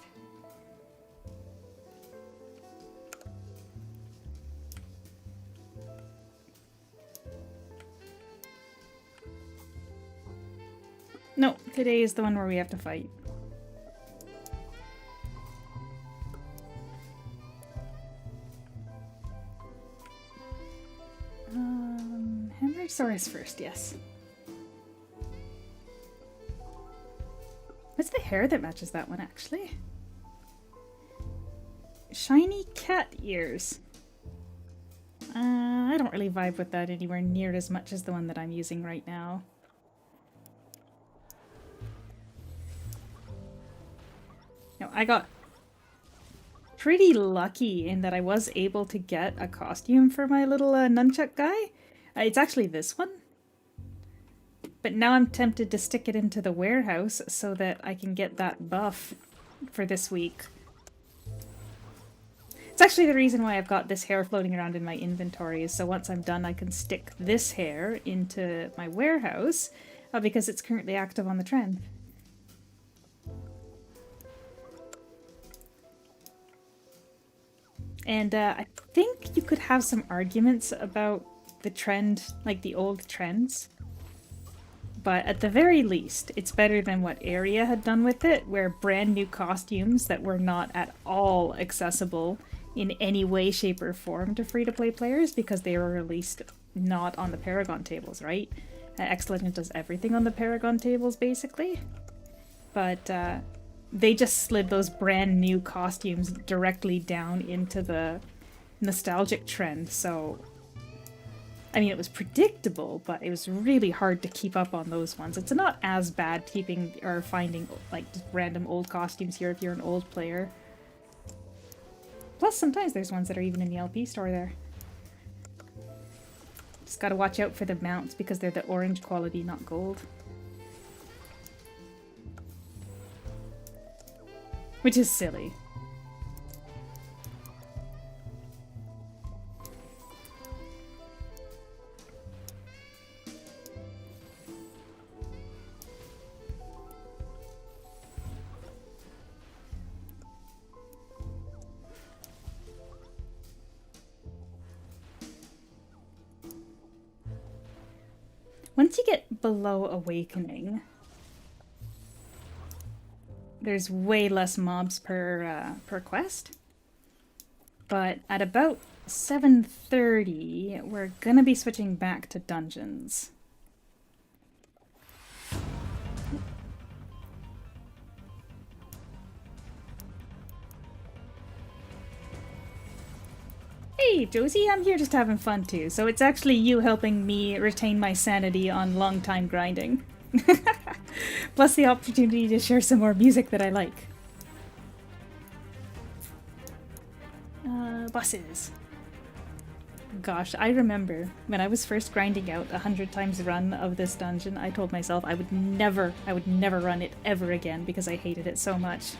No, today is the one where we have to fight. Hammersaurus first, yes. What's the hair that matches that one, actually? Shiny cat ears. I don't really vibe with that anywhere near as much as the one that I'm using right now. No, I got pretty lucky in that I was able to get a costume for my little nunchuck guy. It's actually this one. But now I'm tempted to stick it into the warehouse so that I can get that buff for this week. It's actually the reason why I've got this hair floating around in my inventory, is so once I'm done I can stick this hair into my warehouse because it's currently active on the trend. And I think you could have some arguments about the trend, like the old trends, But at the very least, it's better than what Area had done with it, where brand new costumes that were not at all accessible in any way, shape, or form to free-to-play players because they were released not on the Paragon tables, right? X-Legend does everything on the Paragon tables, basically. But they just slid those brand new costumes directly down into the nostalgic trend, so... I mean, it was predictable, but it was really hard to keep up on those ones. It's not as bad keeping or finding like just random old costumes here if you're an old player. Plus, sometimes there's ones that are even in the LP store there. Just gotta watch out for the mounts because they're the orange quality, not gold. Which is silly. Once you get below Awakening, there's way less mobs per quest. But at about 7:30, we're gonna be switching back to dungeons. Hey, Josie, I'm here just having fun too, so it's actually you helping me retain my sanity on long time grinding. Plus the opportunity to share some more music that I like. Buses. Gosh, I remember when I was first grinding out 100 times run of this dungeon, I told myself I would never run it ever again because I hated it so much.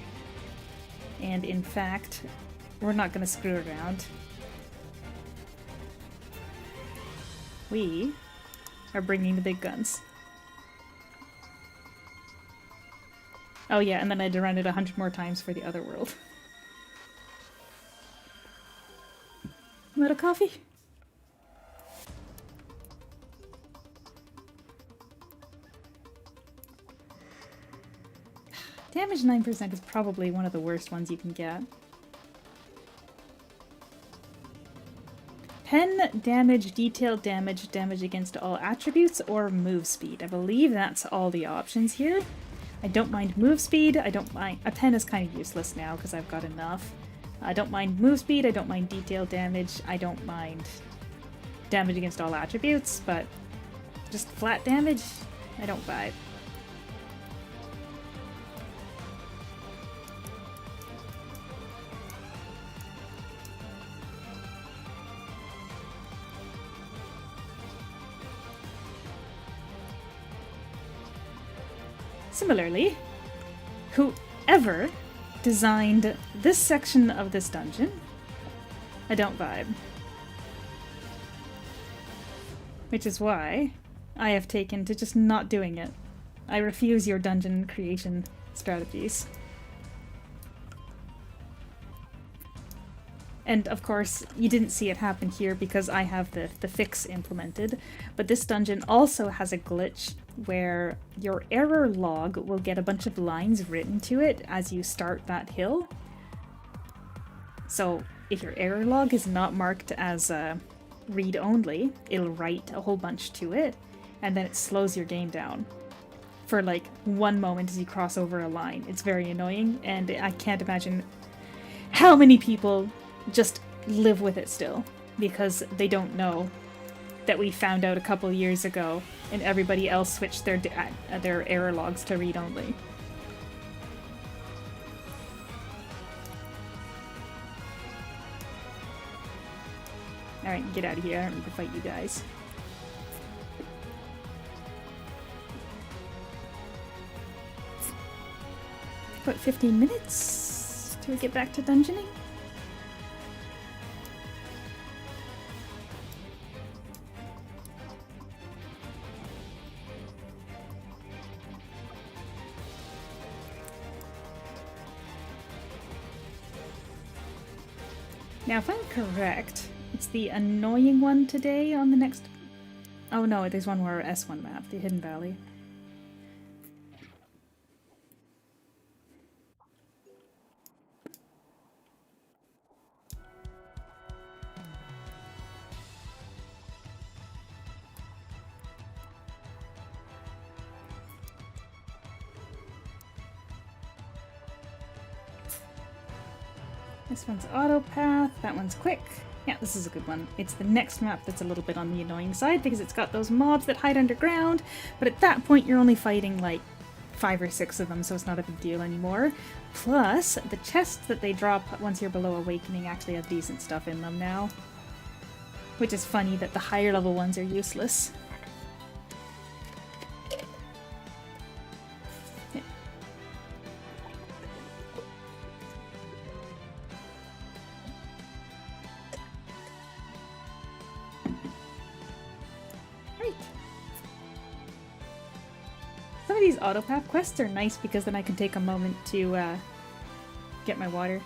And in fact, we're not gonna screw around. We are bringing the big guns. Oh yeah, and then I had to run it 100 more times for the other world. A little coffee? Damage 9% is probably one of the worst ones you can get. Pen damage, detail damage, damage against all attributes, or move speed. I believe that's all the options here. I don't mind move speed, I don't mind... A pen is kind of useless now because I've got enough. I don't mind move speed, I don't mind detail damage, I don't mind damage against all attributes, but just flat damage, I don't vibe. Similarly, whoever designed this section of this dungeon, I don't vibe. Which is why I have taken to just not doing it. I refuse your dungeon creation strategies. And of course, you didn't see it happen here because I have the fix implemented, but this dungeon also has a glitch where your error log will get a bunch of lines written to it as you start that hill. So if your error log is not marked as read-only, it'll write a whole bunch to it, and then it slows your game down for like 1 moment as you cross over a line. It's very annoying, and I can't imagine how many people just live with it still because they don't know that we found out a couple years ago and everybody else switched their error logs to read-only. Alright, get out of here. I don't need to fight you guys. About 15 minutes till we get back to dungeoning. Now, if I'm correct, it's the annoying one today on the next... Oh no, there's one more S1 map, the Hidden Valley. This one's auto path, that one's quick. Yeah, this is a good one. It's the next map that's a little bit on the annoying side because it's got those mobs that hide underground, but at that point you're only fighting like 5 or 6 of them, so it's not a big deal anymore. Plus, the chests that they drop once you're below Awakening actually have decent stuff in them now. Which is funny that the higher level ones are useless. Some of these autopath quests are nice because then I can take a moment to get my water.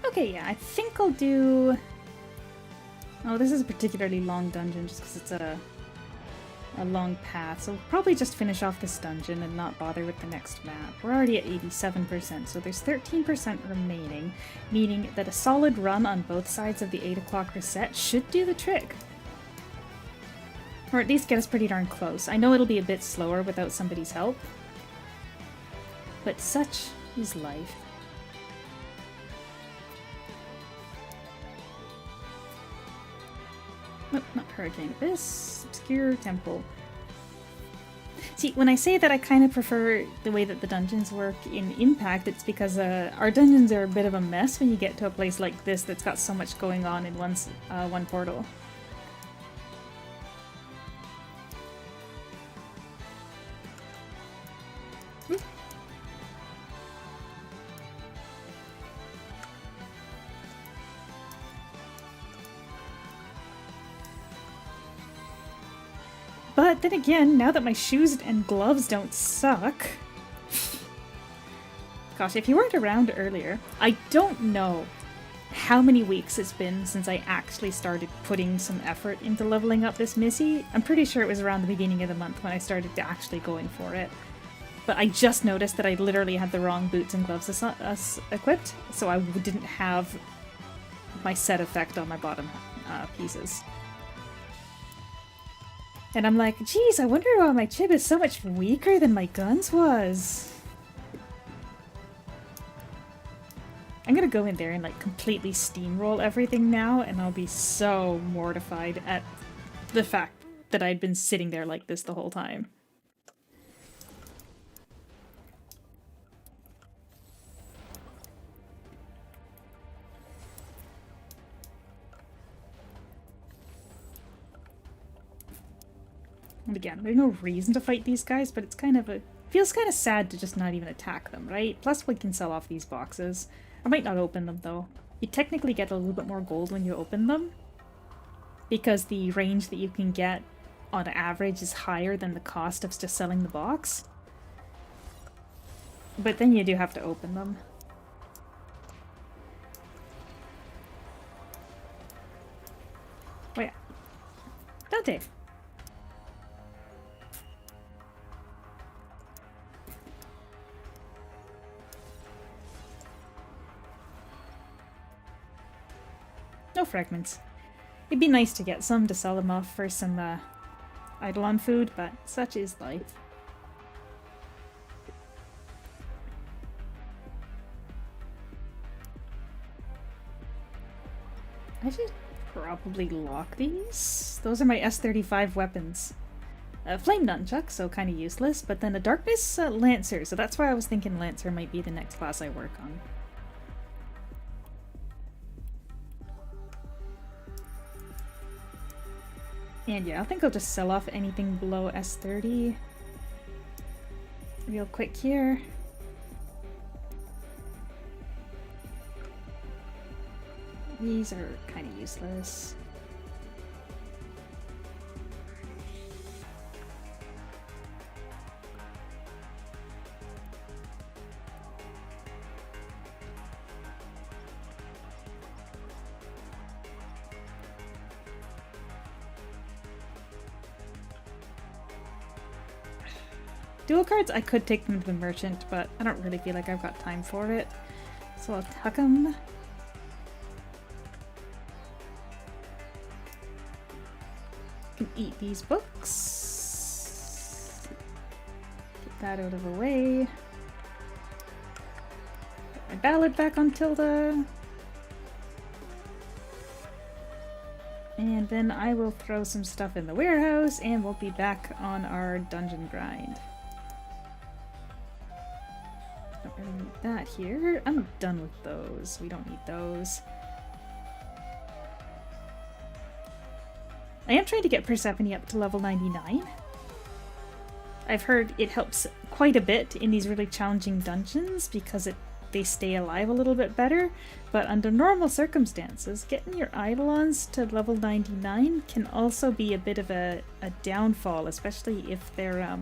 Okay, yeah, I think I'll do... Oh, this is a particularly long dungeon just because it's a long path, so we'll probably just finish off this dungeon and not bother with the next map. We're already at 87%, so there's 13% remaining, meaning that a solid run on both sides of the 8 o'clock reset should do the trick. Or at least get us pretty darn close. I know it'll be a bit slower without somebody's help, but such is life. Nope, not Hurricane Abyss. Obscure Temple. See, when I say that I kind of prefer the way that the dungeons work in Impact, it's because our dungeons are a bit of a mess when you get to a place like this that's got so much going on in one portal. But then again, now that my shoes and gloves don't suck... Gosh, if you weren't around earlier, I don't know how many weeks it's been since I actually started putting some effort into leveling up this Missy. I'm pretty sure it was around the beginning of the month when I started actually going for it. But I just noticed that I literally had the wrong boots and gloves equipped, so I didn't have my set effect on my bottom pieces. And I'm like, geez, I wonder why my chib is so much weaker than my guns was. I'm gonna go in there and like completely steamroll everything now, and I'll be so mortified at the fact that I'd been sitting there like this the whole time. And again, there's no reason to fight these guys, but it's kind of feels kind of sad to just not even attack them, right? Plus we can sell off these boxes. I might not open them though. You technically get a little bit more gold when you open them, because the range that you can get on average is higher than the cost of just selling the box. But then you do have to open them. Oh yeah. Dante! No fragments. It'd be nice to get some to sell them off for some Eidolon food, but such is life. I should probably lock these. Those are my S35 weapons. Flame Nunchuck, so kind of useless, but then a Darkness Lancer, so that's why I was thinking Lancer might be the next class I work on. And yeah, I think I'll just sell off anything below S30 real quick here. These are kind of useless. Dual cards, I could take them to the merchant, but I don't really feel like I've got time for it. So I'll tuck them. Can eat these books. Get that out of the way. Put my ballad back on Tilda. And then I will throw some stuff in the warehouse and we'll be back on our dungeon grind. Don't really need that here. I'm done with those. We don't need those. I am trying to get Persephone up to level 99. I've heard it helps quite a bit in these really challenging dungeons because they stay alive a little bit better, but under normal circumstances, getting your Eidolons to level 99 can also be a bit of a downfall, especially if they're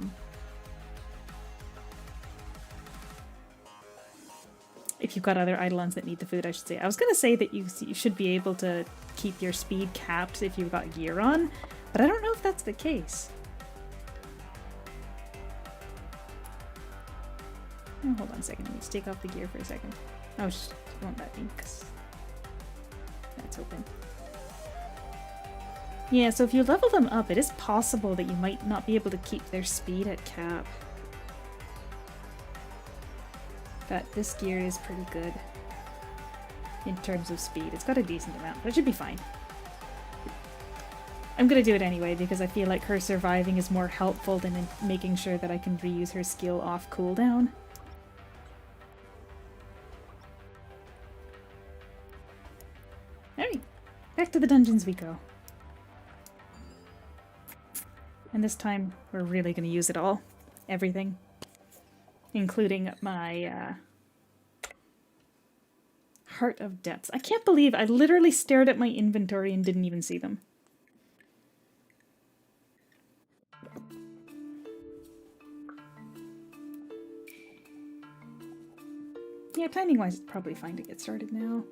if you've got other Eidolons that need the food, I should say. I was going to say that you should be able to keep your speed capped if you've got gear on, but I don't know if that's the case. Oh, hold on a second, let me just take off the gear for a second. Oh, it won't let me because that's open. Yeah, so if you level them up, it is possible that you might not be able to keep their speed at cap. But this gear is pretty good in terms of speed. It's got a decent amount, but it should be fine. I'm gonna do it anyway because I feel like her surviving is more helpful than in making sure that I can reuse her skill off cooldown. Alright, back to the dungeons we go. And this time we're really gonna use it all. Everything. Including my Heart of Depths. I can't believe I literally stared at my inventory and didn't even see them. Yeah, timing-wise, it's probably fine to get started now.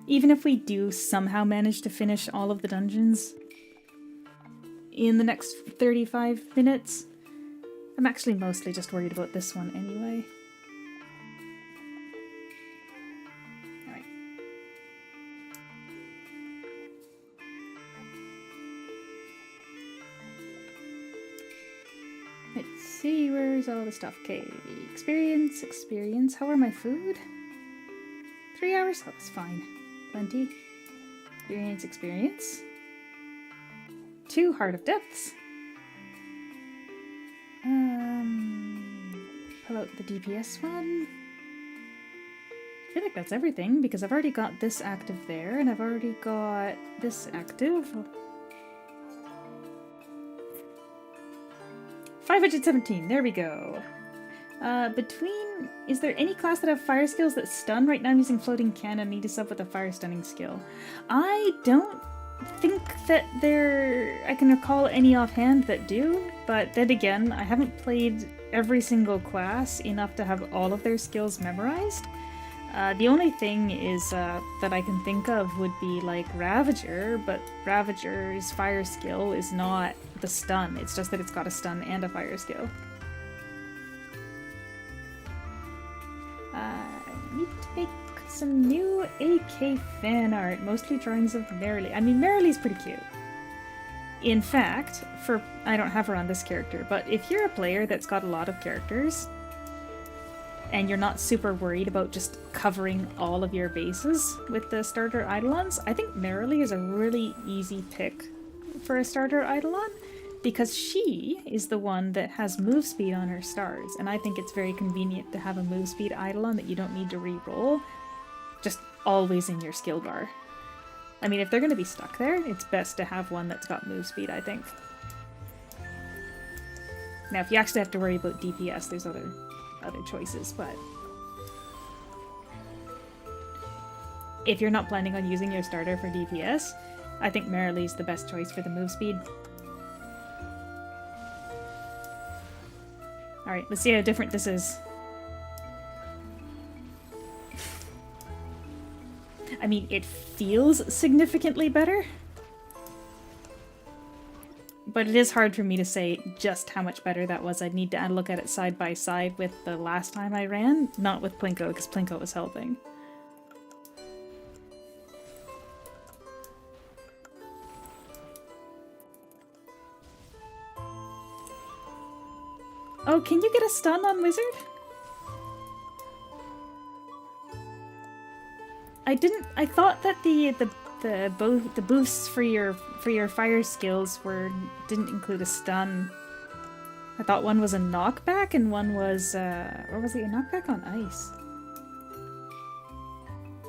Even if we do somehow manage to finish all of the dungeons in the next 35 minutes, I'm actually mostly just worried about this one anyway. Alright. Let's see, where's all the stuff? Okay, experience. How are my food? 3 hours? Oh, that's fine. Plenty. Experience. 2 Heart of Depths. Pull out the DPS one. I feel like that's everything because I've already got this active there and I've already got this active. 517, there we go. Is there any class that have fire skills that stun? Right now I'm using floating cannon, need to sub with a fire stunning skill. I don't think that I can recall any offhand that do, but then again, I haven't played every single class enough to have all of their skills memorized. The only thing is that I can think of would be like Ravager, but Ravager's fire skill is not the stun, it's just that it's got a stun and a fire skill. I need to make some new AK fan art, mostly drawings of Marilee. I mean, Marilee's pretty cute. In fact, I don't have her on this character, but if you're a player that's got a lot of characters, and you're not super worried about just covering all of your bases with the starter Eidolons, I think Marilee is a really easy pick for a starter Eidolon, because she is the one that has move speed on her stars, and I think it's very convenient to have a move speed Eidolon that you don't need to re-roll, just always in your skill bar. I mean, if they're going to be stuck there, it's best to have one that's got move speed, I think. Now, if you actually have to worry about DPS, there's other choices, but if you're not planning on using your starter for DPS, I think Marilee's the best choice for the move speed. Alright, let's see how different this is. I mean, it feels significantly better. But it is hard for me to say just how much better that was. I'd need to look at it side by side with the last time I ran, not with Plinko, because Plinko was helping. Oh, can you get a stun on Wizard? I thought that the boosts for your fire skills didn't include a stun. I thought one was a knockback and one was or was it a knockback on ice?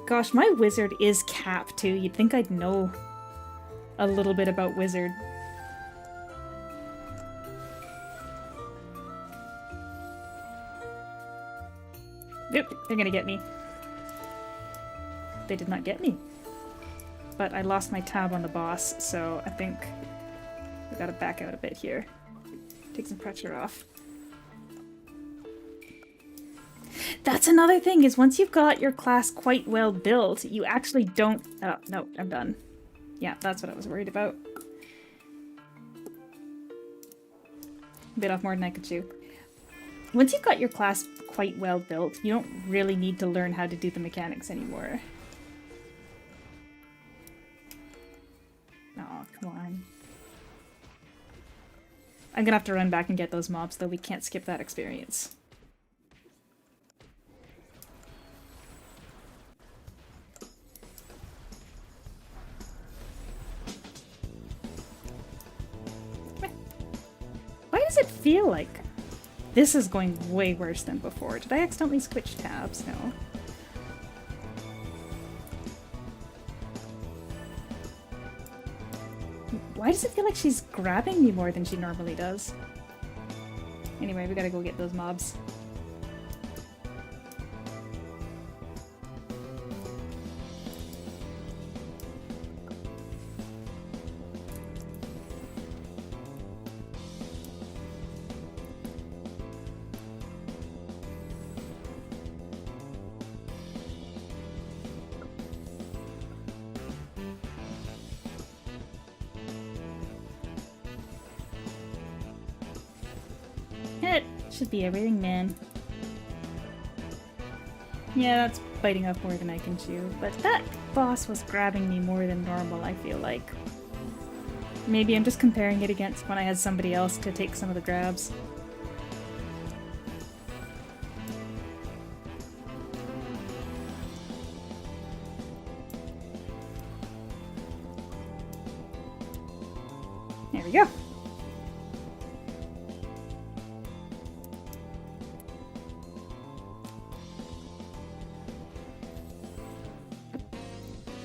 Gosh, my Wizard is Cap too. You'd think I'd know a little bit about Wizard. Yep, they're gonna get me. They did not get me. But I lost my tab on the boss, so I think we gotta back out a bit here. Take some pressure off. That's another thing, is once you've got your class quite well built, you actually don't... Oh, no, I'm done. Yeah, that's what I was worried about. Bit off more than I could chew. Once you've got your class quite well built, you don't really need to learn how to do the mechanics anymore. Oh, come on. I'm gonna have to run back and get those mobs, though. We can't skip that experience. Why does it feel like this is going way worse than before? Did I accidentally switch tabs? No. Why does it feel like she's grabbing me more than she normally does? Anyway, we gotta go get those mobs. It should be everything, man. Yeah, that's biting off more than I can chew. But that boss was grabbing me more than normal, I feel like. Maybe I'm just comparing it against when I had somebody else to take some of the grabs. There we go.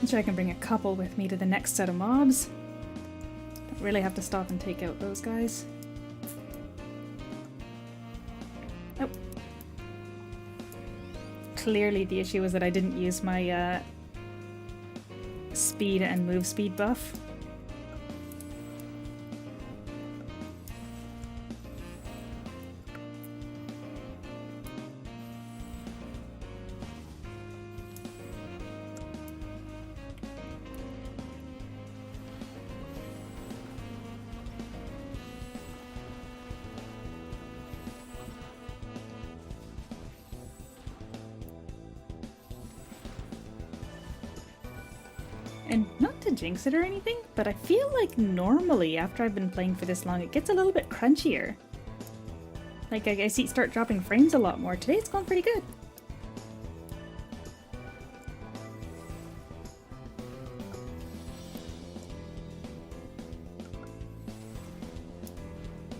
I'm sure I can bring a couple with me to the next set of mobs. Don't really have to stop and take out those guys. Oh. Clearly the issue was that I didn't use my speed and move speed buff. And not to jinx it or anything, but I feel like normally after I've been playing for this long, it gets a little bit crunchier. Like I see it start dropping frames a lot more. Today it's going pretty good.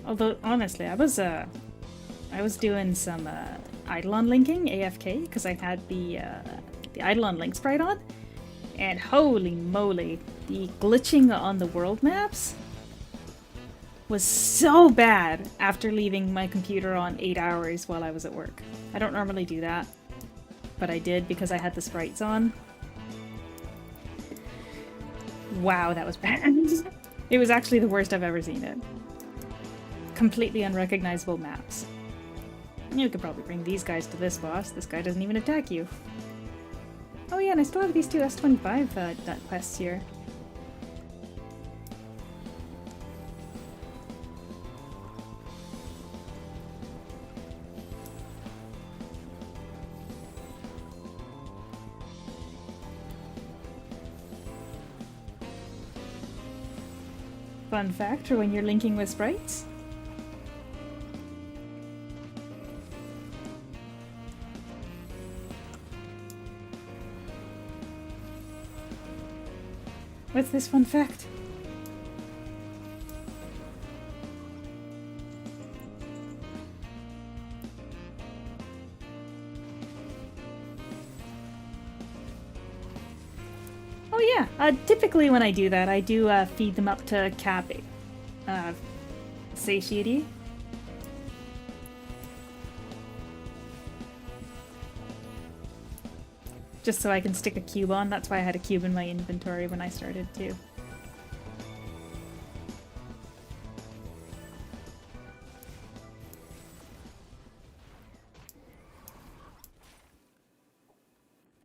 Although honestly, I was doing some Eidolon linking AFK because I had the Eidolon link sprite on. And holy moly, the glitching on the world maps was so bad after leaving my computer on 8 hours while I was at work. I don't normally do that, but I did because I had the sprites on. Wow, that was bad. It was actually the worst I've ever seen it. Completely unrecognizable maps. You could probably bring these guys to this boss. This guy doesn't even attack you. Oh yeah, and I still have these two S25 quests here. fun fact for when you're linking with sprites. What's this fun fact? Oh yeah, typically when I do that, I do feed them up to cap satiety. Just so I can stick a cube on. That's why I had a cube in my inventory when I started too.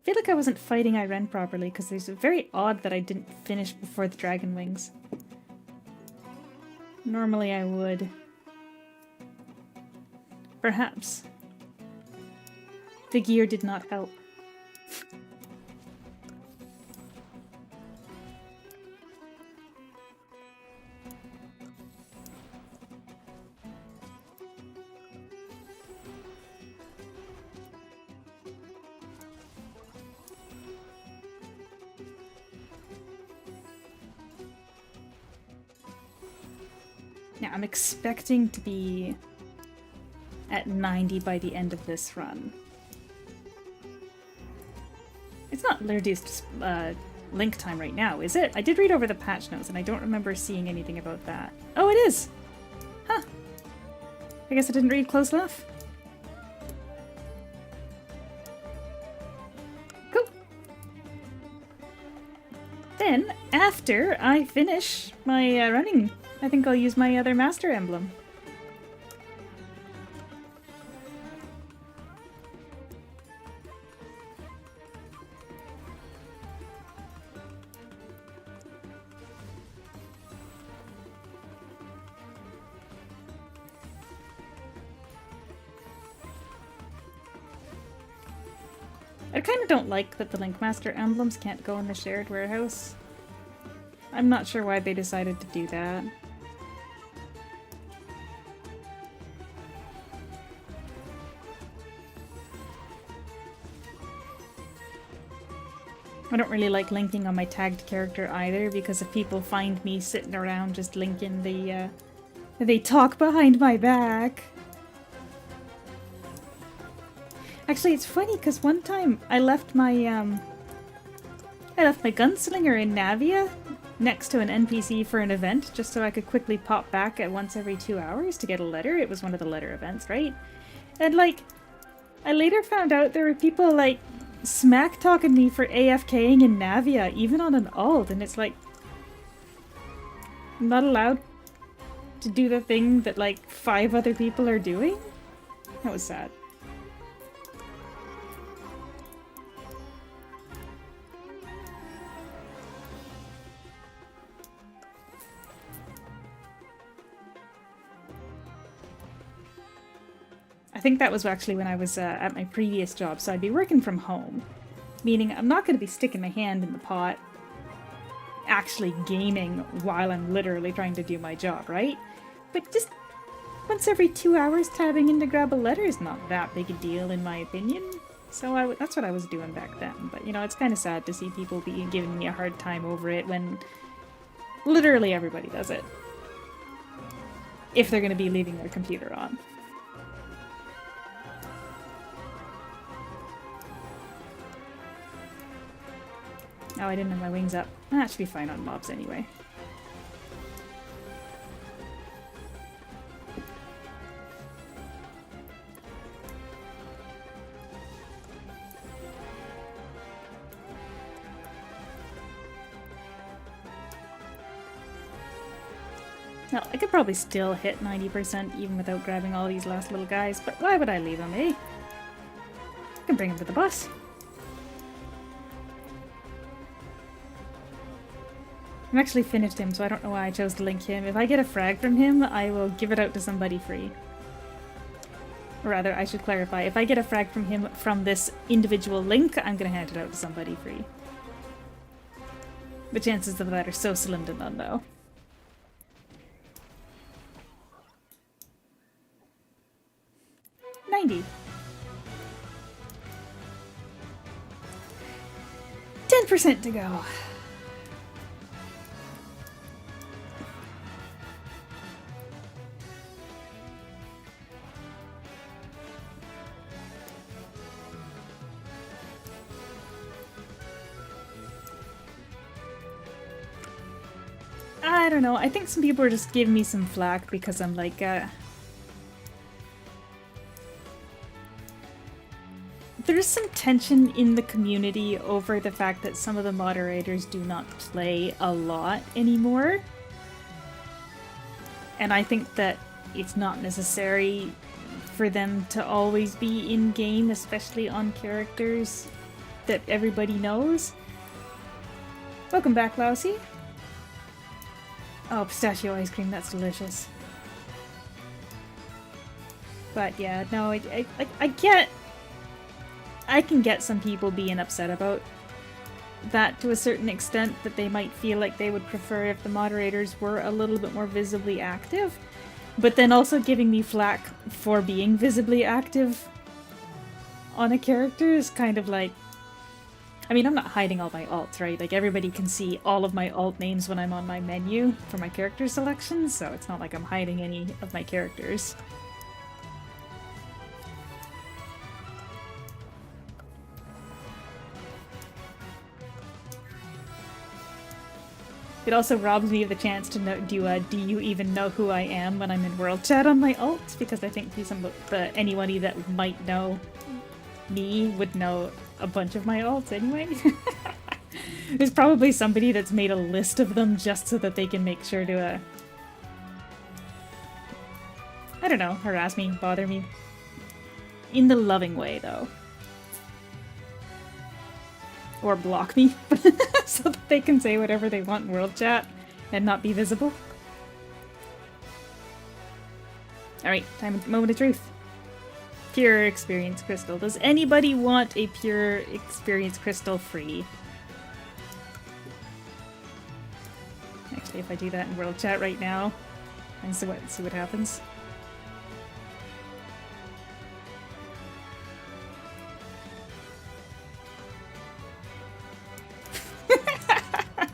I feel like I wasn't fighting Irene properly because it's very odd that I didn't finish before the dragon wings. Normally I would. Perhaps. The gear did not help. Now, I'm expecting to be at 90 by the end of this run. It's not reduced link time right now, is it? I did read over the patch notes, and I don't remember seeing anything about that. Oh, it is! Huh. I guess I didn't read close enough. Cool. Then, after I finish my running, I think I'll use my other master emblem. I kind of don't like that the Linkmaster emblems can't go in the shared warehouse. I'm not sure why they decided to do that. I don't really like linking on my tagged character either, because if people find me sitting around just linking, they talk behind my back. Actually, it's funny because one time I left my gunslinger in Navia next to an NPC for an event, just so I could quickly pop back at once every 2 hours to get a letter. It was one of the letter events, right? And like, I later found out there were people like smack talking me for AFKing in Navia, even on an alt, and it's like, I'm not allowed to do the thing that like 5 other people are doing? That was sad. I think that was actually when I was at my previous job, so I'd be working from home. Meaning I'm not going to be sticking my hand in the pot actually gaming while I'm literally trying to do my job, right? But just once every 2 hours tabbing in to grab a letter is not that big a deal in my opinion. So that's what I was doing back then. But you know, it's kind of sad to see people giving me a hard time over it when literally everybody does it. If they're going to be leaving their computer on. Oh, I didn't have my wings up. That should be fine on mobs anyway. Now, I could probably still hit 90% even without grabbing all these last little guys, but why would I leave them, eh? I can bring them to the bus. I've actually finished him, so I don't know why I chose to link him. If I get a frag from him, I will give it out to somebody free. Or rather, I should clarify, if I get a frag from him from this individual link, I'm gonna hand it out to somebody free. The chances of that are so slim to none, though. 90. 10% to go. I don't know. I think some people are just giving me some flack because I'm like, there's some tension in the community over the fact that some of the moderators do not play a lot anymore. And I think that it's not necessary for them to always be in-game, especially on characters that everybody knows. Welcome back, Lousy. Oh, pistachio ice cream, that's delicious. But yeah, no, I can get some people being upset about that to a certain extent, that they might feel like they would prefer if the moderators were a little bit more visibly active, but then also giving me flack for being visibly active on a character is kind of like, I mean, I'm not hiding all my alts, right? Like, everybody can see all of my alt names when I'm on my menu for my character selection, so it's not like I'm hiding any of my characters. It also robs me of the chance to know, do you even know who I am when I'm in world chat on my alt? Because I think anybody that might know me would know a bunch of my alts anyway. There's probably somebody that's made a list of them just so that they can make sure to, I don't know, harass me, bother me. In the loving way, though. Or block me, so that they can say whatever they want in world chat and not be visible. Alright, moment of truth. Pure experience crystal. Does anybody want a pure experience crystal free? Actually, if I do that in world chat right now, and see what happens.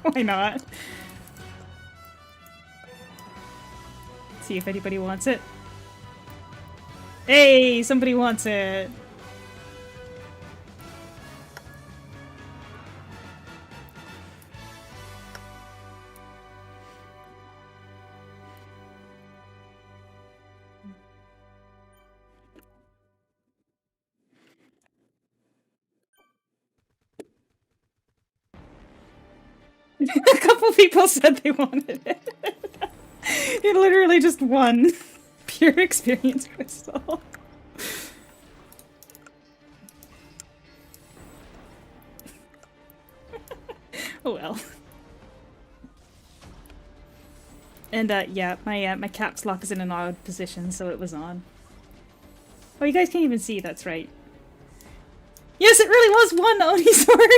Why not? See if anybody wants it. Hey, somebody wants it. A couple people said they wanted it. It literally just won. Pure experience crystal. Oh well. And yeah, my caps lock is in an odd position, so it was on. Oh, you guys can't even see, that's right. Yes, it really was one Oni sword!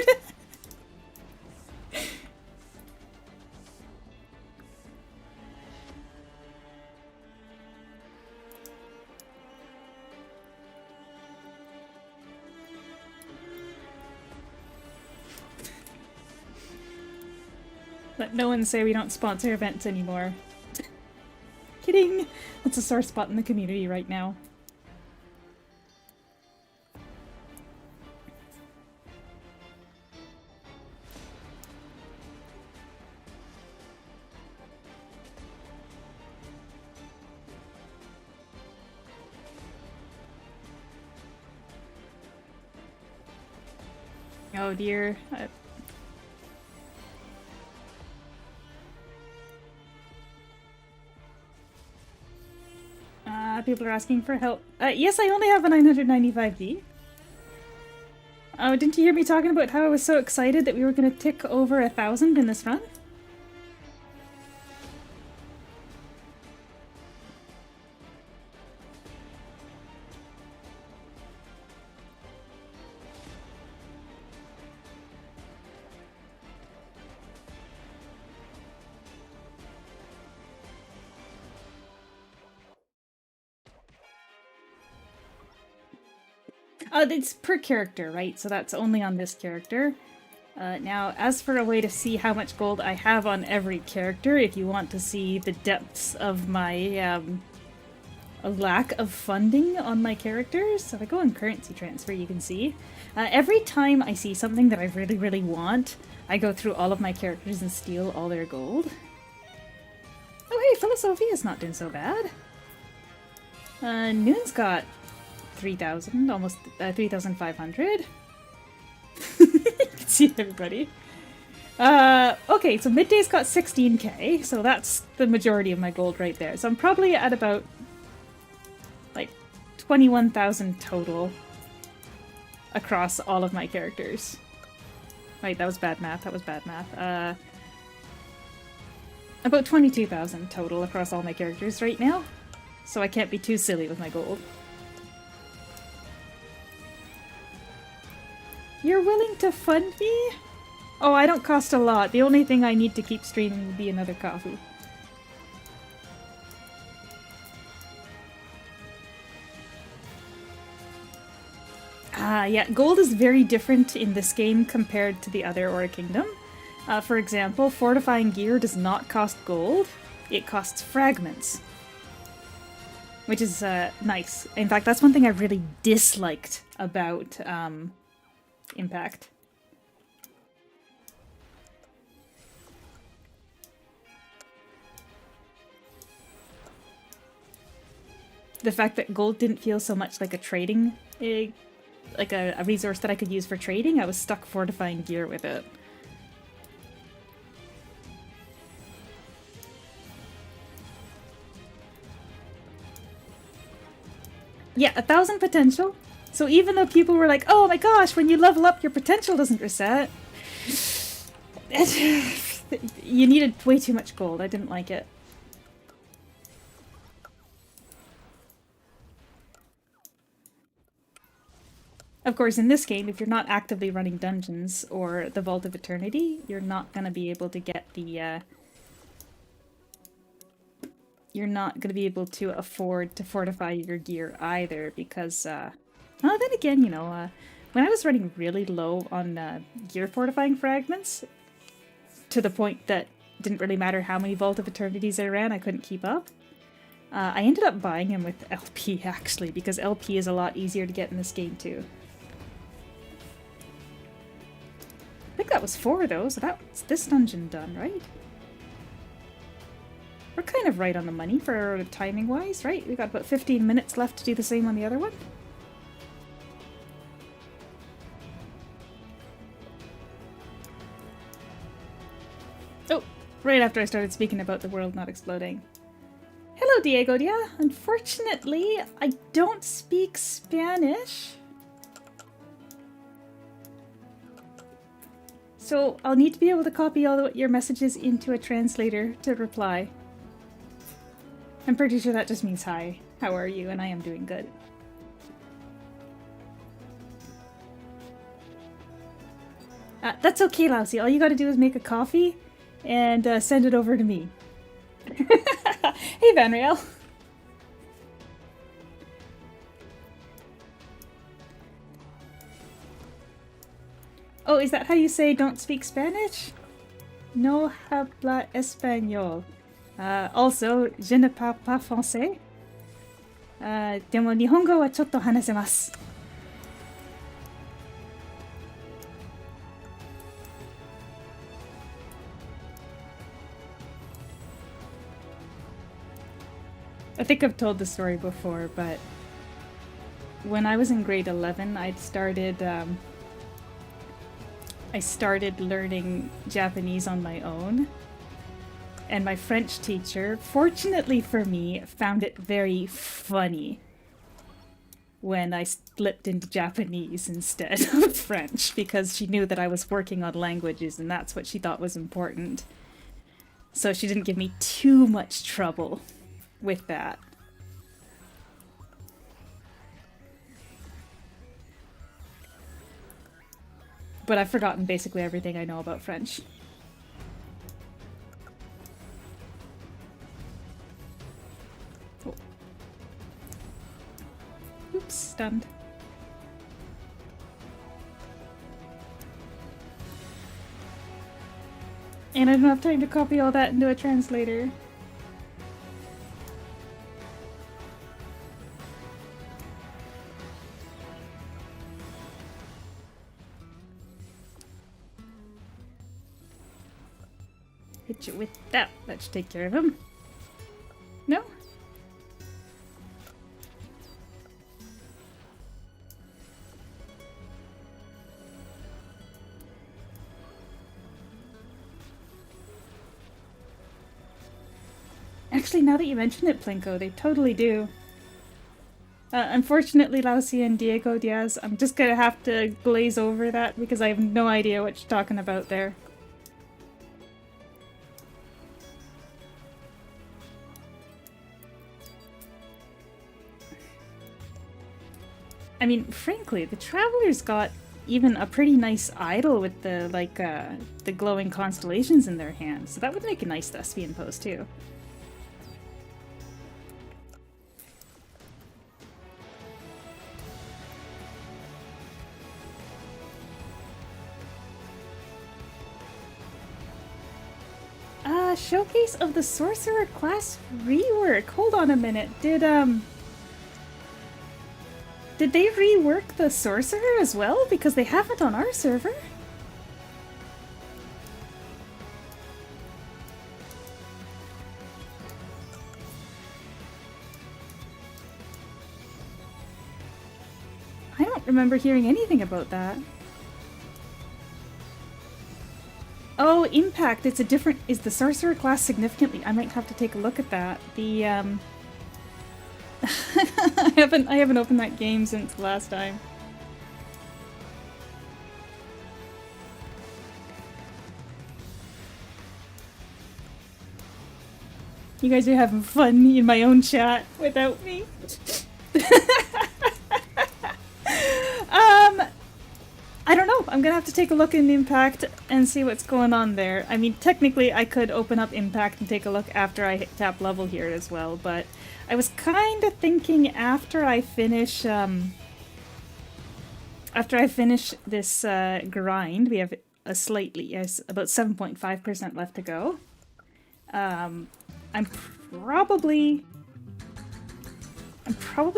Let no one say we don't sponsor events anymore. Kidding! That's a sore spot in the community right now. Oh dear. People are asking for help. Yes, I only have a 995D. Oh, didn't you hear me talking about how I was so excited that we were going to tick over 1,000 in this run? It's per character, right? So that's only on this character. Now, as for a way to see how much gold I have on every character, if you want to see the depths of my lack of funding on my characters, so if I go on currency transfer, you can see. Every time I see something that I really, really want, I go through all of my characters and steal all their gold. Oh hey, Philosophia's not doing so bad. Noon's got 3,000, almost 3,500. See everybody. Okay, so Midday's got 16k, so that's the majority of my gold right there. So I'm probably at about like 21,000 total across all of my characters. Right, that was bad math, that was bad math. About 22,000 total across all my characters right now, so I can't be too silly with my gold. You're willing to fund me? Oh, I don't cost a lot. The only thing I need to keep streaming would be another coffee. Yeah, gold is very different in this game compared to the other Aura Kingdom. For example, fortifying gear does not cost gold, it costs fragments. Which is nice. In fact, that's one thing I really disliked about Impact. The fact that gold didn't feel so much like a trading, like a resource that I could use for trading, I was stuck fortifying gear with it. Yeah, 1,000 potential. So even though people were like, oh my gosh, when you level up, your potential doesn't reset. You needed way too much gold. I didn't like it. Of course, in this game, if you're not actively running dungeons or the Vault of Eternity, you're not going to be able to get the... you're not going to be able to afford to fortify your gear either, because... well, then again, you know, when I was running really low on gear fortifying fragments, to the point that it didn't really matter how many Vault of Eternities I ran, I couldn't keep up. I ended up buying him with LP, actually, because LP is a lot easier to get in this game, too. I think that was 4, though, so that's this dungeon done, right? We're kind of right on the money for timing-wise, right? We got about 15 minutes left to do the same on the other one. Oh, right after I started speaking about the world not exploding. Hello, Diego. Yeah, unfortunately, I don't speak Spanish. So I'll need to be able to copy all your messages into a translator to reply. I'm pretty sure that just means hi. How are you? And I am doing good. That's okay, Lousy. All you gotta do is make a coffee and send it over to me. Hey, Vanriel. Oh, is that how you say don't speak Spanish? No habla español. Also, je ne parle pas français. でも日本語はちょっと話せます。I think I've told the story before, but when I was in grade 11, I started learning Japanese on my own. And my French teacher, fortunately for me, found it very funny when I slipped into Japanese instead of French, because she knew that I was working on languages and that's what she thought was important. So she didn't give me too much trouble with that. But I've forgotten basically everything I know about French. Oh. Oops, stunned. And I don't have time to copy all that into a translator. Hit you with that. That should take care of him. No? Actually, now that you mention it, Plinko, they totally do. Unfortunately, Lausi and Diego Diaz, I'm just gonna have to glaze over that because I have no idea what you're talking about there. I mean, frankly, the Traveler's got even a pretty nice idol with the, like, the glowing constellations in their hands, so that would make a nice thespian pose, too. Showcase of the Sorcerer class rework. Hold on a minute. Did they rework the Sorcerer as well? Because they haven't on our server. I don't remember hearing anything about that. Oh, Impact. It's a different... Is the Sorcerer class significantly... I might have to take a look at that. The, I haven't opened that game since last time. You guys are having fun in my own chat without me. I don't know. I'm gonna have to take a look in Impact and see what's going on there. I mean, technically I could open up Impact and take a look after I hit tap level here as well, but I was kind of thinking after I finish this grind, we have a slightly, yes, about 7.5% left to go. I'm probably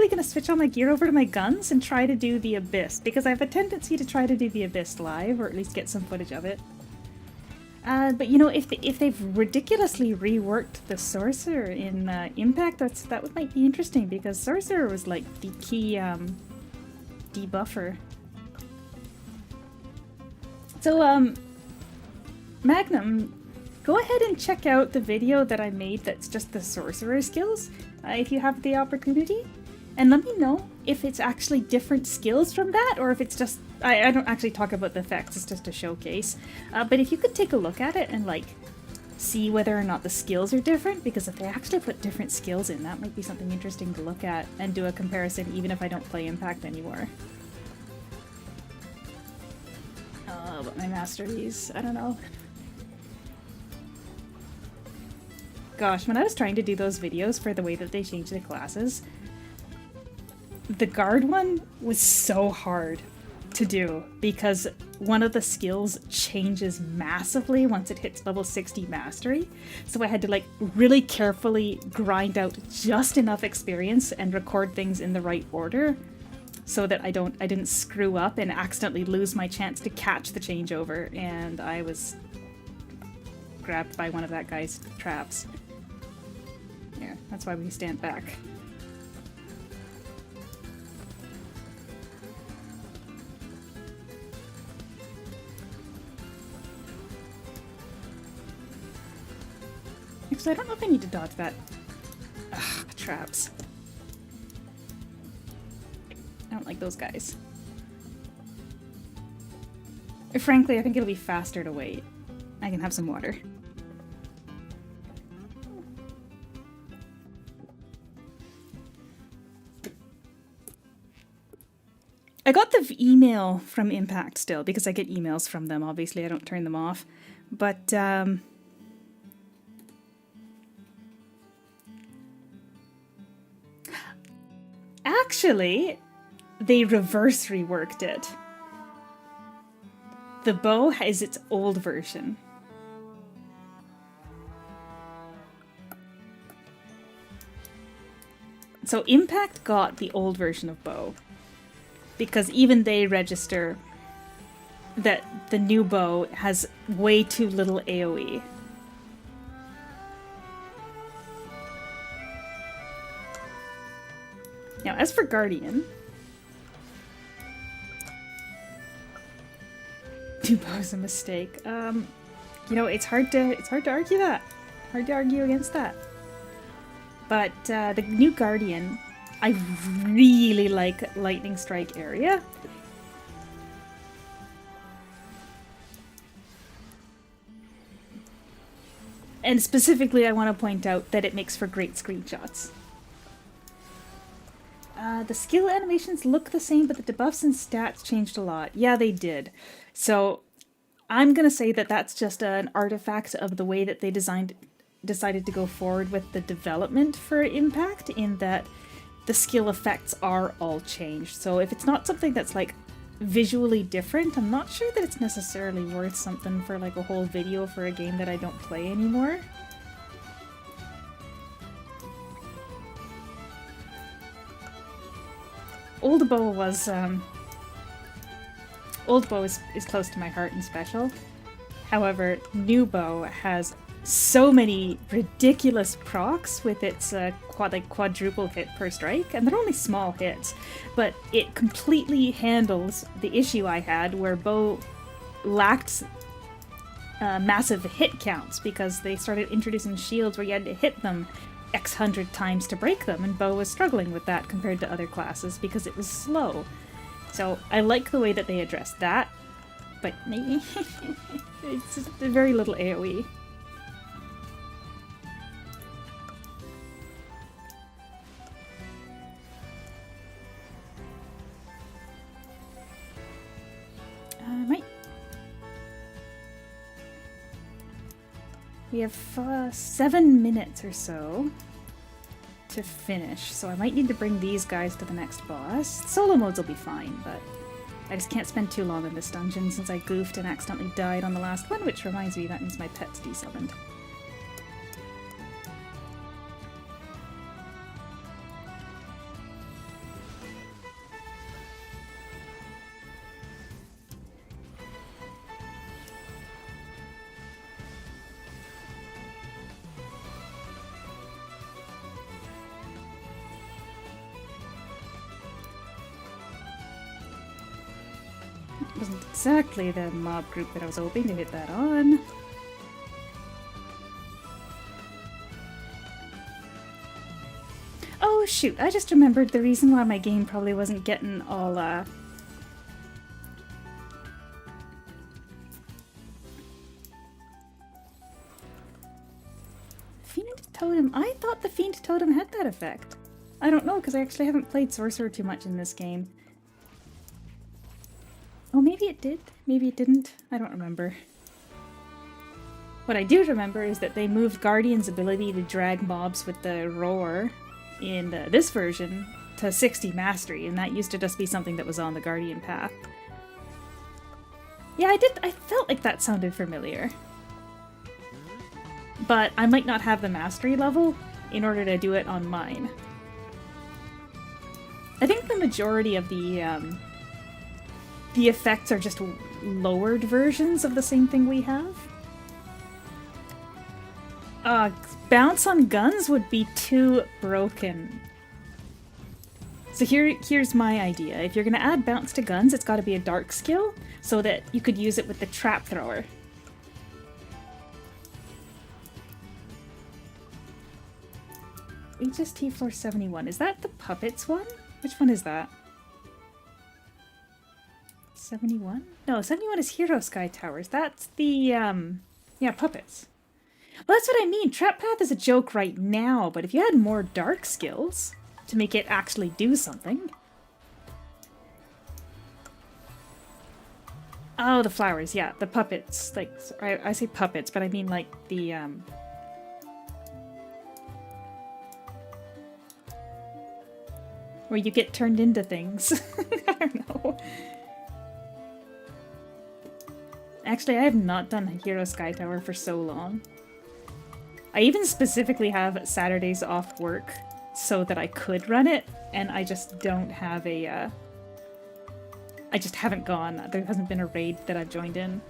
gonna switch all my gear over to my guns and try to do the Abyss, because I have a tendency to try to do the Abyss live, or at least get some footage of it. But you know, if they've ridiculously reworked the Sorcerer in Impact, that might be interesting, because Sorcerer was like the key debuffer. So Magnum, go ahead and check out the video that I made that's just the Sorcerer skills, if you have the opportunity. And let me know if it's actually different skills from that, or if it's just... I don't actually talk about the effects, it's just a showcase. But if you could take a look at it and, like, see whether or not the skills are different, because if they actually put different skills in, that might be something interesting to look at and do a comparison, even if I don't play Impact anymore. Oh, but my masteries, I don't know. Gosh, when I was trying to do those videos for the way that they changed the classes, the guard one was so hard to do because one of the skills changes massively once it hits level 60 mastery. So I had to like really carefully grind out just enough experience and record things in the right order so that I didn't screw up and accidentally lose my chance to catch the changeover, and I was grabbed by one of that guy's traps. Yeah, that's why we stand back. Actually, I don't know if I need to dodge that. Ugh, traps. I don't like those guys. Frankly, I think it'll be faster to wait. I can have some water. I got the email from Impact still, because I get emails from them. Obviously, I don't turn them off. But, actually, they reverse reworked it. The bow is its old version. So Impact got the old version of bow, because even they register that the new bow has way too little AoE. Now, as for Guardian, new bow's a mistake. You know, it's hard to argue that. Hard to argue against that. But the new Guardian, I really like Lightning Strike area. And specifically, I want to point out that it makes for great screenshots. The skill animations look the same, but the debuffs and stats changed a lot. Yeah, they did. So I'm going to say that that's just an artifact of the way that they decided to go forward with the development for Impact, in that the skill effects are all changed. So if it's not something that's like visually different, I'm not sure that it's necessarily worth something for like a whole video for a game that I don't play anymore. Old Bow is close to my heart and special. However, New Bow has so many ridiculous procs with its quadruple hit per strike, and they're only small hits, but it completely handles the issue I had where Bow lacked massive hit counts because they started introducing shields where you had to hit them X hundred times to break them, and Bow was struggling with that compared to other classes because it was slow. So I like the way that they addressed that, but it's just very little AoE. Right. We have 7 minutes or so to finish, so I might need to bring these guys to the next boss. Solo modes will be fine, but I just can't spend too long in this dungeon since I goofed and accidentally died on the last one, which reminds me that means my pet's desummoned. Wasn't exactly the mob group that I was hoping to hit that on. Oh shoot, I just remembered the reason why my game probably wasn't getting all Fiend Totem. I thought the Fiend Totem had that effect. I don't know, because I actually haven't played Sorcerer too much in this game. Oh, maybe it did. Maybe it didn't. I don't remember. What I do remember is that they moved Guardian's ability to drag mobs with the roar in this version to 60 mastery, and that used to just be something that was on the Guardian path. Yeah, I felt like that sounded familiar. But I might not have the mastery level in order to do it on mine. I think the majority of the effects are just lowered versions of the same thing we have. Bounce on guns would be too broken. So here's my idea. If you're gonna add bounce to guns, it's gotta be a dark skill, so that you could use it with the trap thrower. HST floor 71. Is that the puppets one? Which one is that? 71? No, 71 is Hero Sky Towers. That's the, yeah, puppets. Well, that's what I mean. Trap Path is a joke right now, but if you had more dark skills to make it actually do something. Oh, the flowers, yeah, the puppets. Like, I say puppets, but I mean like the, where you get turned into things. I don't know. Actually, I have not done Hero Sky Tower for so long. I even specifically have Saturdays off work so that I could run it, and I just don't have a, I just haven't gone. There hasn't been a raid that I've joined in.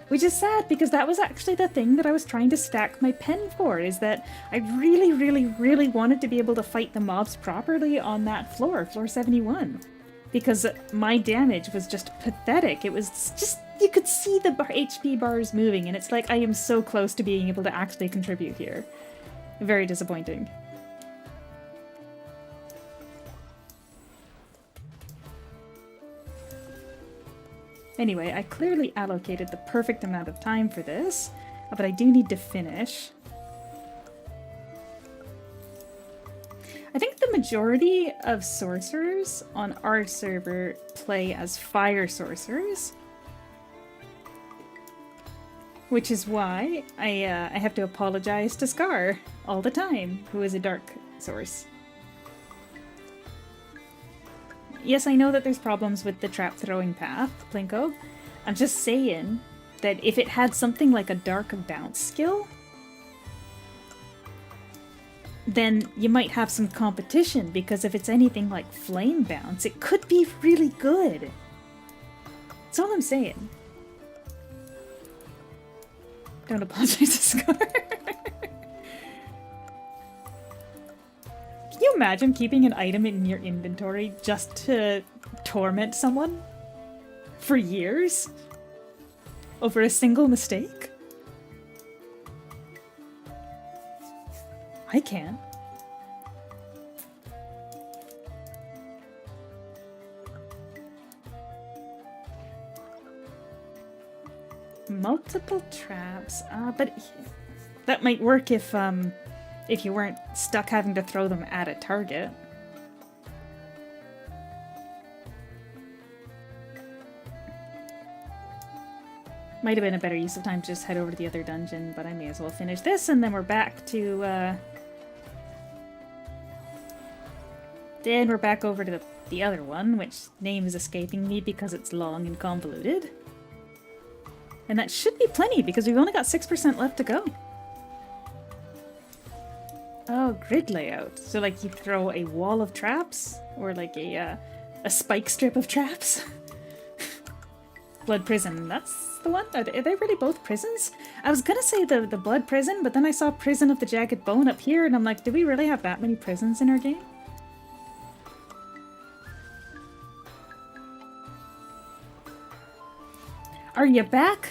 Which is sad, because that was actually the thing that I was trying to stack my pen for, is that I really, really, really wanted to be able to fight the mobs properly on that floor, floor 71. Because my damage was just pathetic. It was just, you could see the HP bars moving, and it's like, I am so close to being able to actually contribute here. Very disappointing. Anyway, I clearly allocated the perfect amount of time for this, but I do need to finish. I think the majority of sorcerers on our server play as fire sorcerers, which is why I have to apologize to Scar all the time, who is a dark source. Yes, I know that there's problems with the trap throwing path, Plinko. I'm just saying that if it had something like a dark bounce skill, then you might have some competition, because if it's anything like flame bounce, it could be really good. That's all I'm saying. Don't apologize to Scar. Can you imagine keeping an item in your inventory just to torment someone for years over a single mistake? I can't. Multiple traps, but that might work if you weren't stuck having to throw them at a target. Might have been a better use of time to just head over to the other dungeon, but I may as well finish this, and then we're back to, then we're back over to the other one, which name is escaping me because it's long and convoluted. And that should be plenty, because we've only got 6% left to go. Oh, grid layout. So like you throw a wall of traps? Or like a spike strip of traps? Blood prison, that's the one? Are they really both prisons? I was gonna say the blood prison, but then I saw prison of the jagged bone up here, and I'm like, do we really have that many prisons in our game? Are you back?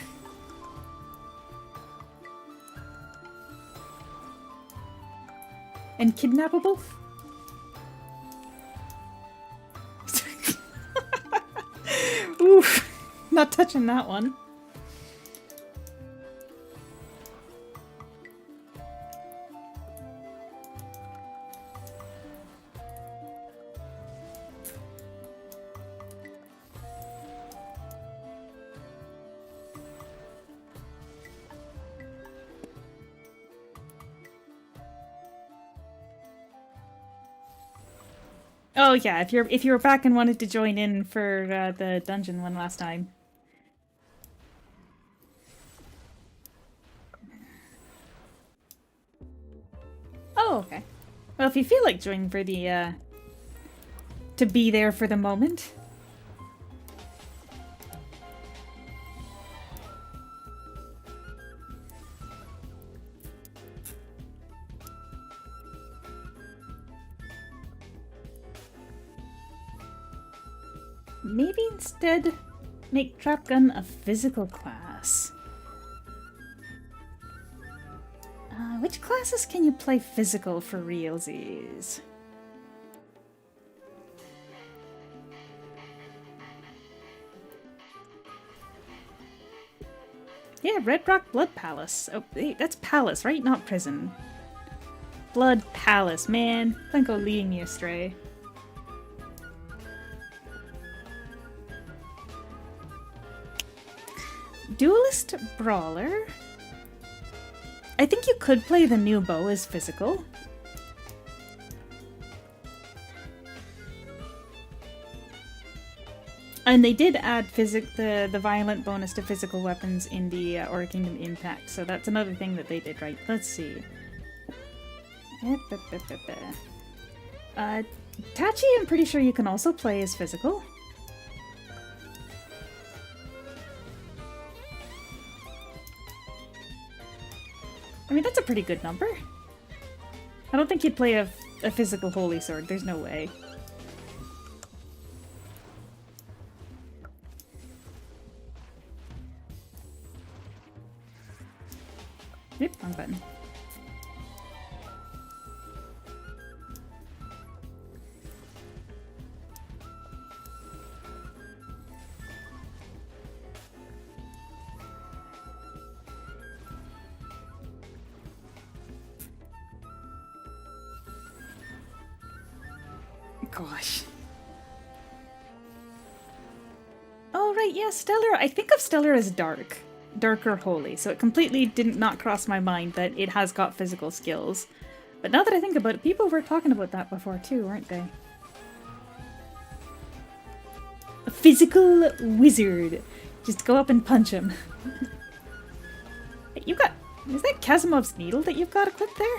And kidnappable? Oof, not touching that one. Oh yeah, if you were back and wanted to join in for the dungeon one last time. Oh, okay. Well, if you feel like joining for the to be there for the moment. Maybe instead make Trap Gun a physical class. Which classes can you play physical for realsies? Yeah, Red Rock Blood Palace. Oh, that's Palace, right? Not prison. Blood Palace, man. Plinko leading me astray. Duelist Brawler. I think you could play the new bow as physical. And they did add the violent bonus to physical weapons in the Aura Kingdom Impact, so that's another thing that they did right. Let's see. Tachi, I'm pretty sure you can also play as physical. I mean, that's a pretty good number. I don't think you'd play a physical holy sword. There's no way. Yep, wrong button. Gosh. Oh, right, yeah, Stellar. I think of Stellar as dark. Dark or holy, so it completely didn't not cross my mind that it has got physical skills. But now that I think about it, people were talking about that before too, weren't they? A physical wizard. Just go up and punch him. Hey, you got... Is that Kasimov's needle that you've got equipped there?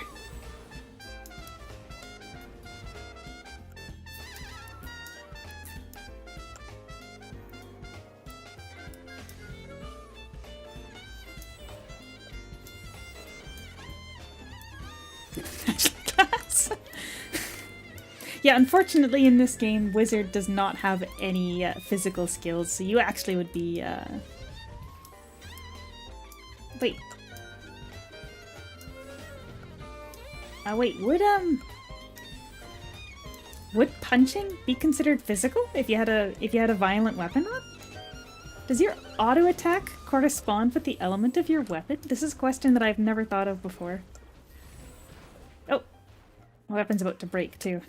Yeah, unfortunately in this game, Wizard does not have any physical skills, so you actually would be, Wait. Wait, would punching be considered physical if you had a violent weapon on? Does your auto attack correspond with the element of your weapon? This is a question that I've never thought of before. Oh, my weapon's about to break too.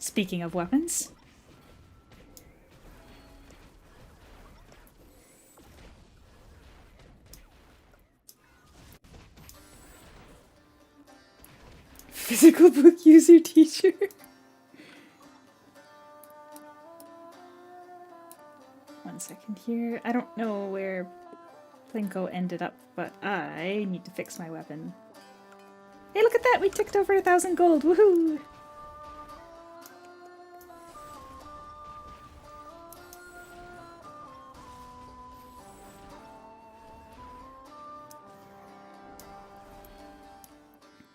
Speaking of weapons. Physical book user teacher. One second here. I don't know where Plinko ended up, but I need to fix my weapon. Hey, look at that! We ticked over 1,000 gold! Woohoo!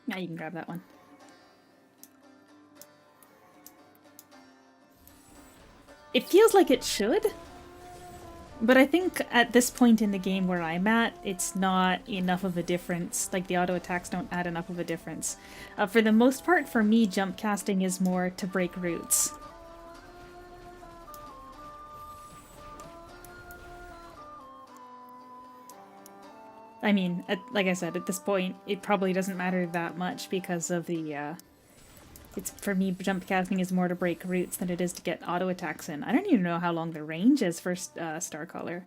Now you can grab that one. It feels like it should, but I think at this point in the game where I'm at, it's not enough of a difference. Like, the auto attacks don't add enough of a difference. For the most part, for me, jump casting is more to break roots. I mean, like I said, at this point, it probably doesn't matter that much because of the, it's, for me, jump casting is more to break roots than it is to get auto attacks in. I don't even know how long the range is for Starcaller.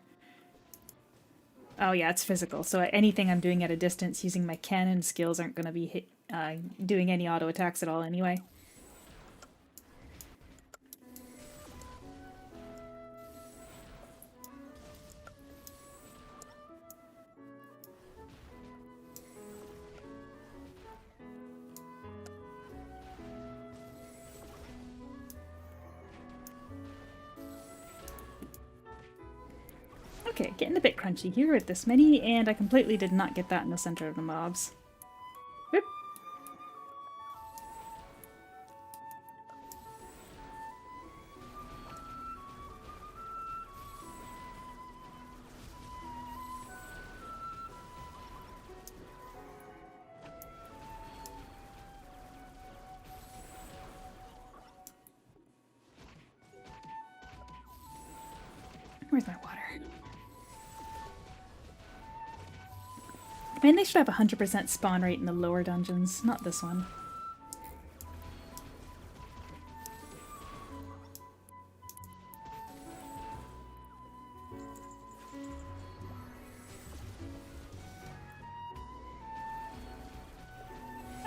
Oh yeah, it's physical, so anything I'm doing at a distance using my cannon skills aren't going to be doing any auto attacks at all anyway. Okay, getting a bit crunchy here with this mini, and I completely did not get that in the center of the mobs. Whoop. Where's my water? Man, they should have 100% spawn rate in the lower dungeons, not this one.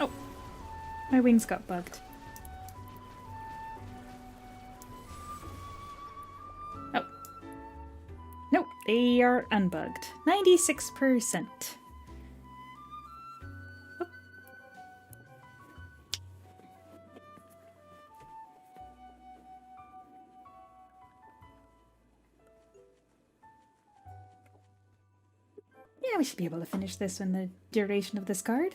Oh, my wings got bugged. Oh. Nope, they are unbugged. 96%. Yeah, we should be able to finish this in the duration of this card.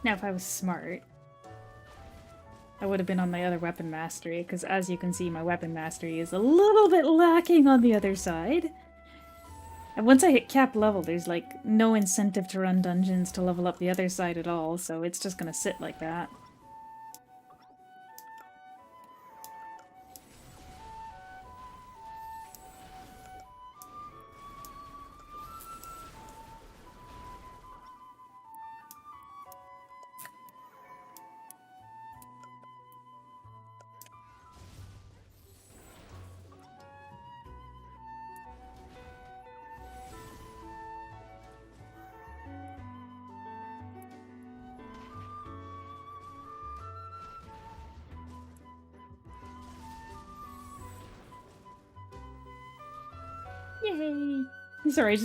Now, if I was smart, I would have been on my other weapon mastery, because as you can see, my weapon mastery is a little bit lacking on the other side. And once I hit cap level, there's like no incentive to run dungeons to level up the other side at all, so it's just gonna sit like that. Yay! Sorry,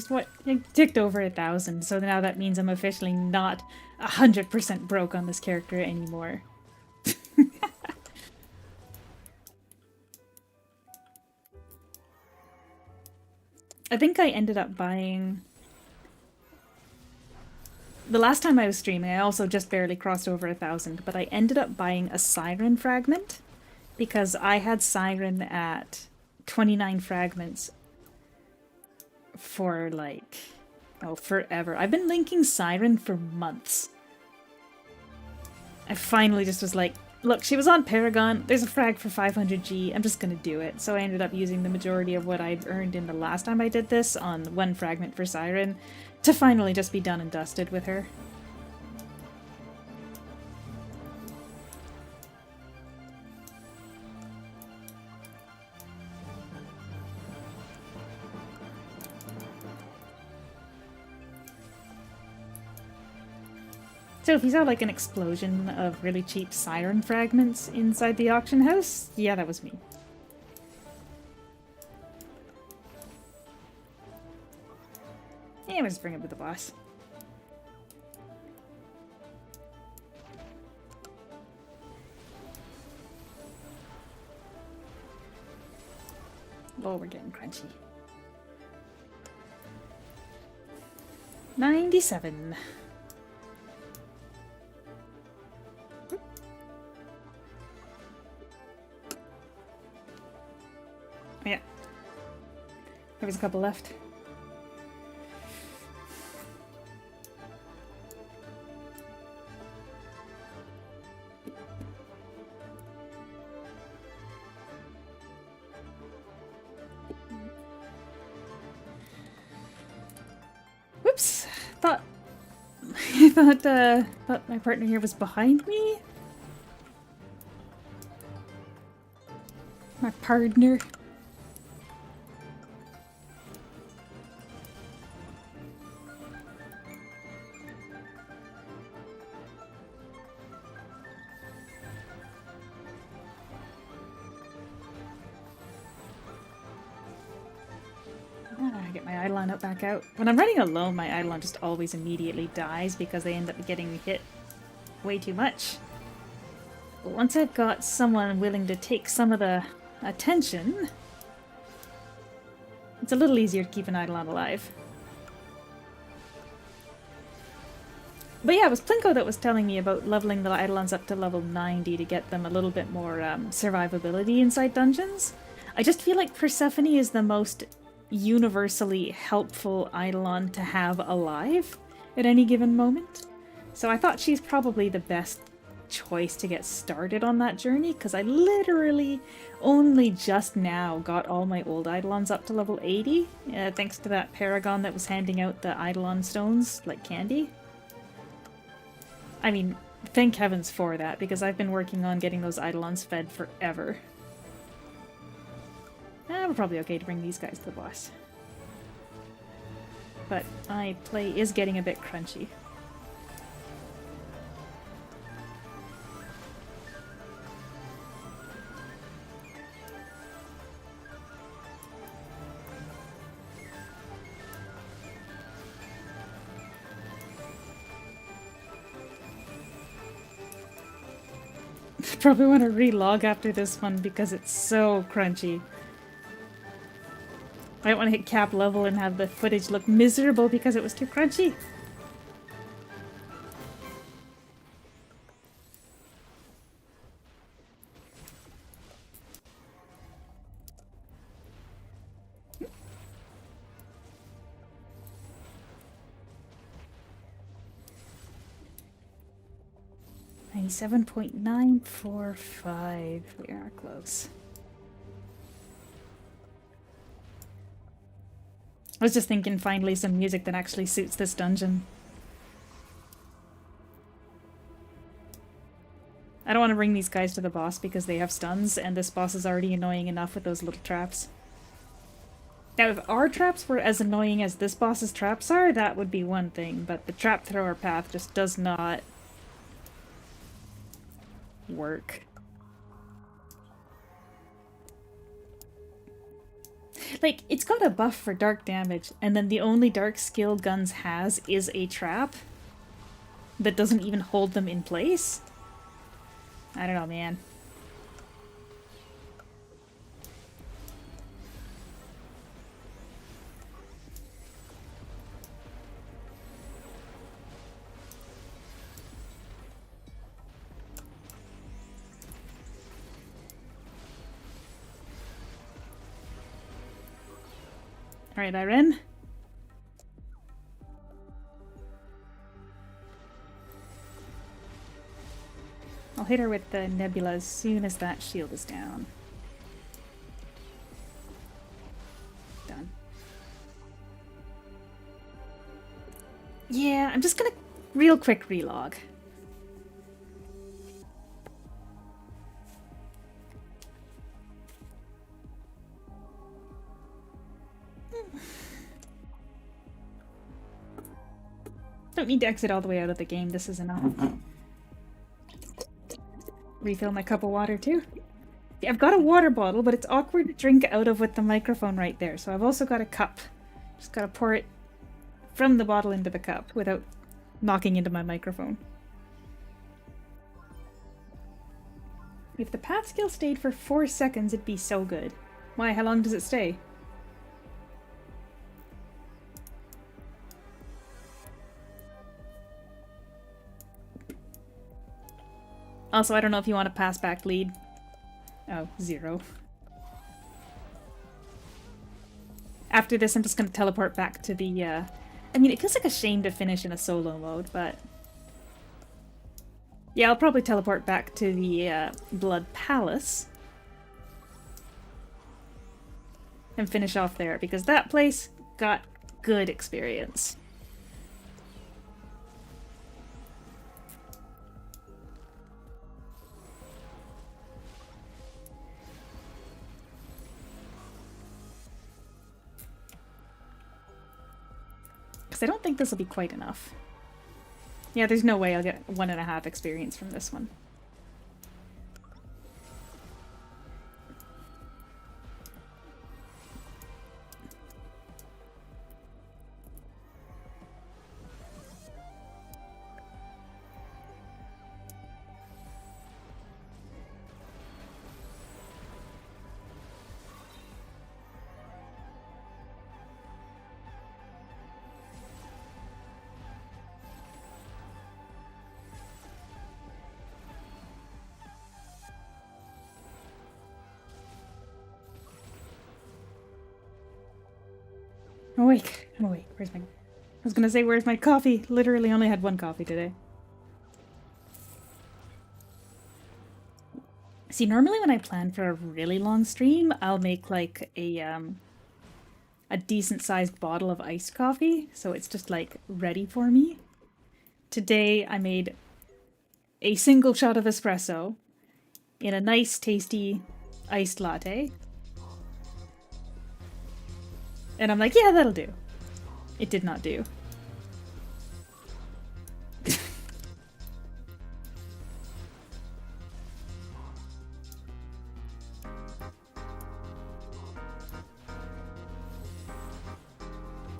I ticked over 1,000, so now that means I'm officially not 100% broke on this character anymore. I think I ended up buying... The last time I was streaming, I also just barely crossed over 1,000, but I ended up buying a Siren fragment, because I had Siren at 29 fragments for like, oh, forever. I've been linking Siren for months. I finally just was like, look, she was on Paragon, there's a frag for 500G, I'm just gonna do it. So I ended up using the majority of what I'd earned in the last time I did this on one fragment for Siren to finally just be done and dusted with her. So if you saw like an explosion of really cheap Siren fragments inside the auction house, yeah, that was me. Yeah, we'll just bring it with the boss. Oh, we're getting crunchy. 97. Yeah. There was a couple left. Whoops! I thought my partner here was behind me. My partner. Get my Eidolon back out. When I'm running alone, my Eidolon just always immediately dies because they end up getting hit way too much. But once I've got someone willing to take some of the attention, it's a little easier to keep an Eidolon alive. But yeah, it was Plinko that was telling me about leveling the Eidolons up to level 90 to get them a little bit more survivability inside dungeons. I just feel like Persephone is the most universally helpful Eidolon to have alive at any given moment. So I thought she's probably the best choice to get started on that journey, because I literally only just now got all my old Eidolons up to level 80, thanks to that Paragon that was handing out the Eidolon stones like candy. I mean, thank heavens for that, because I've been working on getting those Eidolons fed forever. We're probably okay to bring these guys to the boss. But my play is getting a bit crunchy. probably want to relog after this one because it's so crunchy. I don't want to hit cap level and have the footage look miserable because it was too crunchy. $97.945. We are close. I was just thinking finally some music that actually suits this dungeon. I don't want to bring these guys to the boss because they have stuns, and this boss is already annoying enough with those little traps. Now, if our traps were as annoying as this boss's traps are, that would be one thing, but the trap thrower path just does not work. Like, it's got a buff for dark damage, and then the only dark skill Guns has is a trap that doesn't even hold them in place. I don't know, man. Alright, Irene. I'll hit her with the nebula as soon as that shield is down. Done. Yeah, I'm just gonna real quick relog. Don't need to exit all the way out of the game, this is enough. Refill my cup of water too. Yeah, I've got a water bottle, but it's awkward to drink out of with the microphone right there, so I've also got a cup. Just gotta pour it from the bottle into the cup without knocking into my microphone. If the path skill stayed for 4 seconds, it'd be so good. Why, how long does it stay? Also, I don't know if you want to pass back lead. Oh, 0. After this, I'm just going to teleport back to the, I mean, it feels like a shame to finish in a solo mode, but... Yeah, I'll probably teleport back to the, Blood Palace. And finish off there, because that place got good experience. Because I don't think this will be quite enough. Yeah, there's no way I'll get 1.5 experience from this one. I'm awake. I'm awake. Where's my... I was gonna say, where's my coffee? Literally only had 1 coffee today. See, normally when I plan for a really long stream, I'll make like a decent-sized bottle of iced coffee, so it's just like ready for me. Today I made a single shot of espresso in a nice, tasty iced latte. And I'm like, yeah, that'll do. It did not do.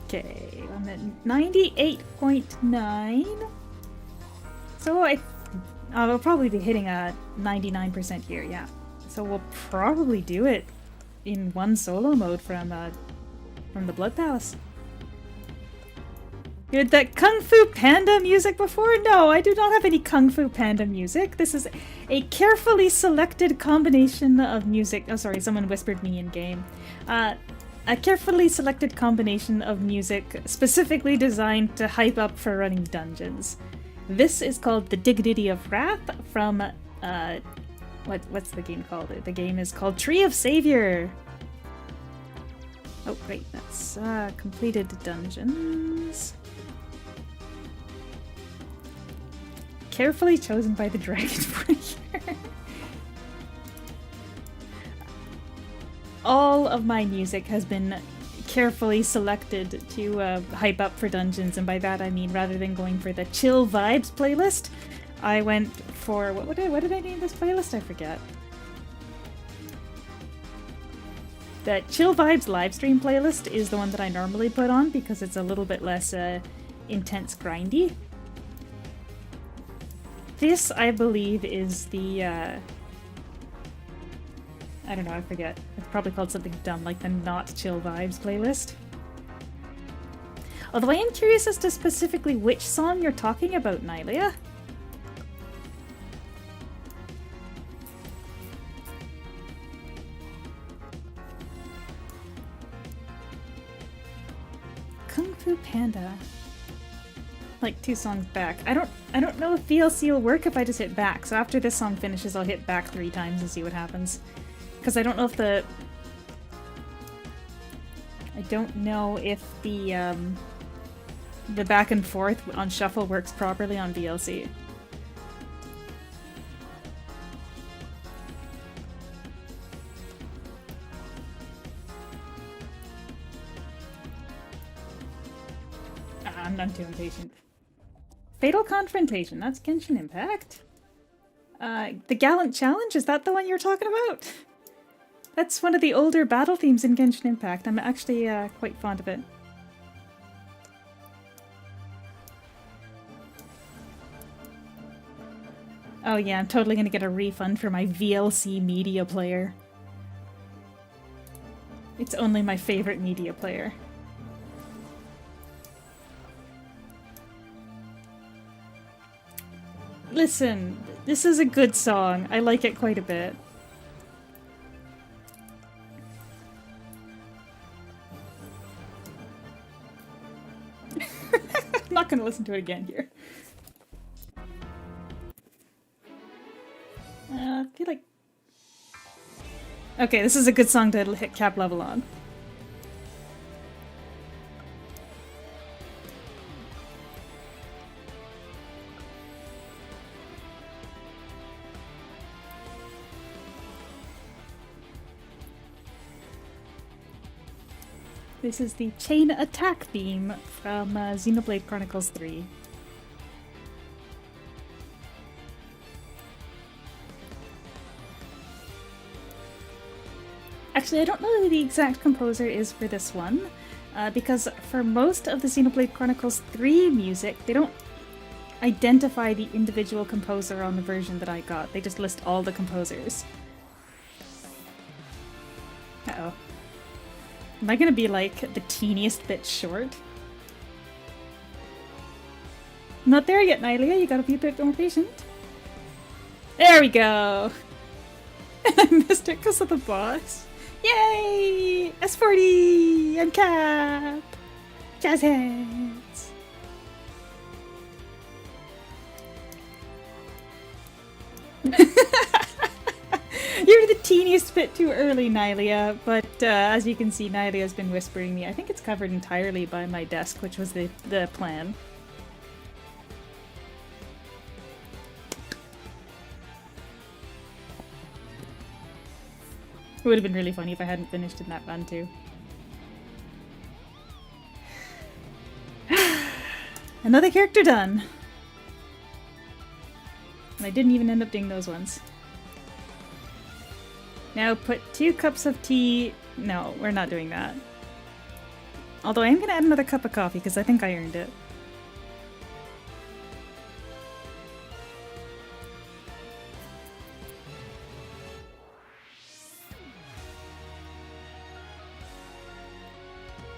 Okay, I'm at 98.9. So I'll probably be hitting a 99% here, yeah. So we'll probably do it in one solo mode from the Blood Palace. You heard that Kung Fu Panda music before? No, I do not have any Kung Fu Panda music. This is a carefully selected combination of music. Oh, sorry, someone whispered me in game. A carefully selected combination of music specifically designed to hype up for running dungeons. This is called The Dignity of Wrath from, what's the game called? The game is called Tree of Savior. Oh, great, that's completed dungeons. Carefully chosen by the dragon warrior. All of my music has been carefully selected to hype up for dungeons, and by that I mean rather than going for the chill vibes playlist, I went for what did I name this playlist? I forget. The Chill Vibes livestream playlist is the one that I normally put on because it's a little bit less intense grindy. This, I believe, is the I don't know, I forget. It's probably called something dumb, like the Not Chill Vibes playlist. Although I am curious as to specifically which song you're talking about, Nylia. Kung Fu Panda. Like 2 songs back. I don't know if VLC will work if I just hit back, so after this song finishes I'll hit back 3 times and see what happens. Because I don't know if the back and forth on shuffle works properly on VLC. I'm too impatient. Fatal Confrontation, that's Genshin Impact. The Gallant Challenge, is that the one you're talking about? That's one of the older battle themes in Genshin Impact. I'm actually quite fond of it. Oh yeah, I'm totally gonna get a refund for my VLC media player. It's only my favorite media player. Listen, this is a good song. I like it quite a bit. I'm not gonna listen to it again here. I feel like... Okay, this is a good song to hit cap level on. This is the Chain Attack theme from Xenoblade Chronicles 3. Actually, I don't know who the exact composer is for this one, because for most of the Xenoblade Chronicles 3 music, they don't identify the individual composer on the version that I got. They just list all the composers. Uh-oh. Am I gonna be like the teeniest bit short? I'm not there yet, Nylia. You gotta be a bit more patient. There we go! And I missed it because of the boss. Yay! S40! And Cap! Jazz hands! You're the teeniest bit too early, Nylia, but as you can see, Nylia's been whispering me. I think it's covered entirely by my desk, which was the plan. It would have been really funny if I hadn't finished in that run too. Another character done! And I didn't even end up doing those ones. Now put 2 cups of tea... No, we're not doing that. Although I am going to add another cup of coffee because I think I earned it.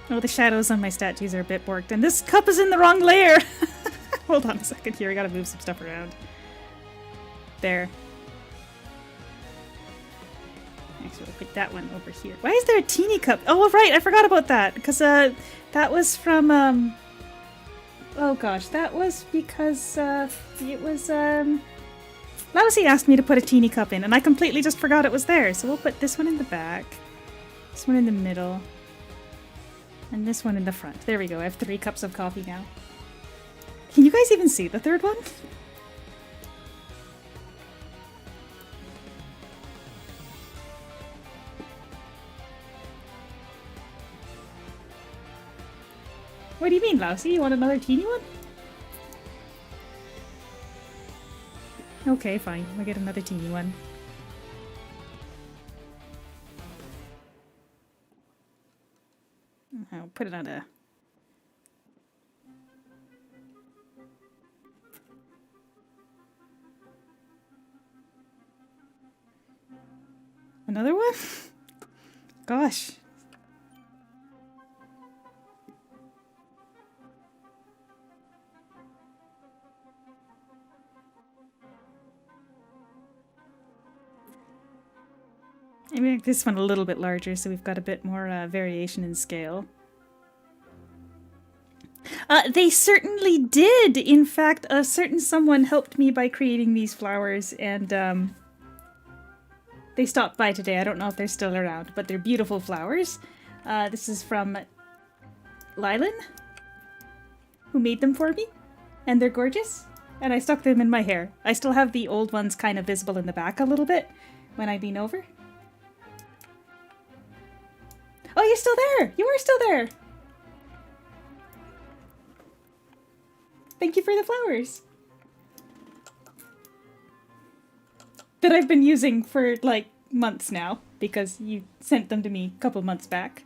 Oh, the shadows on my statues are a bit borked, and this cup is in the wrong layer! Hold on a second here, I gotta move some stuff around. There. Actually, I'll put that one over here. Why is there a teeny cup? Oh, right, I forgot about that, because that was from, oh gosh, that was because, it was, Lousy asked me to put a teeny cup in, and I completely just forgot it was there, so we'll put this one in the back, this one in the middle, and this one in the front. There we go, I have 3 cups of coffee now. Can you guys even see the third one? What do you mean, Lousy? You want another teeny one? Okay, fine. I'll get another teeny one. I'll put it on a... Another one? Gosh. I make this one a little bit larger so we've got a bit more variation in scale. They certainly did! In fact, a certain someone helped me by creating these flowers, and they stopped by today. I don't know if they're still around, but they're beautiful flowers. This is from Lylan, who made them for me, and they're gorgeous. And I stuck them in my hair. I still have the old ones kind of visible in the back a little bit when I lean over. Oh, you're still there! You are still there! Thank you for the flowers! That I've been using for, like, months now, because you sent them to me a couple months back.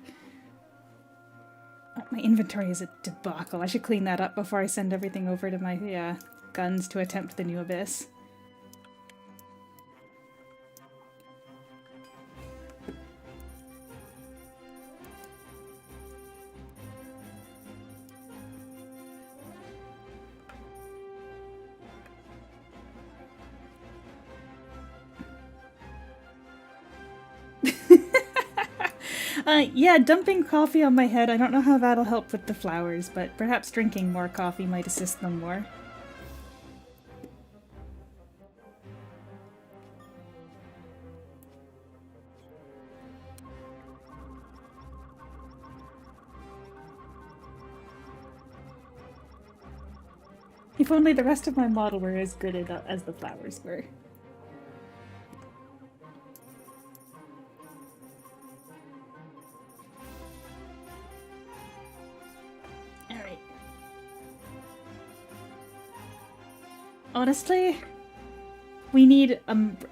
Oh, my inventory is a debacle. I should clean that up before I send everything over to my guns to attempt the new abyss. Yeah, dumping coffee on my head. I don't know how that'll help with the flowers, but perhaps drinking more coffee might assist them more. If only the rest of my model were as good as the flowers were. Honestly, we need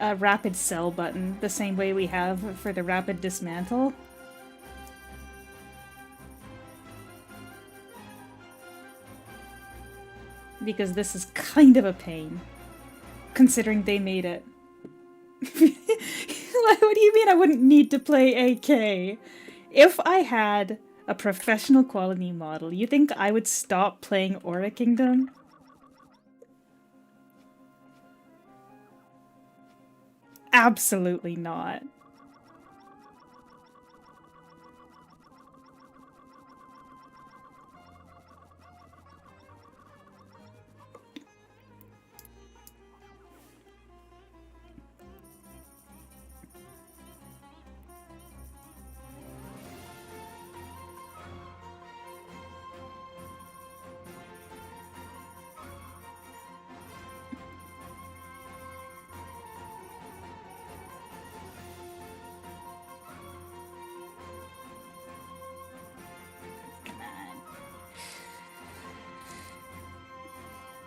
a rapid sell button, the same way we have for the rapid dismantle. Because this is kind of a pain, considering they made it. What do you mean I wouldn't need to play AK? If I had a professional quality model, you think I would stop playing Aura Kingdom? Absolutely not.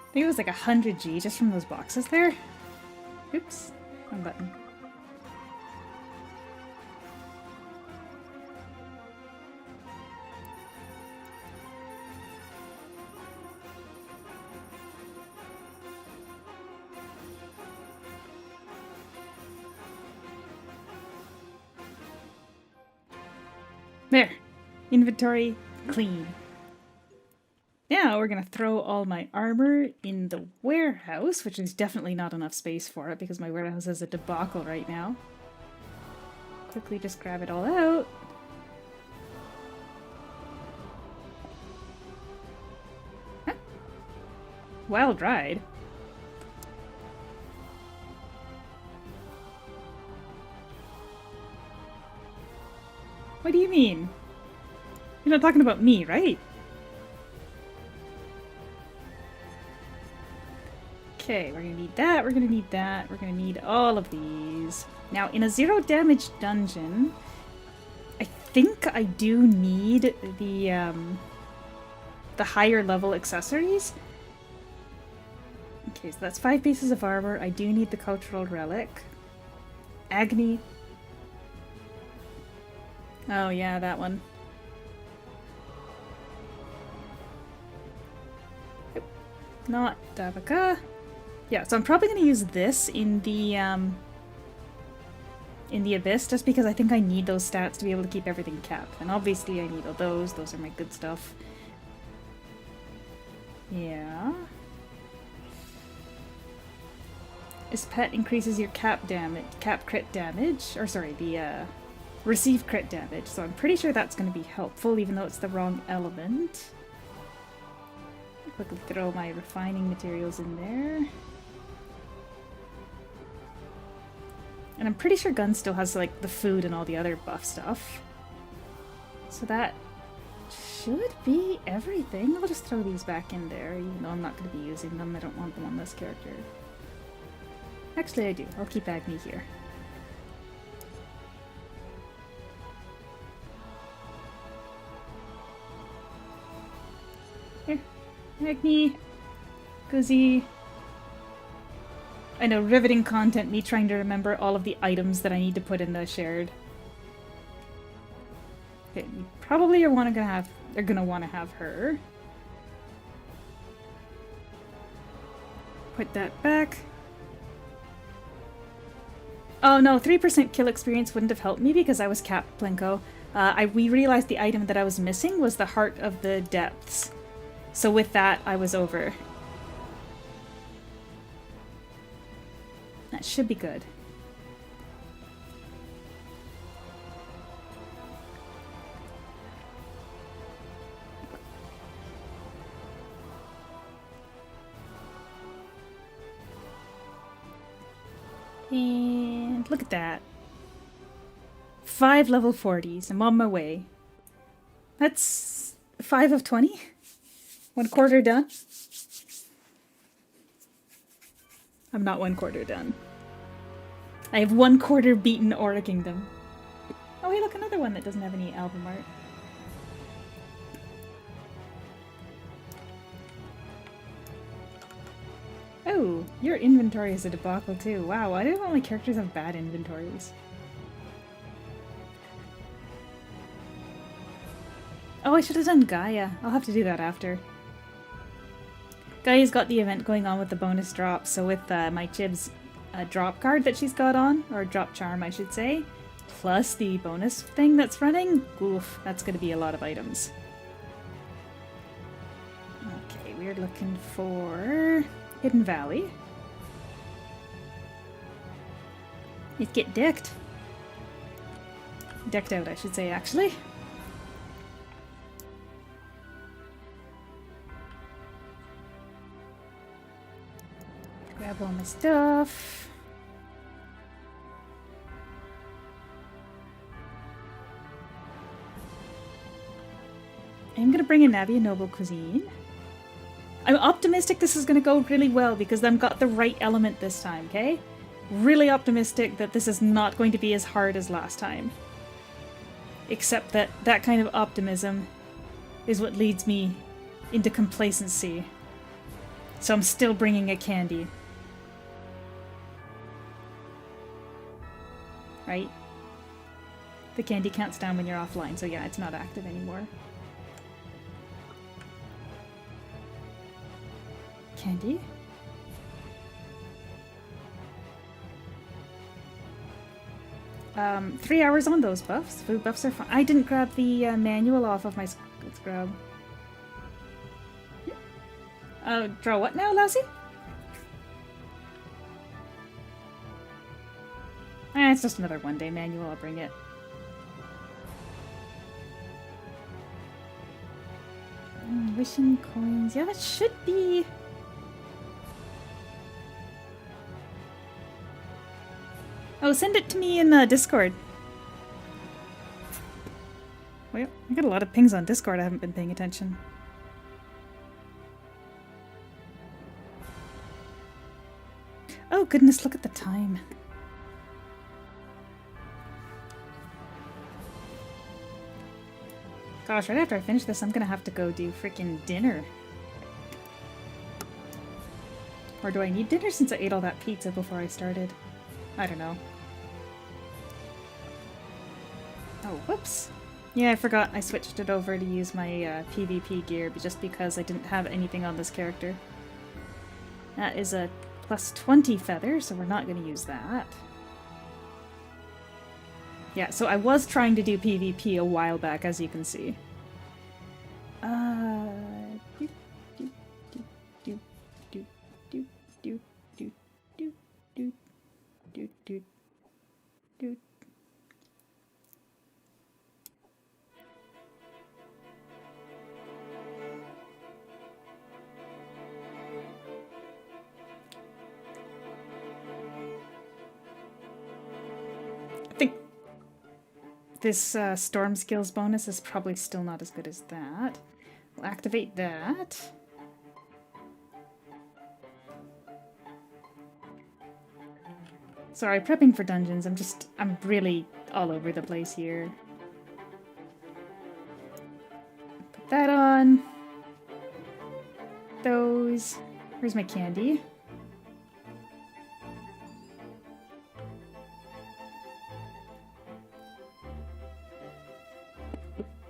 I think it was like 100G just from those boxes there. Oops, wrong button. There. Inventory Clean. Now we're gonna throw all my armor in the warehouse, which is definitely not enough space for it because my warehouse is a debacle right now. Quickly just grab it all out. Huh? Well dried. What do you mean? You're not talking about me, right? Okay, we're gonna need that, we're gonna need that, we're gonna need all of these. Now, in a zero damage dungeon, I think I do need the higher level accessories. Okay, so that's 5 pieces of armor. I do need the cultural relic. Agony. Oh yeah, that one. Nope. Not Davika. Yeah, so I'm probably going to use this in the Abyss, just because I think I need those stats to be able to keep everything capped. And obviously I need all those. Those are my good stuff. Yeah. This pet increases your cap crit damage, or sorry, the receive crit damage. So I'm pretty sure that's going to be helpful, even though it's the wrong element. Quickly throw my refining materials in there. And I'm pretty sure Gun still has, like, the food and all the other buff stuff. So that should be everything. I'll just throw these back in there, even though I'm not going to be using them. I don't want them on this character. Actually, I do. I'll keep Agni here. Here. Agni. Guzzy. I know, riveting content, me trying to remember all of the items that I need to put in the shared. Okay, you probably are gonna want to have her. Put that back. Oh no, 3% kill experience wouldn't have helped me because I was capped, Plinko. We realized the item that I was missing was the Heart of the Depths. So with that, I was over. That should be good. And look at that. 5 level 40s. I'm on my way. That's 5 of 20. 1/4 done. I'm not 1/4 done. I have 1/4 beaten Aura Kingdom. Oh, hey, look, another one that doesn't have any album art. Oh, your inventory is a debacle too. Wow, why do all my characters have bad inventories? Oh, I should have done Gaia. I'll have to do that after. Gaia's got the event going on with the bonus drop, so with my Chib's drop card that she's got on, or drop charm I should say, plus the bonus thing that's running, oof, that's going to be a lot of items. Okay, we're looking for Hidden Valley. Let's get decked. Decked out, I should say, actually. Grab all my stuff. I'm gonna bring in Navia Noble Cuisine. I'm optimistic this is gonna go really well because I've got the right element this time, okay? Really optimistic that this is not going to be as hard as last time. Except that that kind of optimism is what leads me into complacency. So I'm still bringing a candy. Right? The candy counts down when you're offline, so yeah, it's not active anymore. Candy? 3 hours on those buffs. Food buffs are fine. I didn't grab the manual off of my grab. Draw what now, Lassie? It's just another one-day manual, I'll bring it. Wishing coins, yeah, that should be... Oh, send it to me in Discord. Well, I got a lot of pings on Discord, I haven't been paying attention. Oh goodness, look at the time. Gosh, right after I finish this, I'm gonna have to go do freaking dinner. Or do I need dinner since I ate all that pizza before I started? I don't know. Oh, whoops. Yeah, I forgot I switched it over to use my PvP gear just because I didn't have anything on this character. That is a plus 20 feather, so we're not going to use that. Yeah, so I was trying to do PvP a while back, as you can see. I think this storm skills bonus is probably still not as good as that. We'll activate that. Sorry, prepping for dungeons. I'm really all over the place here. Put that on. Those. Where's my candy?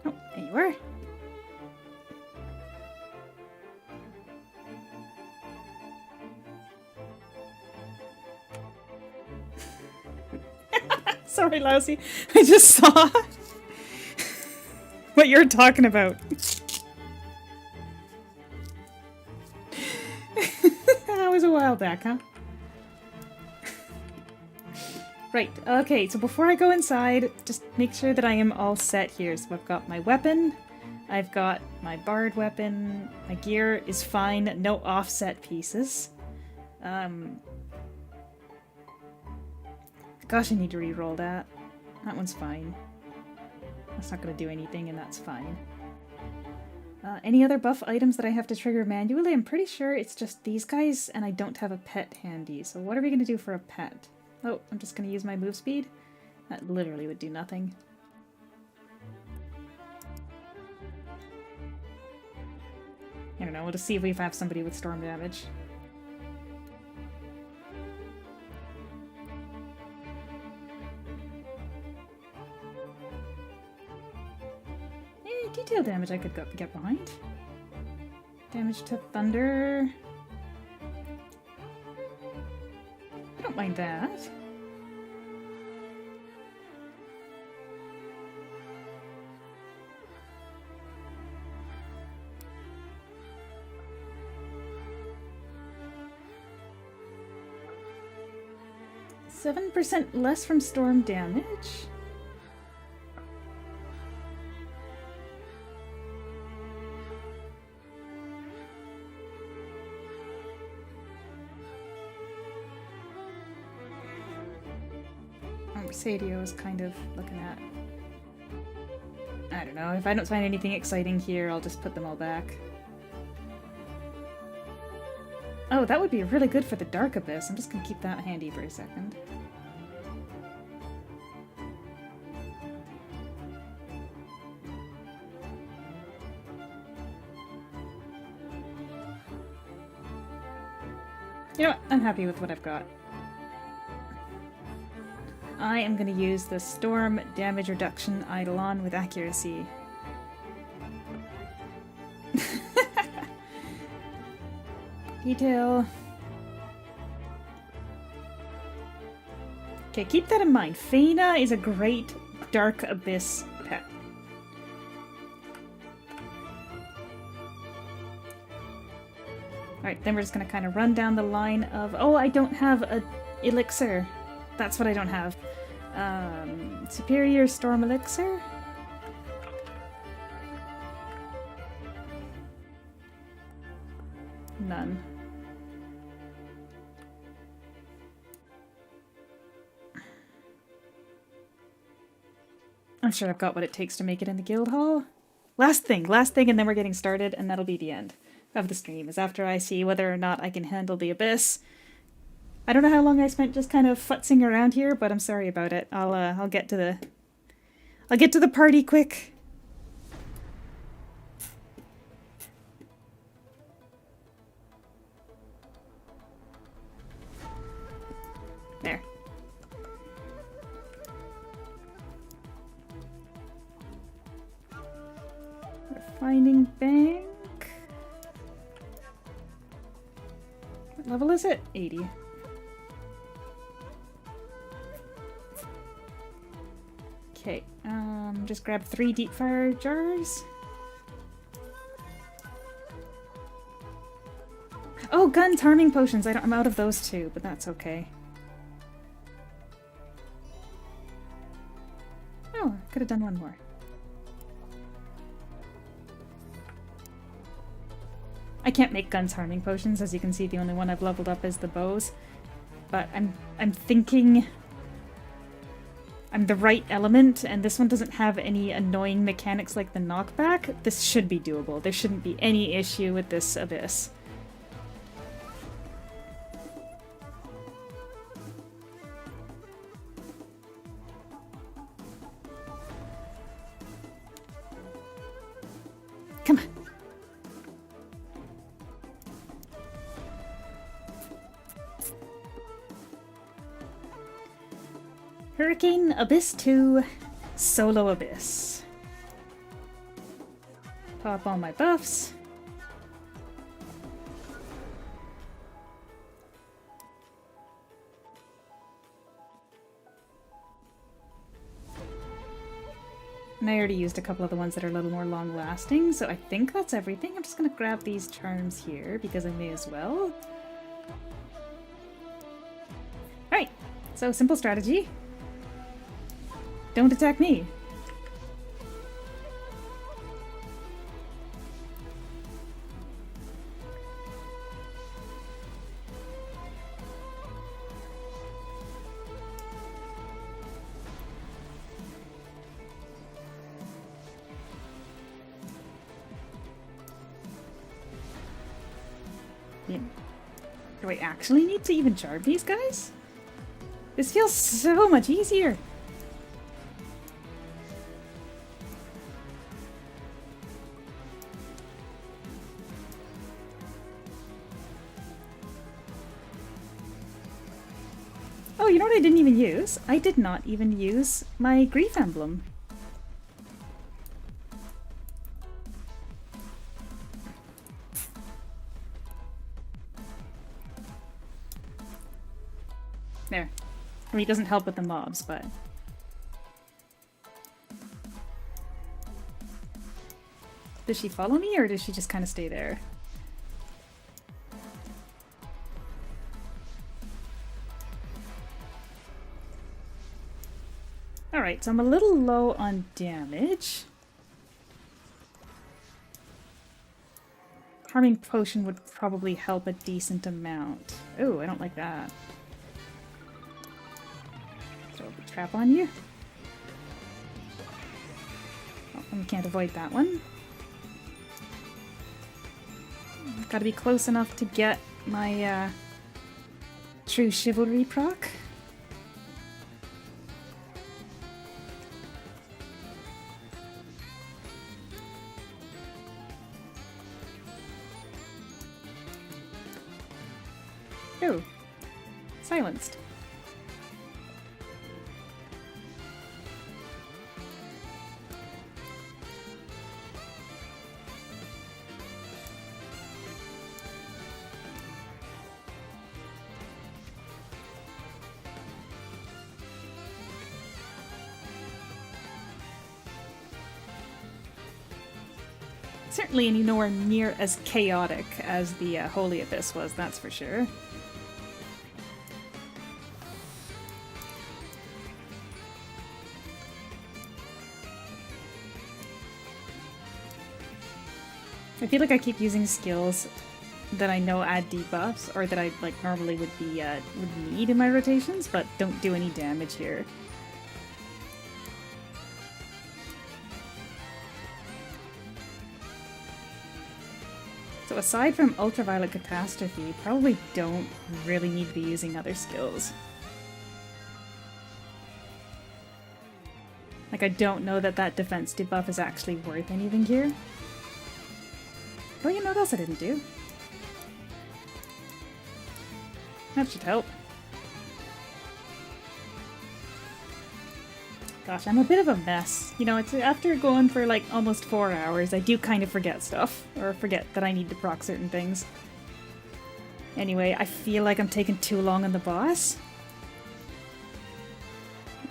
Oh, there you are. Sorry, Lousy. I just saw what you're talking about. That was a while back, huh? Right, okay, so before I go inside, just make sure that I am all set here. So I've got my weapon, I've got my bard weapon, my gear is fine, no offset pieces. Gosh, I need to re-roll that. That one's fine. That's not going to do anything, and that's fine. Any other buff items that I have to trigger manually? I'm pretty sure it's just these guys, and I don't have a pet handy. So what are we going to do for a pet? Oh, I'm just going to use my move speed? That literally would do nothing. I don't know, we'll just see if we have somebody with storm damage. Detail damage I could get behind. Damage to thunder. I don't mind that. %7 less from storm damage. Sadio is kind of looking at... I don't know, if I don't find anything exciting here, I'll just put them all back. Oh, that would be really good for the Dark Abyss. I'm just gonna keep that handy for a second. You know what? I'm happy with what I've got. I am going to use the Storm Damage Reduction Eidolon with accuracy. Detail. Okay, keep that in mind. Faina is a great Dark Abyss pet. Alright, then we're just gonna kind of run down the line of... Oh, I don't have a elixir. That's what I don't have. Superior Storm Elixir? None. I'm sure I've got what it takes to make it in the guild hall. Last thing, and then we're getting started, and that'll be the end of the stream, is after I see whether or not I can handle the abyss. I don't know how long I spent just kind of futzing around here, but I'm sorry about it. I'll get to the party quick. There. Refining bank. What level is it? 80. Okay, just grab 3 deep fire jars. Oh, guns, harming potions. I'm out of those too, but that's okay. Oh, I could have done one more. I can't make guns harming potions. As you can see, the only one I've leveled up is the bows. But I'm thinking I'm the right element, and this one doesn't have any annoying mechanics like the knockback. This should be doable. There shouldn't be any issue with this abyss. Come on. Hurricane Abyss 2 Solo Abyss. Pop all my buffs. And I already used a couple of the ones that are a little more long-lasting, so I think that's everything. I'm just gonna grab these charms here, because I may as well. Alright, so simple strategy. Don't attack me. Yeah. Do I actually need to even charm these guys? This feels so much easier. Oh, you know what I didn't even use? I did not even use my grief emblem. There. I mean, it doesn't help with the mobs, but... Does she follow me, or does she just kind of stay there? Alright, so I'm a little low on damage. Harming potion would probably help a decent amount. Oh, I don't like that. Throw the trap on you. Oh, and we can't avoid that one. Gotta be close enough to get my true chivalry proc. Oh, silenced. Certainly nowhere near as chaotic as the Holy Abyss was, that's for sure. I feel like I keep using skills that I know add debuffs, or that I like normally would need in my rotations, but don't do any damage here. So aside from Ultraviolet Catastrophe, probably don't really need to be using other skills. Like, I don't know that defense debuff is actually worth anything here. Oh, you know what else I didn't do? That should help. Gosh, I'm a bit of a mess. You know, it's after going for like almost 4 hours, I do kind of forget stuff. Or forget that I need to proc certain things. Anyway, I feel like I'm taking too long on the boss.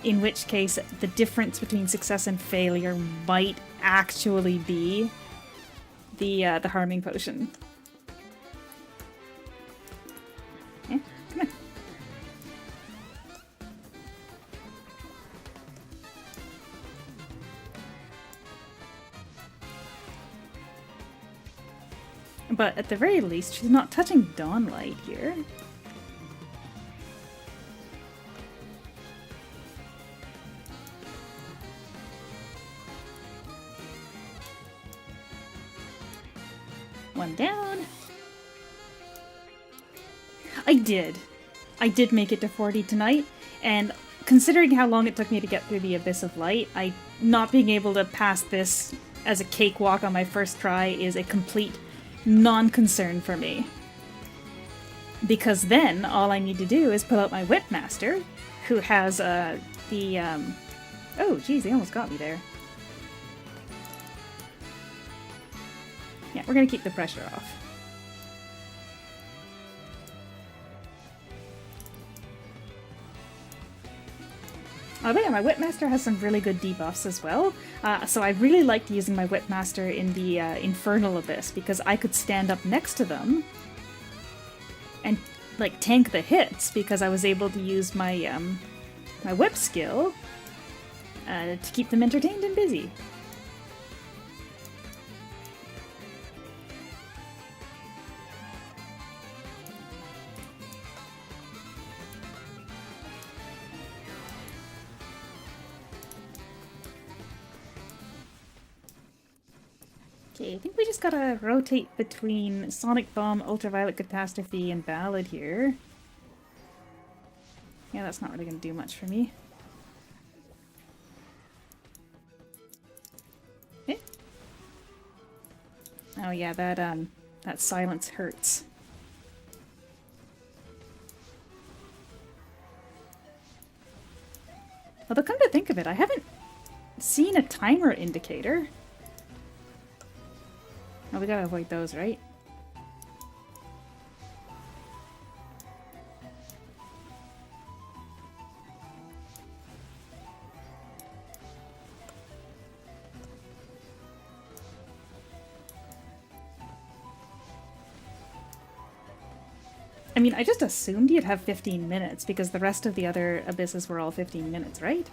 In which case, the difference between success and failure might actually be the harming potion. Yeah, come on. But at the very least, she's not touching Dawnlight here. One down. I did make it to 40 tonight, and considering how long it took me to get through the Abyss of Light, not being able to pass this as a cakewalk on my first try is a complete non-concern for me. Because then, all I need to do is pull out my Whipmaster, who has oh geez, they almost got me there. Yeah, we're gonna keep the pressure off. Oh, but yeah, my Whipmaster has some really good debuffs as well. So I really liked using my Whipmaster in the Infernal Abyss, because I could stand up next to them and like tank the hits, because I was able to use my my whip skill to keep them entertained and busy. Okay, I think we just gotta rotate between Sonic Bomb, Ultraviolet Catastrophe, and Ballad here. Yeah, that's not really gonna do much for me. Eh? Oh yeah, that silence hurts. Although, come to think of it, I haven't seen a timer indicator. Oh, we gotta avoid those, right? I mean, I just assumed you'd have 15 minutes, because the rest of the other abysses were all 15 minutes, right?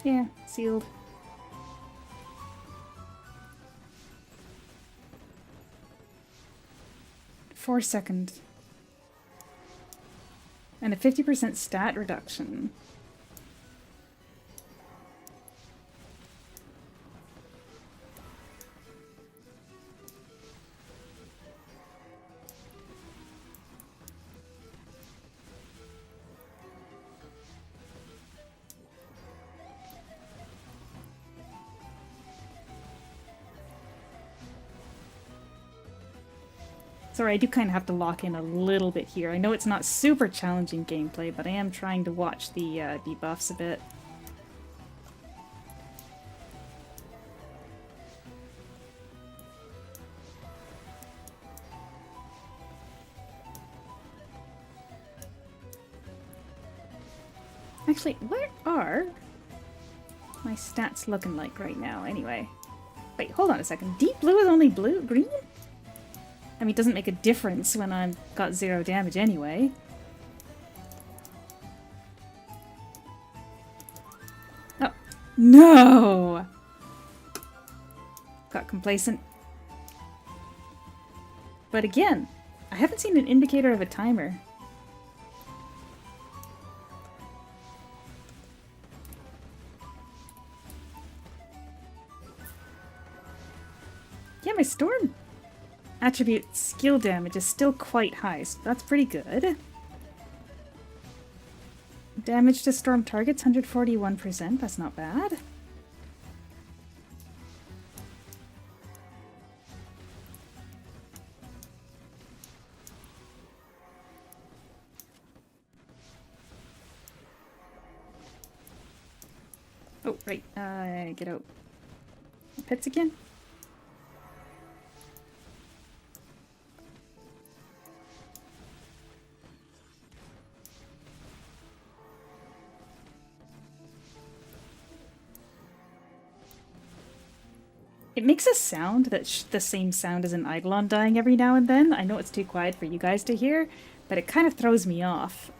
Yeah, sealed. $4 seconds. And a 50% stat reduction. Sorry, I do kind of have to lock in a little bit here. I know it's not super challenging gameplay, but I am trying to watch the debuffs a bit. Actually, what are my stats looking like right now, anyway? Wait, hold on a second. Deep blue is only blue? Green? I mean, it doesn't make a difference when I've got 0 damage anyway. Oh, no! Got complacent. But again, I haven't seen an indicator of a timer. Yeah, my storm attribute skill damage is still quite high, so that's pretty good. Damage to storm targets, 141%, that's not bad. Oh, right, get out. Pits again? It makes a sound that's the same sound as an Eidolon dying every now and then. I know it's too quiet for you guys to hear, but it kind of throws me off.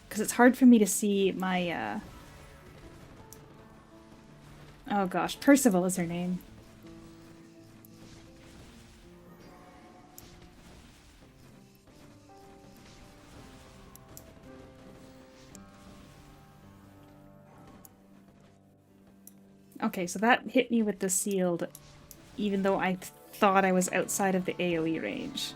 Because it's hard for me to see my, oh gosh, Percival is her name. Okay, so that hit me with the sealed, even though I thought I was outside of the AoE range.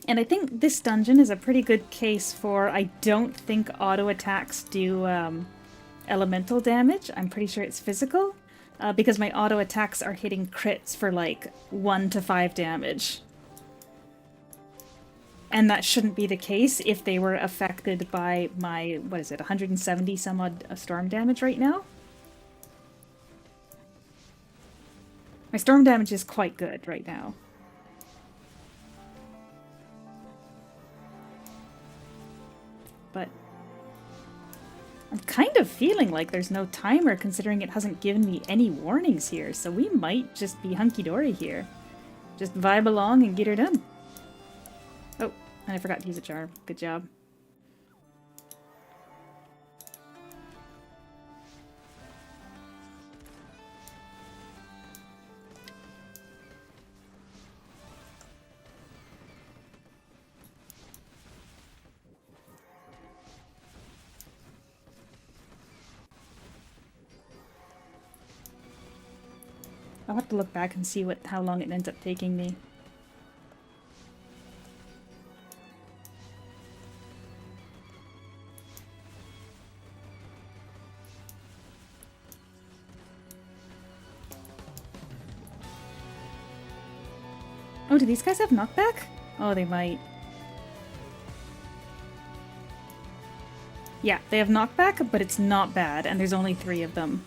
And I think this dungeon is a pretty good case for, I don't think auto attacks do elemental damage. I'm pretty sure it's physical, because my auto attacks are hitting crits for like 1 to 5 damage. And that shouldn't be the case if they were affected by my, what is it, 170 some odd storm damage right now? My storm damage is quite good right now. But I'm kind of feeling like there's no timer considering it hasn't given me any warnings here, so we might just be hunky-dory here. Just vibe along and get her done. Oh, and I forgot to use a charm. Good job. I'll have to look back and see how long it ends up taking me. Oh, do these guys have knockback? Oh, they might. Yeah, they have knockback, but it's not bad, and there's only 3 of them.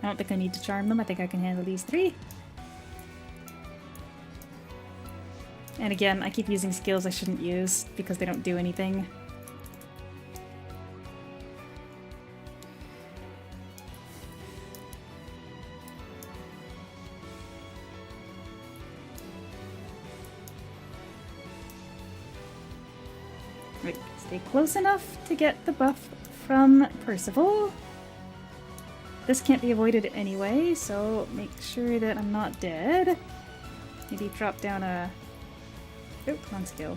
I don't think I need to charm them. I think I can handle these 3. And again, I keep using skills I shouldn't use because they don't do anything. Right, Stay close enough to get the buff from Percival. This can't be avoided anyway, so make sure that I'm not dead. Maybe drop down a... Oh, wrong skill.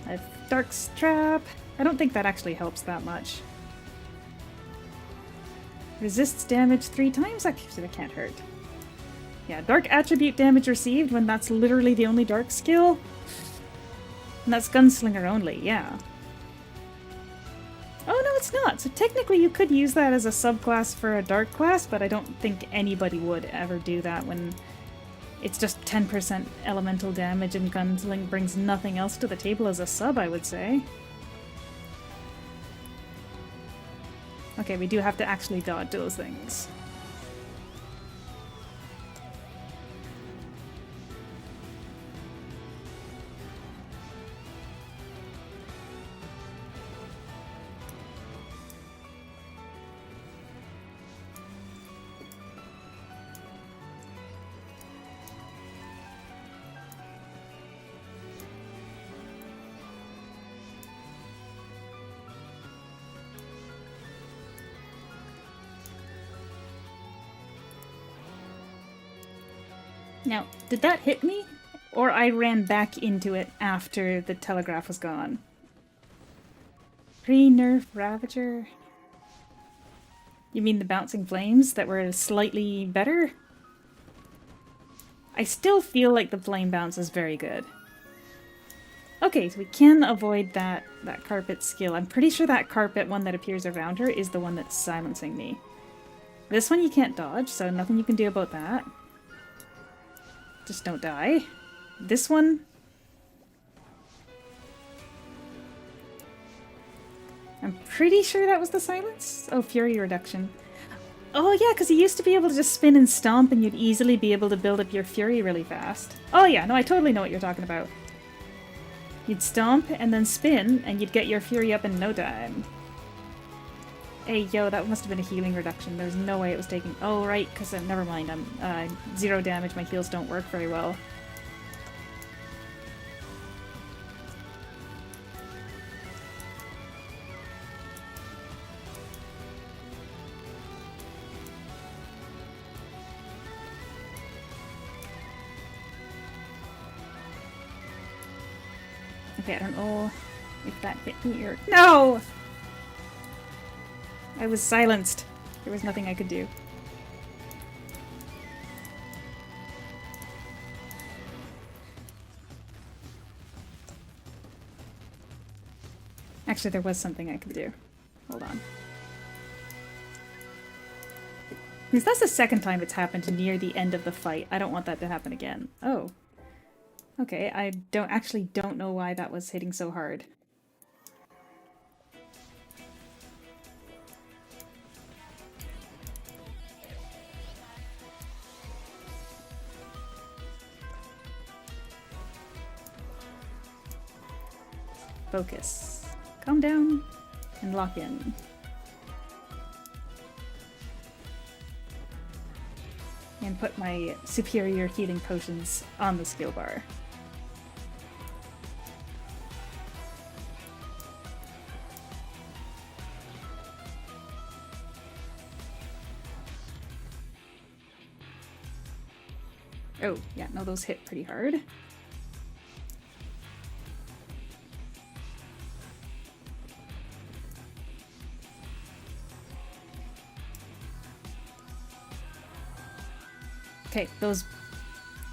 I have Dark's Trap. I don't think that actually helps that much. Resists damage 3 times? Actually, that can't hurt. Yeah, Dark Attribute damage received when that's literally the only Dark skill. And that's Gunslinger only, yeah. Oh, no, it's not. So technically you could use that as a subclass for a Dark class, but I don't think anybody would ever do that when it's just 10% elemental damage and Gunsling brings nothing else to the table as a sub, I would say. Okay, we do have to actually dodge those things. Now, did that hit me? Or I ran back into it after the telegraph was gone? Pre-nerf Ravager? You mean the bouncing flames that were slightly better? I still feel like the flame bounce is very good. Okay, so we can avoid that carpet skill. I'm pretty sure that carpet one that appears around her is the one that's silencing me. This one you can't dodge, so nothing you can do about that. Just don't die. This one... I'm pretty sure that was the silence? Oh, Fury Reduction. Oh yeah, because you used to be able to just spin and stomp and you'd easily be able to build up your Fury really fast. Oh yeah, no, I totally know what you're talking about. You'd stomp and then spin and you'd get your Fury up in no time. Hey, yo, that must have been a healing reduction. There's no way it was taking... Oh, right, because never mind. I'm 0 damage. My heals don't work very well. Okay, I don't know if that hit me or... No! I was silenced. There was nothing I could do. Actually, there was something I could do. Hold on. Because that's the second time it's happened near the end of the fight. I don't want that to happen again. Oh. Okay, I don't know why that was hitting so hard. Focus. Calm down and lock in. And put my superior healing potions on the skill bar. Oh, yeah, no, those hit pretty hard. Okay, those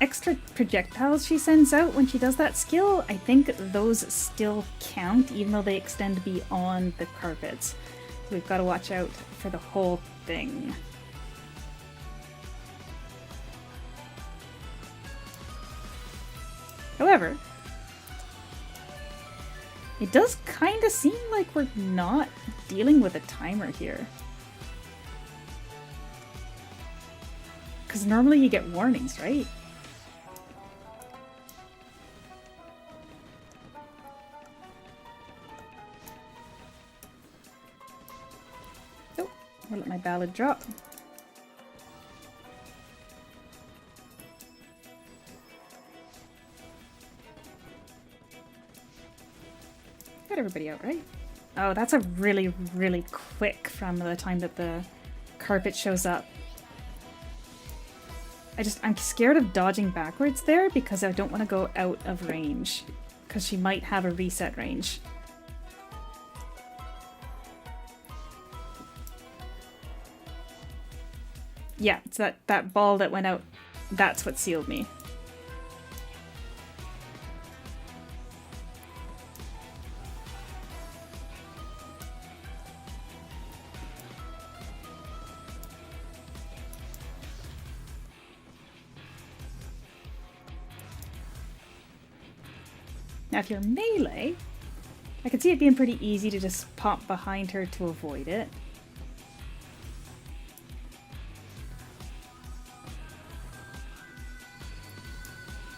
extra projectiles she sends out when she does that skill, I think those still count, even though they extend beyond the carpets. So we've got to watch out for the whole thing. However, it does kind of seem like we're not dealing with a timer here. Because normally you get warnings, right? Oh, I'll let my ballad drop. Got everybody out, right? Oh, that's a really, really quick from the time that the carpet shows up. I'm scared of dodging backwards there because I don't want to go out of range. Because she might have a reset range. Yeah, it's that ball that went out. That's what sealed me. Now if you're melee, I can see it being pretty easy to just pop behind her to avoid it.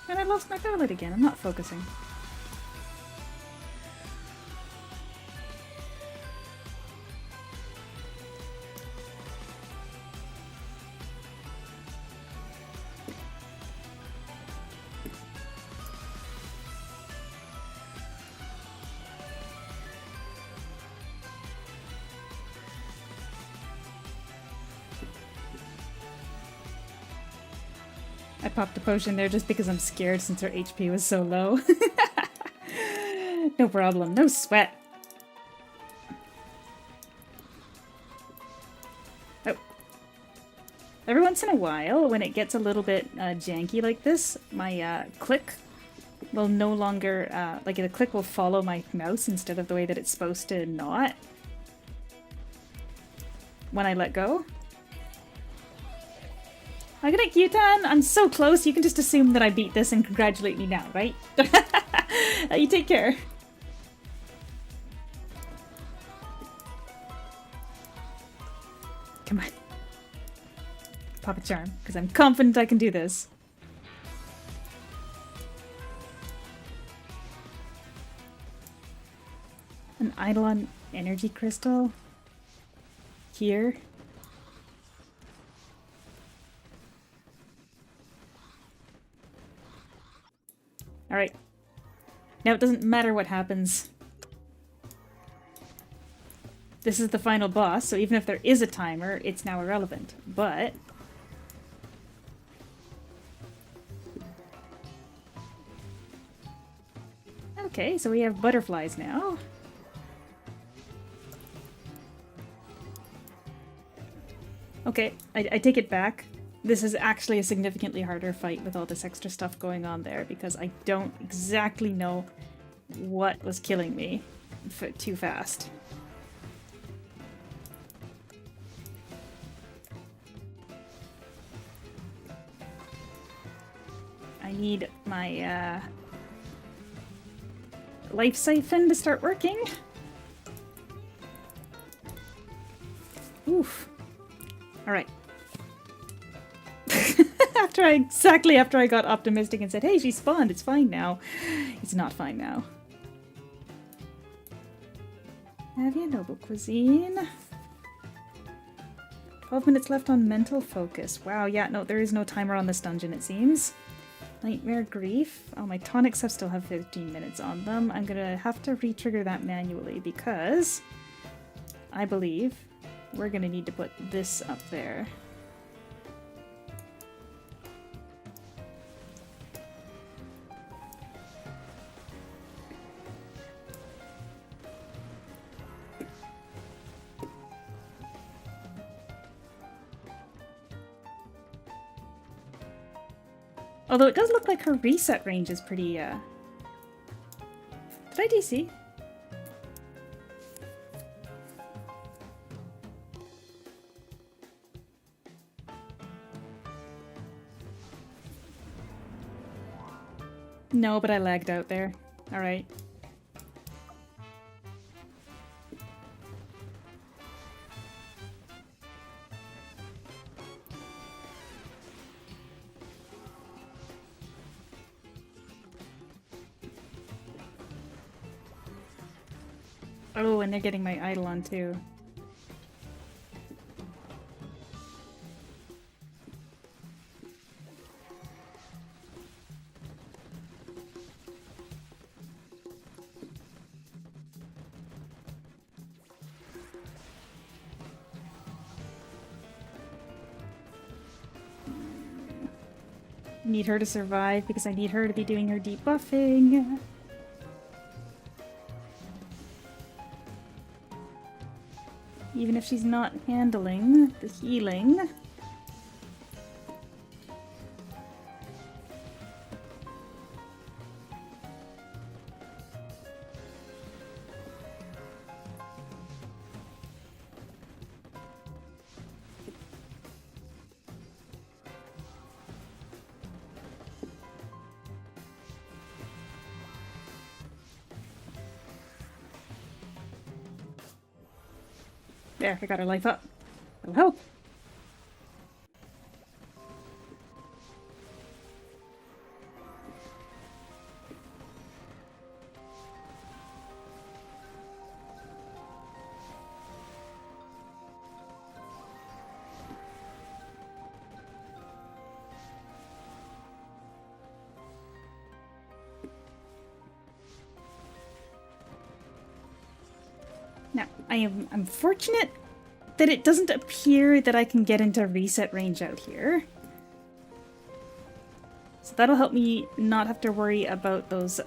And I lost my ballad again. I'm not focusing. I popped a potion there just because I'm scared since her HP was so low. No problem, no sweat. Oh. Every once in a while, when it gets a little bit janky like this, my click will no longer, like the click will follow my mouse instead of the way that it's supposed to not. When I let go. Good night, Q-Tan! I'm so close, you can just assume that I beat this and congratulate me now, right? You take care. Come on. Pop a charm, because I'm confident I can do this. An Eidolon energy crystal. Here. Alright. Now it doesn't matter what happens. This is the final boss, so even if there is a timer, it's now irrelevant. But... okay, so we have butterflies now. Okay, I take it back. This is actually a significantly harder fight with all this extra stuff going on there because I don't exactly know what was killing me too fast. I need my life siphon to start working. Oof. Alright. Exactly after I got optimistic and said, hey, she spawned, it's fine now. It's not fine now. Have you noble cuisine? 12 minutes left on mental focus. Wow, yeah, no, there is no timer on this dungeon, it seems. Nightmare grief. Oh, my tonics still have 15 minutes on them. I'm gonna have to re-trigger that manually because I believe we're gonna need to put this up there. Although it does look like her reset range is pretty, Did I DC? No, but I lagged out there. Alright. Oh, and they're getting my Eidolon too. Need her to survive because I need her to be doing her debuffing. Even if she's not handling the healing. There, I got her life up. That'll help. Now, I'm fortunate that it doesn't appear that I can get into reset range out here. So that'll help me not have to worry about those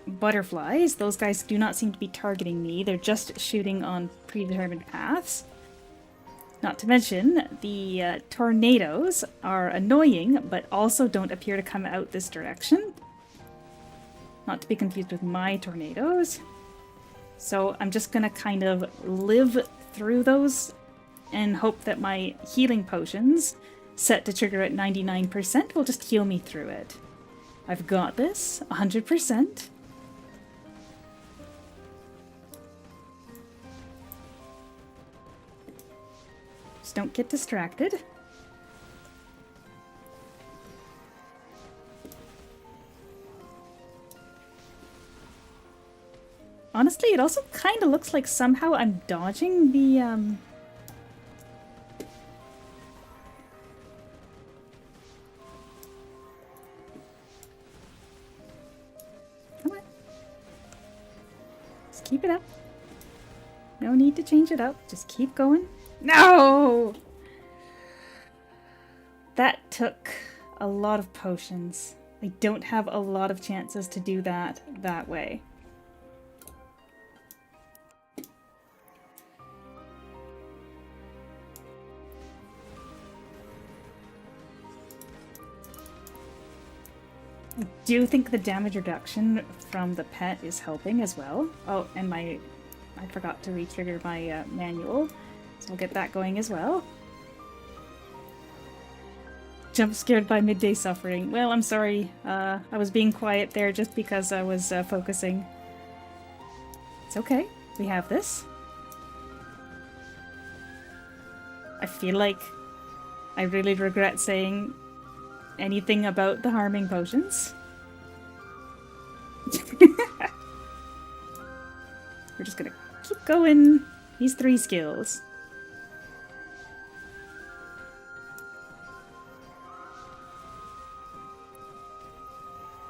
butterflies. Those guys do not seem to be targeting me. They're just shooting on predetermined paths. Not to mention, the tornadoes are annoying, but also don't appear to come out this direction. Not to be confused with my tornadoes. So I'm just gonna kind of live through those and hope that my healing potions, set to trigger at 99%, will just heal me through it. I've got this, 100%. Just don't get distracted. Honestly, it also kind of looks like somehow I'm dodging the, Come on. Just keep it up. No need to change it up. Just keep going. No! That took a lot of potions. I don't have a lot of chances to do that way. I do think the damage reduction from the pet is helping as well. Oh, and I forgot to re-trigger my manual, so I'll get that going as well. Jump scared by midday suffering. Well, I'm sorry. I was being quiet there just because I was focusing. It's okay. We have this. I feel like I really regret saying anything about the harming potions. We're just gonna keep going. These 3 skills.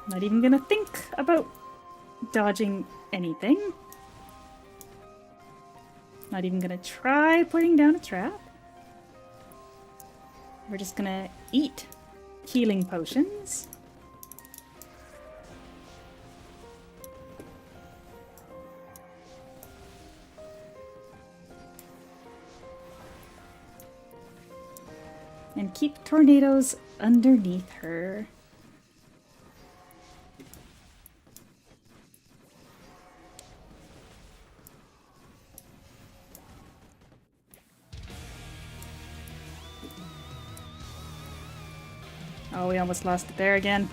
Not even gonna think about dodging anything. Not even gonna try putting down a trap. We're just gonna eat healing potions. And keep tornadoes underneath her. Oh, we almost lost it there again.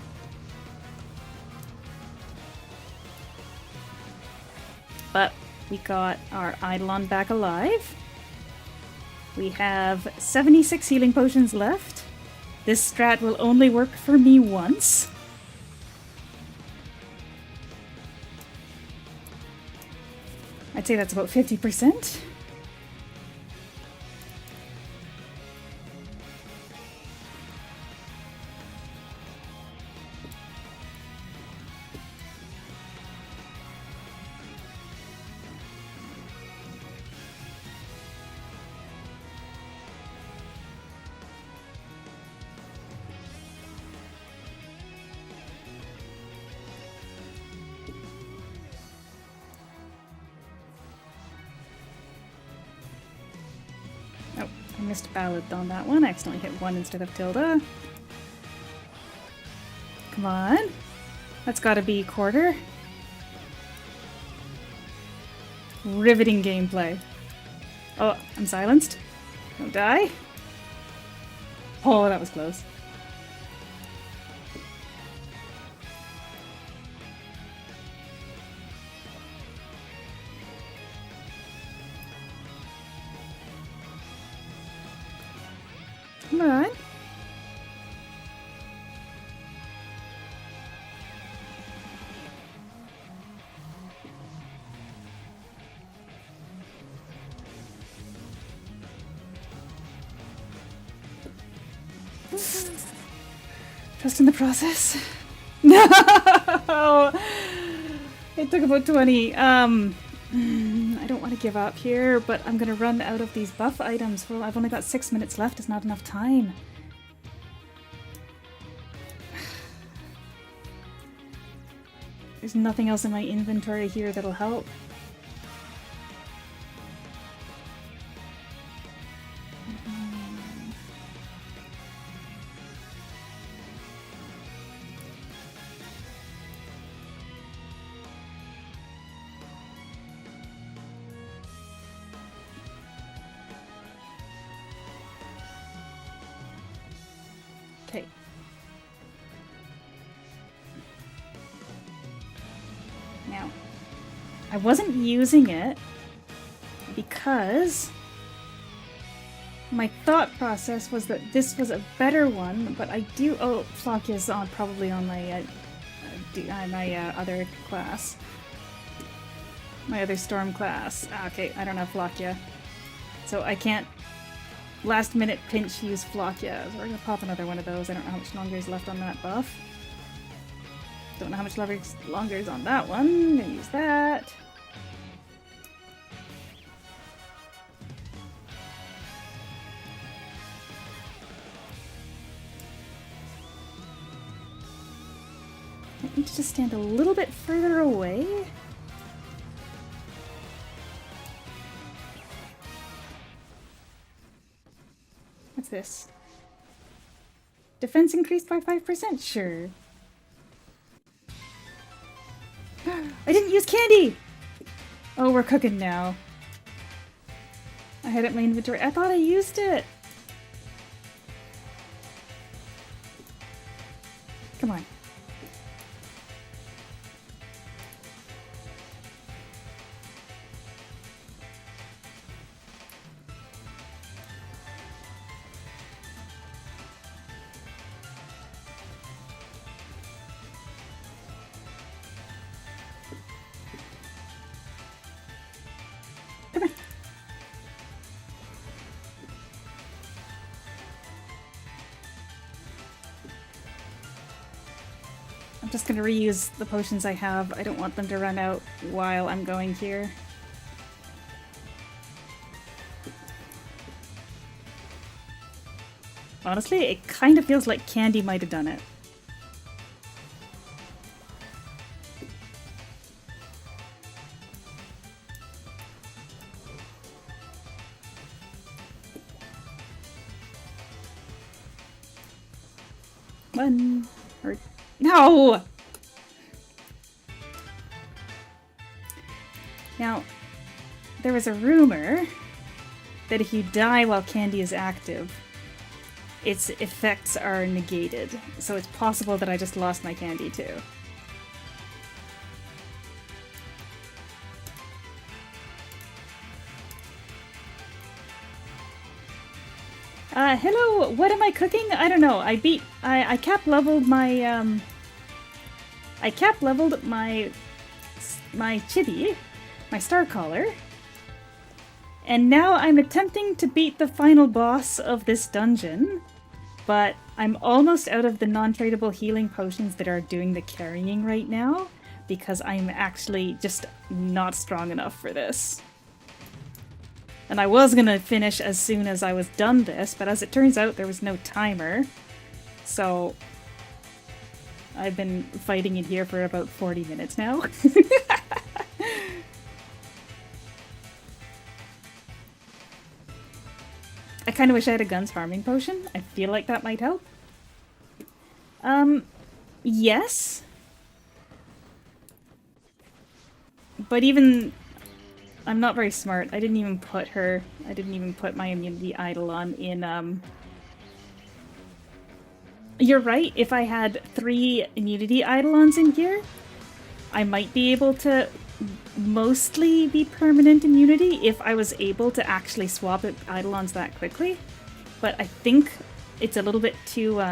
But we got our Eidolon back alive. We have 76 healing potions left. This strat will only work for me once. I'd say that's about 50%. missed ballad on that one. I accidentally hit 1 instead of tilde. Come on. That's gotta be quarter. Riveting gameplay. Oh, I'm silenced. Don't die. Oh, that was close. Come on. Trust in the process. No! It took about 20. I don't want to give up here, but I'm gonna run out of these buff items. Well, I've only got 6 minutes left. It's not enough time. There's nothing else in my inventory here that'll help. Okay. Now, I wasn't using it because my thought process was that this was a better one, but I do. Oh, Flock is on probably on my other class, my other storm class. Okay, I don't have Flock yet, so I can't last minute pinch use Flock yet. So we're gonna pop another one of those. I don't know how much longer is left on that buff. Don't know how much longer is on that one. Gonna use that. I need to just stand a little bit further away. What's this? Defense increased by 5%? Sure. I didn't use candy! Oh, we're cooking now. I had it in my inventory. I thought I used it! Come on. I'm just gonna reuse the potions I have. I don't want them to run out while I'm going here. Honestly, it kind of feels like Candy might have done it. One, or no! Now, there was a rumor that if you die while Candy is active, its effects are negated. So it's possible that I just lost my Candy too. Hello, what am I cooking? I don't know. I cap leveled my, I cap leveled my chibi, my star collar, and now I'm attempting to beat the final boss of this dungeon, but I'm almost out of the non-tradable healing potions that are doing the carrying right now, because I'm actually just not strong enough for this. And I was gonna finish as soon as I was done this, but as it turns out there was no timer, so I've been fighting it here for about 40 minutes now. I kind of wish I had a guns farming potion. I feel like that might help. Yes. But even... I'm not very smart. I didn't even put my immunity eidolon in, You're right, if I had 3 immunity eidolons in here, I might be able to mostly be permanent immunity if I was able to actually swap eidolons that quickly. But I think it's a little bit too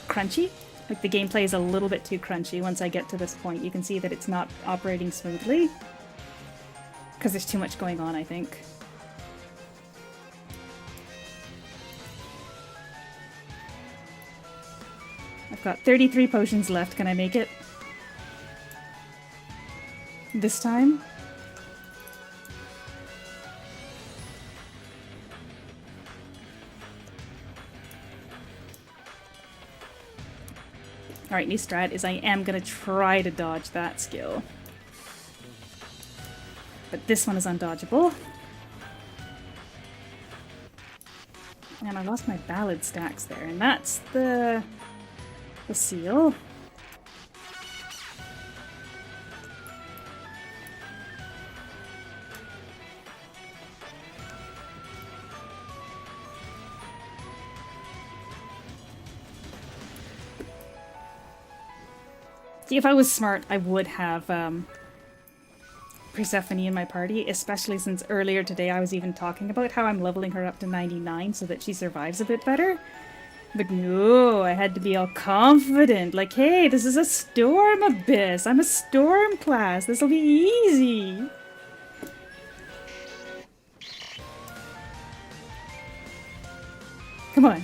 crunchy. Like the gameplay is a little bit too crunchy once I get to this point. You can see that it's not operating smoothly. Because there's too much going on, I think. I've got 33 potions left. Can I make it? This time? Alright, new strat is I am gonna try to dodge that skill. But this one is undodgeable. And I lost my ballad stacks there, and that's the seal. See, if I was smart, I would have Persephone in my party, especially since earlier today I was even talking about how I'm leveling her up to 99 so that she survives a bit better. But no, I had to be all confident, like, hey, this is a storm abyss, I'm a storm class, this'll be easy. Come on.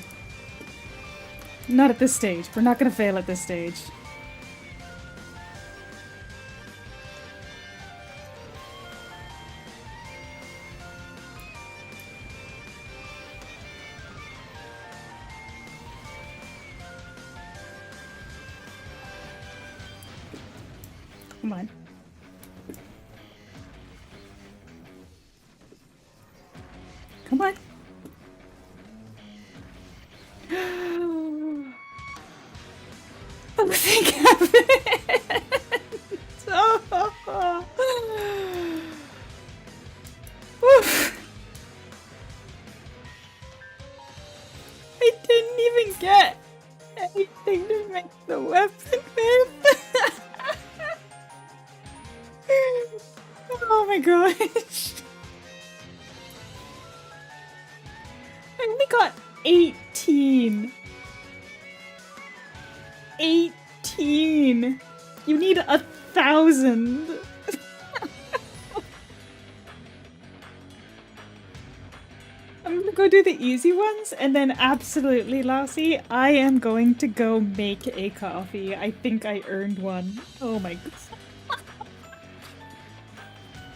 Not at this stage, we're not gonna fail at this stage. Come on. Come on. Something happened. Oh. I didn't even get anything to make the weapon with. Oh my gosh. I only got 18. 18. You need 1,000. I'm gonna go do the easy ones, and then absolutely, Lassie, I am going to go make a coffee. I think I earned one. Oh my god.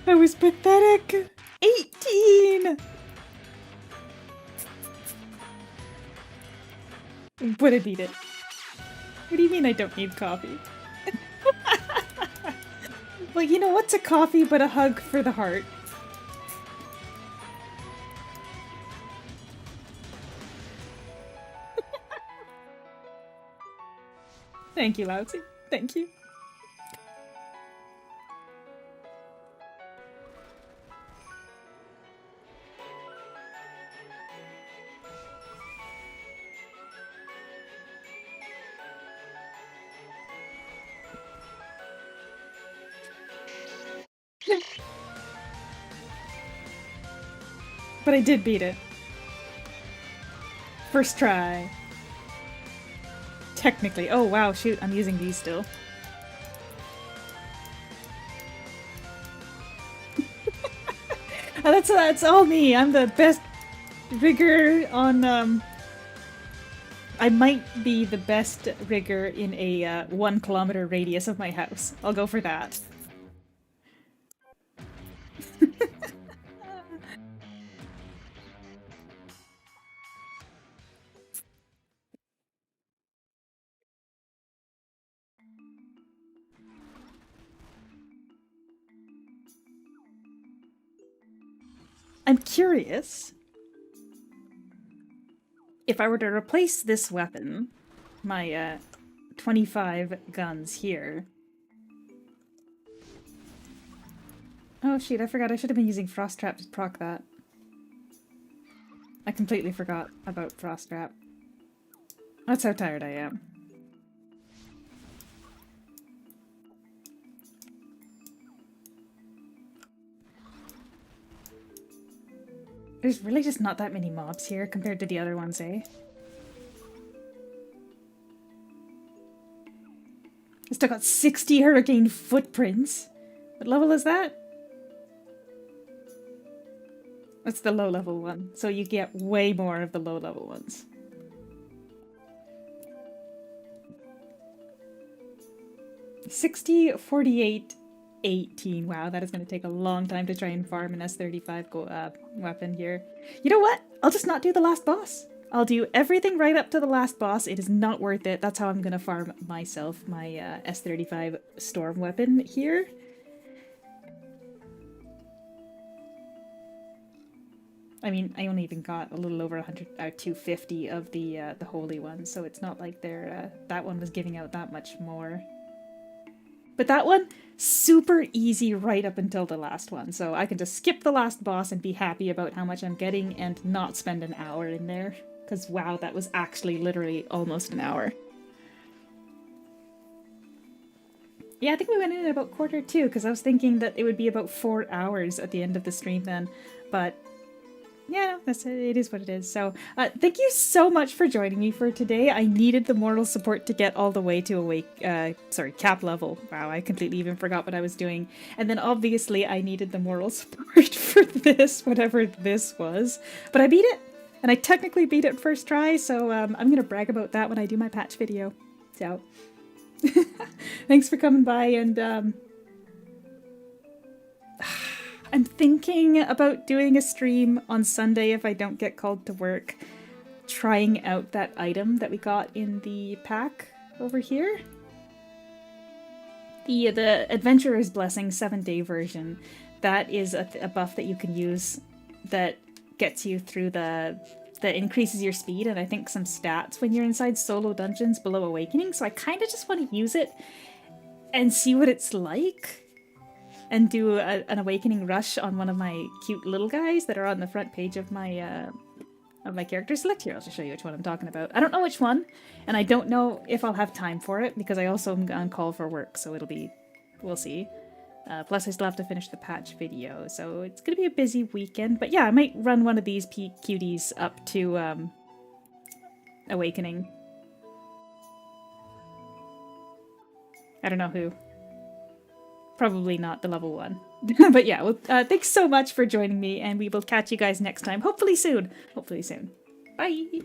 That was pathetic. 18! But I beat it. What do you mean I don't need coffee? Well, you know, what's a coffee but a hug for the heart? Thank you, Lousy. Thank you. But I did beat it. First try. Technically. Oh wow, shoot, I'm using these still. Oh, that's all me. I'm the best rigger on I might be the best rigger in a 1 kilometer radius of my house. I'll go for that. I'm curious. if I were to replace this weapon, my 25 guns here. Oh shoot, I forgot I should have been using Frost Trap to proc that. I completely forgot about Frost Trap. That's how tired I am. There's really just not that many mobs here compared to the other ones, eh? I still got 60 hurricane footprints. What level is that? That's the low level one, so you get way more of the low level ones. $60, 48, 18. Wow, that is going to take a long time to try and farm an S35 weapon here. You know what? I'll just not do the last boss. I'll do everything right up to the last boss. It is not worth it. That's how I'm going to farm myself my S35 storm weapon here. I mean, I only even got a little over 250 of the holy one, so it's not like that one was giving out that much more. But that one, super easy right up until the last one, so I can just skip the last boss and be happy about how much I'm getting and not spend an hour in there. Because wow, that was actually literally almost an hour. Yeah, I think we went in at about 1:45, because I was thinking that it would be about 4 hours at the end of the stream then, but yeah, it is what it is. So thank you so much for joining me for today. I needed the moral support to get all the way to cap level. Wow, I completely even forgot what I was doing. And then obviously I needed the moral support for this, whatever this was. But I beat it, and I technically beat it first try, so I'm going to brag about that when I do my patch video. So thanks for coming by, and I'm thinking about doing a stream on Sunday if I don't get called to work, trying out that item that we got in the pack over here. The Adventurer's Blessing 7-day version. That is a buff that you can use that gets you through that increases your speed and I think some stats when you're inside solo dungeons below Awakening. So I kind of just want to use it and see what it's like. And do an Awakening rush on one of my cute little guys that are on the front page of my character select. Here, I'll just show you which one I'm talking about. I don't know which one, and I don't know if I'll have time for it, because I also am on call for work, so we'll see. Plus I still have to finish the patch video, so it's gonna be a busy weekend. But yeah, I might run one of these cuties up to Awakening. I don't know who. Probably not the level 1. But yeah, well, thanks so much for joining me, and we will catch you guys next time. Hopefully soon. Hopefully soon. Bye!